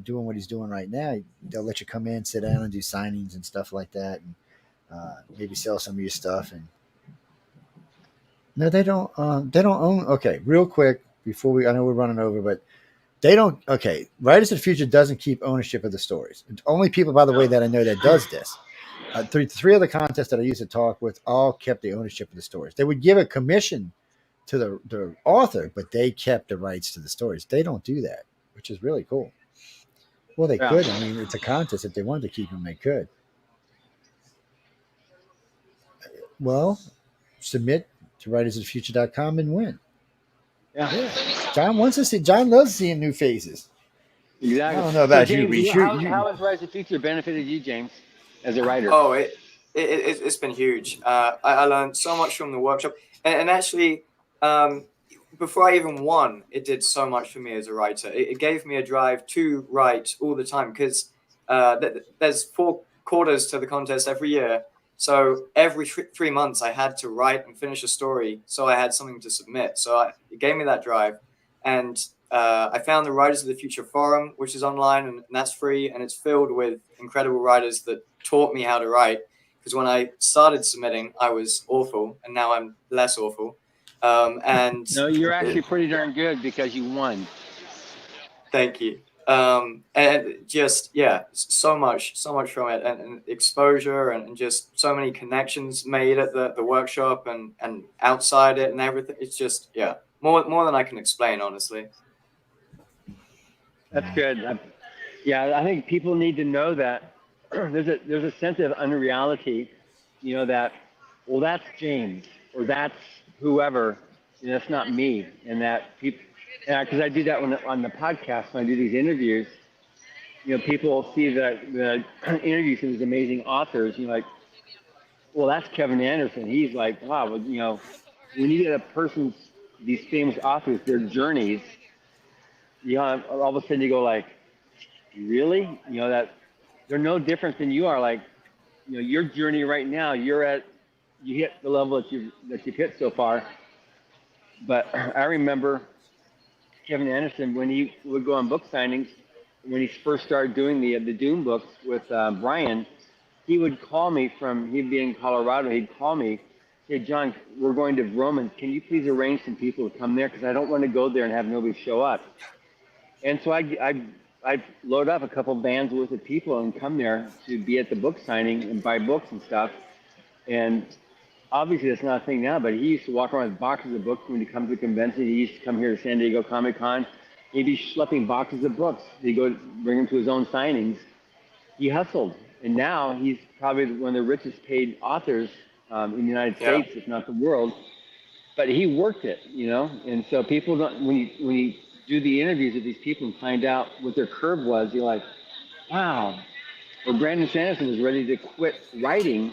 doing what he's doing right now, they'll let you come in, sit down, and do signings and stuff like that, and maybe sell some of your stuff. And no, they don't own. Okay, real quick before I know we're running over, but they don't. Okay, Rise of the Future doesn't keep ownership of the stories. It's only people, by the way, that I know that does this. Three of the contests that I used to talk with all kept the ownership of the stories. They would give a commission to the author, but they kept the rights to the stories. They don't do that, which is really cool. Well, they could. I mean, it's a contest. If they wanted to keep them, they could. Well, submit to writersofthefuture.com and win. Yeah. John wants to see. John loves seeing new faces. Exactly. I don't know about James, you. How has Rise of the Future benefited you, James, as a writer? Oh, it's been huge. I learned so much from the workshop, and actually, before I even won, it did so much for me as a writer. It gave me a drive to write all the time, because there's 4 quarters to the contest every year. So every 3 months, I had to write and finish a story, so I had something to submit. So it gave me that drive, and I found the Writers of the Future forum, which is online and that's free, and it's filled with incredible writers that taught me how to write. Because when I started submitting, I was awful, and now I'm less awful. And No, you're actually pretty darn good because you won. Thank you. And just, yeah, so much from it, and exposure, and just so many connections made at the workshop and outside it and everything. It's just, yeah, more than I can explain, honestly. That's good. I think people need to know that there's a sense of unreality, that, well, that's James or that's whoever, that's not me, and that people, because I do that on the podcast when I do these interviews. People see the interviews with these amazing authors. Like, well, that's Kevin Anderson. He's like, wow. Well, when you get these famous authors, their journeys, all of a sudden you go like, really? That they're no different than you are. Like, your journey right now, you hit the level that you've hit so far. But I remember Kevin Anderson when he would go on book signings, when he first started doing the Doom books with Brian, he would call me he'd be in Colorado. He'd call me, say, John, we're going to Rome. Can you please arrange some people to come there? Because I don't want to go there and have nobody show up. And so I'd load up a couple vans worth of people and come there to be at the book signing and buy books and stuff. And obviously that's not a thing now, but he used to walk around with boxes of books when he come to the convention. He used to come here to San Diego Comic Con. He'd be schlepping boxes of books. He'd go bring them to his own signings. He hustled. And now he's probably one of the richest paid authors in the United States, if not the world. But he worked it, And so people don't, when you do the interviews with these people and find out what their curve was, you're like, wow. Or Brandon Sanderson was ready to quit writing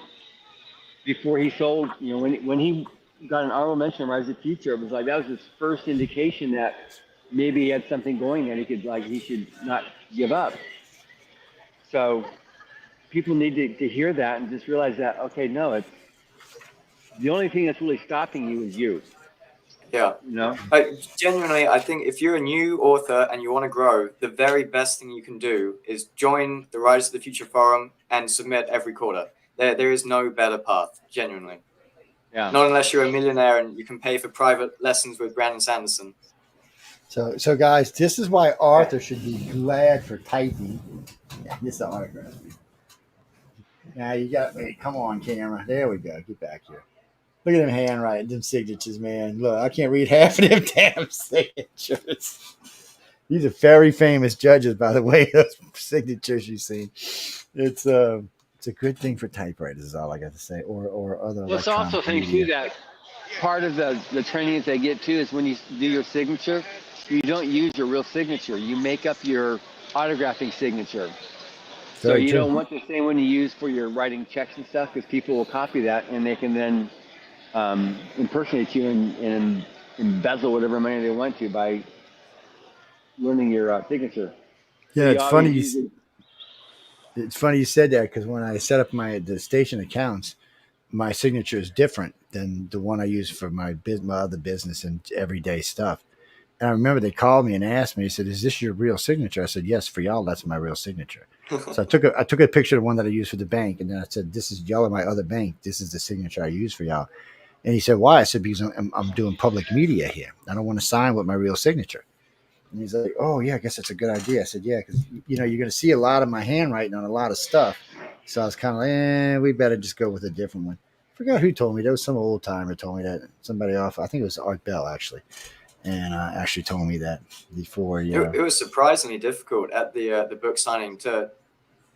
before he sold, when he got an honorable mention in Rise of the Future, it was like that was his first indication that maybe he had something going that he should not give up. So people need to hear that and just realize that, okay, no, it's the only thing that's really stopping you is you. Yeah. Genuinely, I think if you're a new author and you want to grow, the very best thing you can do is join the Writers of the Future forum and submit every quarter. There is no better path, genuinely. Yeah. Not unless you're a millionaire and you can pay for private lessons with Brandon Sanderson. So guys, this is why Arthur should be glad for typing. Yeah, this is the autograph. Now you got me. Come on, camera. There we go. Get back here. Look at them handwriting, them signatures, man. Look, I can't read half of them damn signatures. These are very famous judges, by the way, those signatures you see. It's a good thing for typewriters, is all I got to say, or other. Well, it's also a thing, too, that part of the training that they get, too, is when you do your signature, you don't use your real signature. You make up your autographing signature. So you don't want the same one you use for your writing checks and stuff, because people will copy that, and they can then impersonate you and embezzle whatever money they want to by learning your signature. Yeah, so it's funny. It's funny you said that, because when I set up the station accounts, my signature is different than the one I use for my other business and everyday stuff. And I remember they called me and asked me, he said, "Is this your real signature?" I said, "Yes, for y'all, that's my real signature." So I took a picture of the one that I use for the bank, and then I said, "This is y'all are my other bank. This is the signature I use for y'all." And he said, "Why?" I said, "Because I'm doing public media here. I don't want to sign with my real signature." And he's like, "Oh yeah, I guess that's a good idea." I said, "Yeah, because you're going to see a lot of my handwriting on a lot of stuff." So I was kind of like, we better just go with a different one. I forgot who told me. There was some old timer told me that. Somebody off. I think it was Art Bell actually. And actually told me that before. It was surprisingly difficult at the book signing to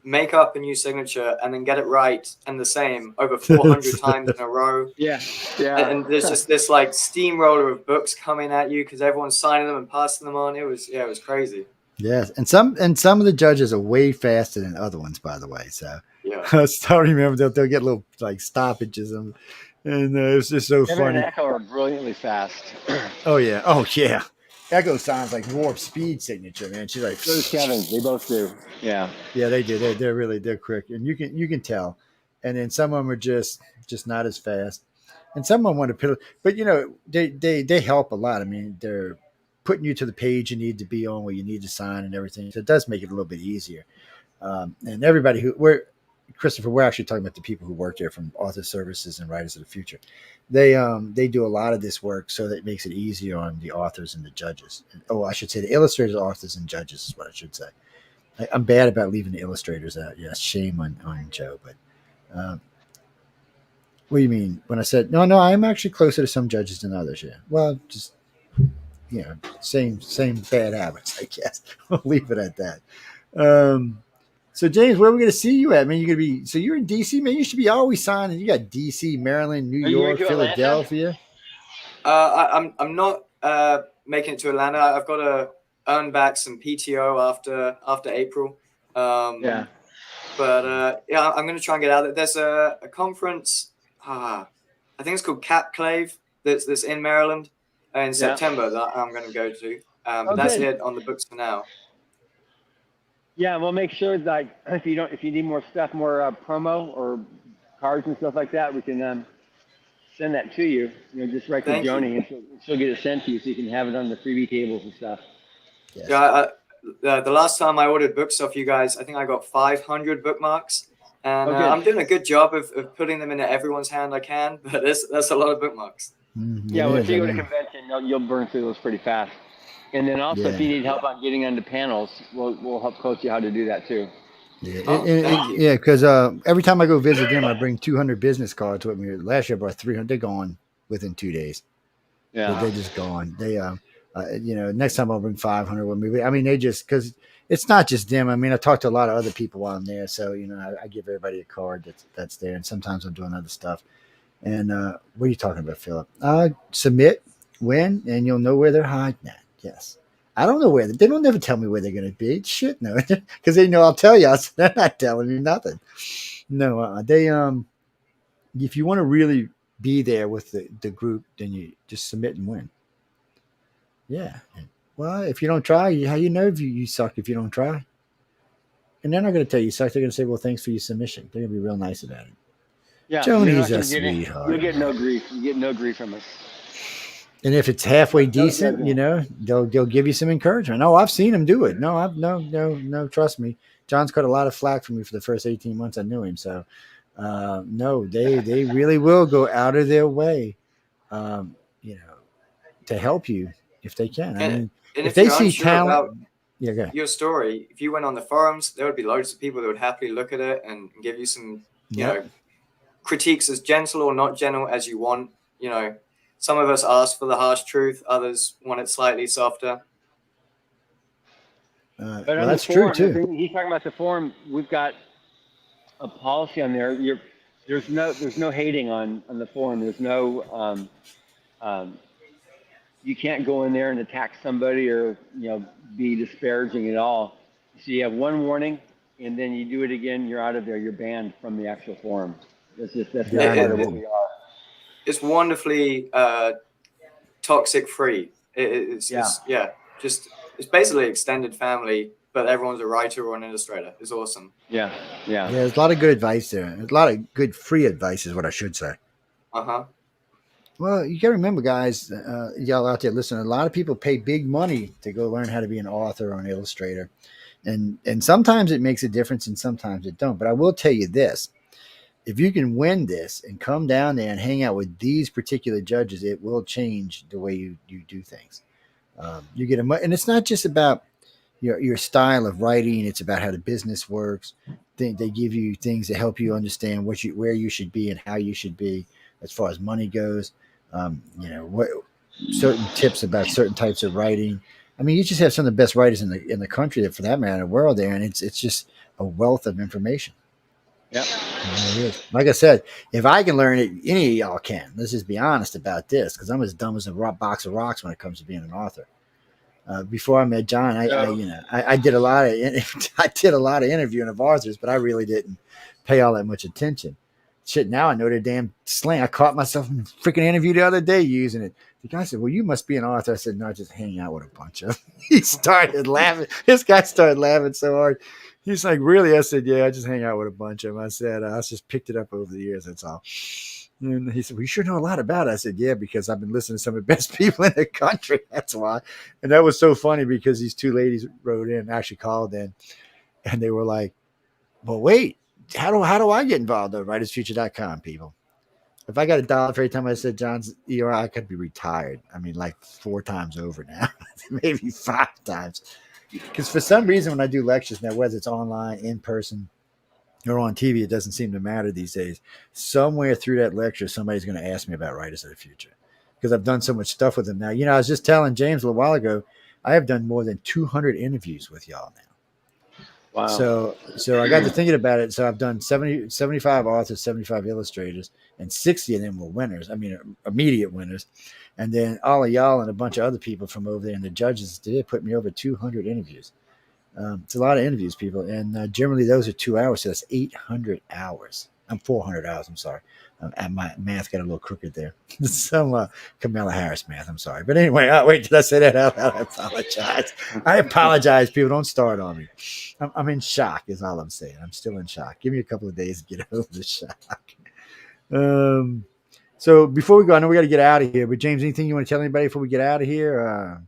make up a new signature and then get it right and the same over 400 times in a row. Yeah. And there's just this like steamroller of books coming at you because everyone's signing them and passing them on. It was crazy. Yes, and some of the judges are way faster than other ones, by the way. So yeah, I still remember they'll get little like stoppages and it's just so Kevin funny. And Echo are brilliantly fast. Oh yeah. Echo sounds like warp speed signature, man. She's like, so does Kevin. They both do. Yeah, they do. They're quick, and you can tell. And then some of them are just not as fast, and some of them want to piddle. But they help a lot. I mean, putting you to the page you need to be on, where you need to sign and everything. So it does make it a little bit easier. And everybody Christopher, we're actually talking about the people who work there from Author Services and Writers of the Future. They do a lot of this work so that it makes it easier on the authors and the judges. Oh, I should say the illustrators, authors, and judges is what I should say. I'm bad about leaving the illustrators out. Yeah, shame on Joe. But what do you mean when I said no? I'm actually closer to some judges than others. Yeah. Well, just same bad habits, I guess. We'll leave it at that. So James, where are we going to see you at? I mean, you're going to be. So you're in DC, man. You should be always signing. You got DC, Maryland, New York, Philadelphia. I'm not making it to Atlanta. I've got to earn back some PTO after April. But I'm going to try and get out there. There's a conference. I think it's called Capclave. That's in Maryland in September that I'm going to go to. But that's it on the books for now. Yeah, we'll make sure that if you need more stuff, more promo or cards and stuff like that, we can send that to you. Just write to Joni, and she'll get it sent to you, so you can have it on the freebie tables and stuff. Yes. Yeah, the last time I ordered books off you guys, I think I got 500 bookmarks, and I'm doing a good job of putting them into everyone's hand I can. But that's a lot of bookmarks. Mm-hmm. Yeah, well, if you go to a convention, you'll burn through those pretty fast. And then also, if you need help on getting onto panels, we'll help coach you how to do that too. Yeah, because every time I go visit them, I bring 200 business cards with me. Last year I brought 300. They're gone within 2 days. Yeah, they're just gone. They, next time I'll bring 500 with me. I mean, because it's not just them. I mean, I talked to a lot of other people while I'm there, so I give everybody a card that's there, and sometimes I'm doing other stuff. And what are you talking about, Philip? Submit, win, and you'll know where they're hiding at. Yes. I don't know where they don't never tell me where they're going to be. Shit, no, because they know I'll tell you. They're not telling me nothing. No, they if you want to really be there with the group, then you just submit and win. Yeah. Well, if you don't try, how you know if you suck if you don't try? And they're not going to tell you suck. They're going to say, "Well, thanks for your submission." They're going to be real nice about it. Yeah, Joni's a sweetheart. You'll get no grief. You get no grief from us. And if it's halfway decent, they'll give you some encouragement. Oh, I've seen him do it. No, trust me. John's caught a lot of flack from me for the first 18 months I knew him. So, no, they really will go out of their way, to help you if they can. I mean, if they see talent, your story, if you went on the forums, there would be loads of people that would happily look at it and give you some, critiques as gentle or not gentle as you want. Some of us ask for the harsh truth. Others want it slightly softer. But that's true too. He's talking about the forum. We've got a policy on there. There's no hating on the forum. There's no you can't go in there and attack somebody or be disparaging at all. So you have one warning, and then you do it again. You're out of there. You're banned from the actual forum. That's not part of what we are. It's wonderfully toxic free. It's basically extended family, but everyone's a writer or an illustrator. It's awesome. Yeah. There's a lot of good advice there. There's a lot of good free advice, is what I should say. Well, you got to remember, guys, y'all out there listening. A lot of people pay big money to go learn how to be an author or an illustrator, and sometimes it makes a difference, and sometimes it don't. But I will tell you this. If you can win this and come down there and hang out with these particular judges, it will change the way you do things. You get and it's not just about your style of writing. It's about how the business works. They give you things to help you understand where you should be and how you should be as far as money goes. What certain tips about certain types of writing. I mean, you just have some of the best writers in the country, for that matter, in the world there, and it's just a wealth of information. Yep. Like I said, if I can learn it, any of y'all can. Let's just be honest about this, because I'm as dumb as a box of rocks when it comes to being an author. Before I met John, I did a lot of interviewing of authors, but I really didn't pay all that much attention. Shit, now I know their damn slang. I caught myself in a freaking interview the other day using it. The guy said, "Well, you must be an author." I said, "No, I just hang out with a bunch of." He started laughing. This guy started laughing so hard. He's like, "Really?" I said, "Yeah, I just hang out with a bunch of them." I said, "I just picked it up over the years. That's all." And he said, well, you sure know a lot about it. I said, yeah, because I've been listening to some of the best people in the country. That's why. And that was so funny because these two ladies wrote in, actually called in, and they were like, well, wait, how do I get involved though? WritersFuture.com, people. If I got $1 for every time I said John's ERI, I could be retired. I mean, like 4 times over now, maybe 5 times. Because for some reason, when I do lectures now, whether it's online, in person, or on TV, it doesn't seem to matter these days. Somewhere through that lecture, somebody's going to ask me about Writers of the Future because I've done so much stuff with them now. I was just telling James a little while ago, I have done more than 200 interviews with y'all now. Wow. So I got to thinking about it. So I've done 75 authors, 75 illustrators, and 60 of them were winners. I mean, immediate winners. And then all of y'all and a bunch of other people from over there and the judges did put me over 200 interviews. It's a lot of interviews, people. And generally those are 2 hours. So that's 800 hours. 400 hours. I'm sorry. And my math got a little crooked there. Some Kamala Harris math. I'm sorry. But anyway, wait, did I say that out loud? I apologize. People, don't start on me. I'm in shock is all I'm saying. I'm still in shock. Give me a couple of days to get over the shock. So before we go, I know we got to get out of here, but James, anything you want to tell anybody before we get out of here?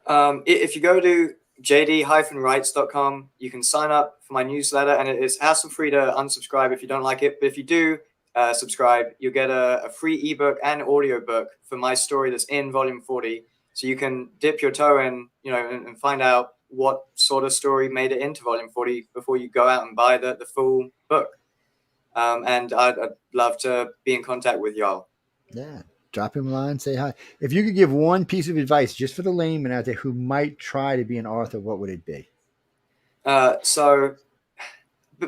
If you go to jd-writes.com, you can sign up for my newsletter, and it is hassle-free to unsubscribe if you don't like it. But if you do subscribe, you'll get a free ebook and audiobook for my story that's in volume 40. So you can dip your toe in, and find out what sort of story made it into volume 40 before you go out and buy the full book. And I'd love to be in contact with y'all. Yeah. Drop him a line, say hi. If you could give one piece of advice just for the layman out there who might try to be an author, what would it be? So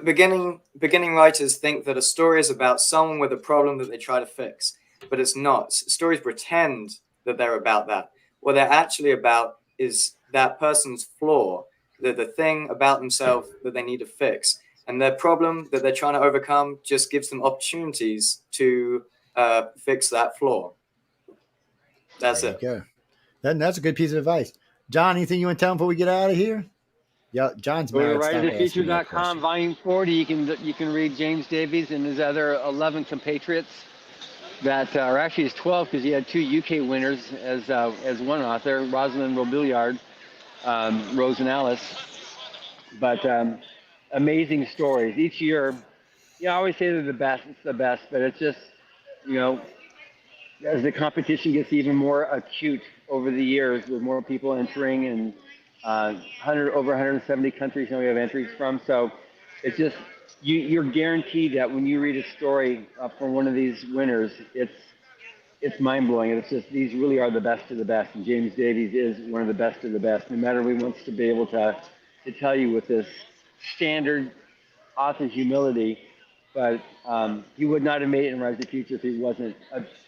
beginning writers think that a story is about someone with a problem that they try to fix, but it's not. Stories pretend that they're about that. What they're actually about is that person's flaw, the thing about themselves that they need to fix. And their problem that they're trying to overcome just gives them opportunities to fix that flaw. That's it. Go. That's a good piece of advice. John, anything you want to tell him before we get out of here? Yeah, John's married. Go to WritersFuture.com, volume 40. You can read James Davies and his other 11 compatriots that are actually his 12 because he had 2 UK winners as one author, Rosalind Robiliard, Rose and Alice. But amazing stories each year. I always say they're the best. It's the best, but it's just as the competition gets even more acute over the years, with more people entering and over 170 countries now we have entries from. So it's just you're guaranteed that when you read a story from one of these winners, it's mind blowing. It's just these really are the best of the best, and James Davies is one of the best of the best. No matter what he wants to be able to tell you with this standard author humility. But he would not have made it in Rise of the Future if he wasn't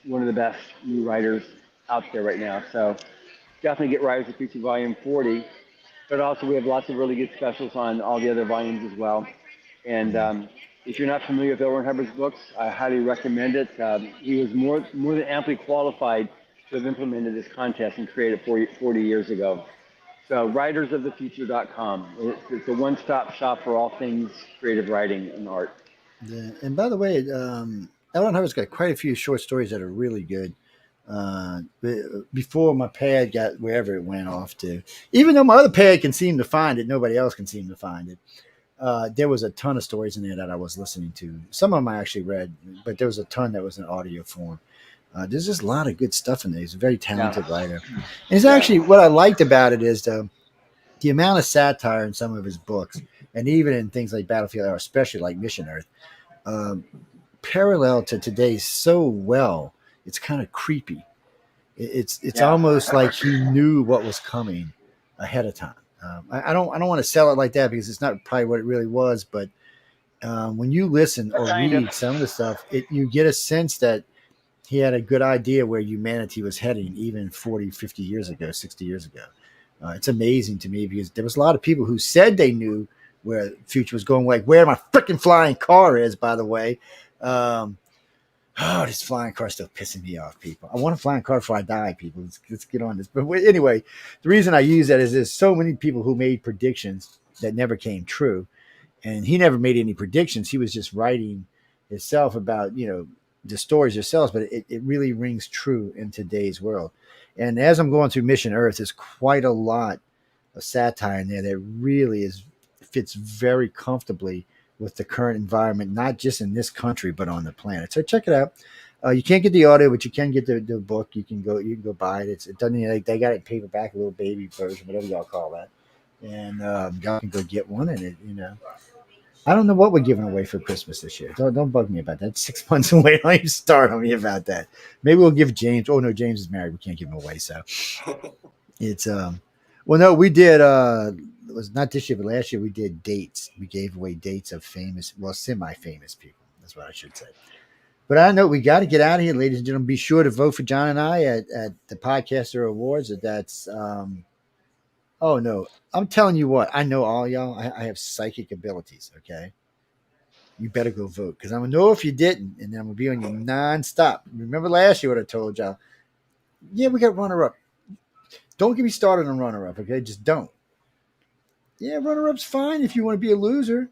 one of the best new writers out there right now. So definitely get Rise of the Future Volume 40. But also we have lots of really good specials on all the other volumes as well. And if you're not familiar with L. Ron Hubbard's books, I highly recommend it. He was more than amply qualified to have implemented this contest and created it 40 years ago. So writersofthefuture.com. It's a one-stop shop for all things creative writing and art. Yeah. And by the way, L. Ron Hubbard's got quite a few short stories that are really good. Before my pad got wherever it went off to, even though my other pad can seem to find it, nobody else can seem to find it. There was a ton of stories in there that I was listening to. Some of them I actually read, but there was a ton that was in audio form. There's just a lot of good stuff in there. He's a very talented writer. And it's actually, what I liked about it is the amount of satire in some of his books, and even in things like Battlefield, or especially like Mission Earth, parallel to today so well. It's kind of creepy. It's almost like he knew what was coming ahead of time. I don't want to sell it like that because it's not probably what it really was. But when you listen or read some of the stuff, you get a sense that he had a good idea where humanity was heading even 40, 50 years ago, 60 years ago. It's amazing to me because there was a lot of people who said they knew where the future was going, like where my freaking flying car is, by the way. This flying car is still pissing me off, people. I want a flying car before I die, people. Let's get on this. But anyway, the reason I use that is there's so many people who made predictions that never came true. And he never made any predictions. He was just writing himself about, the stories themselves, but it really rings true in today's world. And as I'm going through Mission Earth, there's quite a lot of satire in there that really fits very comfortably with the current environment, not just in this country but on the planet. So check it out. You can't get the audio, but you can get the book. You can go buy it. It doesn't they got it in paperback, a little baby version, whatever y'all call that, and y'all can go get one. And I don't know what we're giving away for Christmas this year. Don't bug me about that. It's 6 months away. Don't even start on me about that. Maybe we'll give James. Oh no, James is married. We can't give him away. So it's well, no, we did. It was not this year, but last year we did dates. We gave away dates of semi-famous people. That's what I should say. But I know we got to get out of here, ladies and gentlemen. Be sure to vote for John and I at the Podcaster Awards. That's oh no, I'm telling you what. I know all y'all. I have psychic abilities. Okay, you better go vote because I'm gonna know if you didn't, and I'm gonna be on you nonstop. Remember last year what I told y'all? Yeah, we got runner-up. Don't get me started on runner-up. Okay, just don't. Yeah, runner-up's fine if you want to be a loser.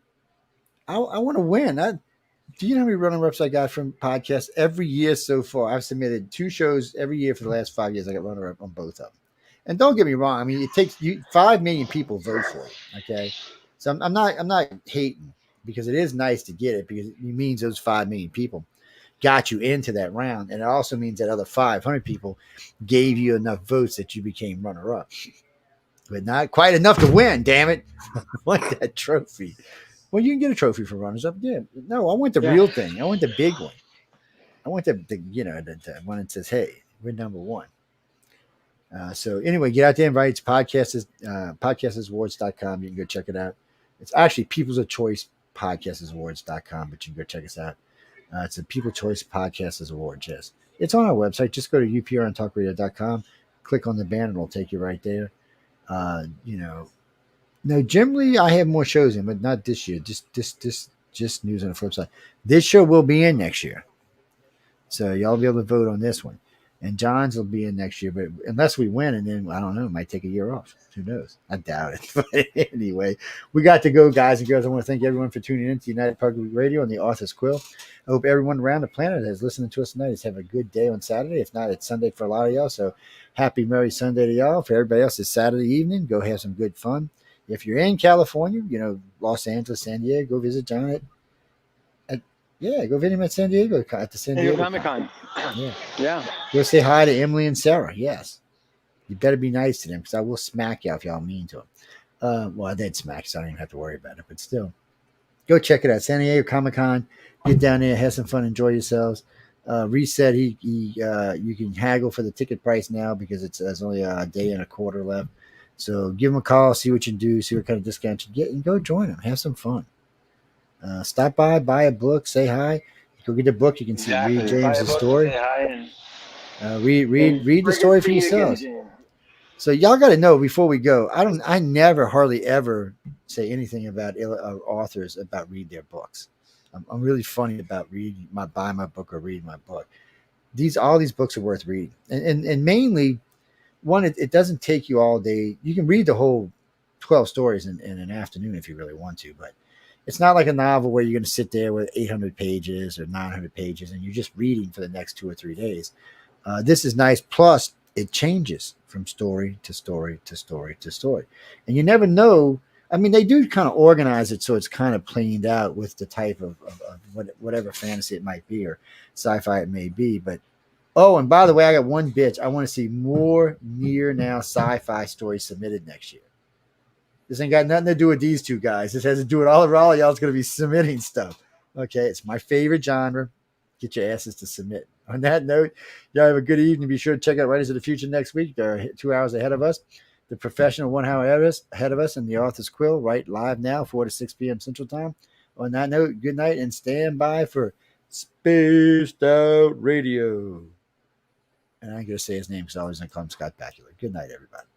I want to win. Do you know how many runner-ups I got from podcasts every year so far? I've submitted 2 shows every year for the last 5 years. I got runner-up on both of them. And don't get me wrong. I mean, it takes 5 million people vote for it. Okay, so I'm not hating because it is nice to get it because it means those 5 million people got you into that round, and it also means that other 500 people gave you enough votes that you became runner-up, but not quite enough to win. Damn it! I want that trophy. Well, you can get a trophy for runners up. Yeah. No, I want the real thing. I want the big one. I want the one that says, hey, we're number one. So anyway, get out there and write. It's podcastersawards.com. You can go check it out. It's actually People's of Choice podcastersawards.com, but you can go check us out. It's a People's Choice Podcasters Awards. Yes. It's on our website. Just go to uprntalkradio.com, click on the banner, and it'll take you right there. No, generally I have more shows in, but not this year. Just news on the flip side. This show will be in next year, so y'all will be able to vote on this one. And John's will be in next year, but unless we win, and then I don't know, it might take a year off. Who knows? I doubt it. But anyway, we got to go, guys and girls. I want to thank everyone for tuning in to United Public Radio and the Authors Quill. I hope everyone around the planet that's listening to us tonight is having a good day on Saturday. If not, it's Sunday for a lot of y'all. So happy Merry Sunday to y'all. For everybody else, it's Saturday evening. Go have some good fun. If you're in California, Los Angeles, San Diego, go visit John go visit him at San Diego at the San Diego Comic-Con. Yeah. Go say hi to Emily and Sarah. Yes. You better be nice to them because I will smack you if y'all mean to them. Well, I did smack, so I don't even have to worry about it. But still, go check it out. San Diego Comic-Con. Get down there, have some fun, enjoy yourselves. Reese said you can haggle for the ticket price now because there's only a day and a quarter left. So give them a call, see what you can do, see what kind of discount you get, and go join them. Have some fun. Stop by, buy a book, say hi. Go get the book. You can read James's story. Read the story for yourselves. So y'all got to know before we go. I never hardly ever say anything about authors about read their books. I'm really funny about buy my book or read my book. All these books are worth reading, and mainly. One, it doesn't take you all day. You can read the whole 12 stories in an afternoon if you really want to, but it's not like a novel where you're going to sit there with 800 pages or 900 pages and you're just reading for the next 2 or 3 days. This is nice. Plus, it changes from story to story to story to story. And you never know. I mean, they do kind of organize it so it's kind of planed out with the type of whatever fantasy it might be or sci-fi it may be, but oh, and by the way, I got one bitch. I want to see more near now sci-fi stories submitted next year. This ain't got nothing to do with these 2 guys. This has to do with all y'all's going to be submitting stuff. Okay, it's my favorite genre. Get your asses to submit. On that note, y'all have a good evening. Be sure to check out Writers of the Future next week. They're 2 hours ahead of us. The Professional 1 hour ahead of us, and the Authors Quill right live now, 4 to 6 p.m. Central Time. On that note, good night and stand by for Spaced Out Radio. And I'm going to say his name because I always call him Scott Bakula. Good night, everybody.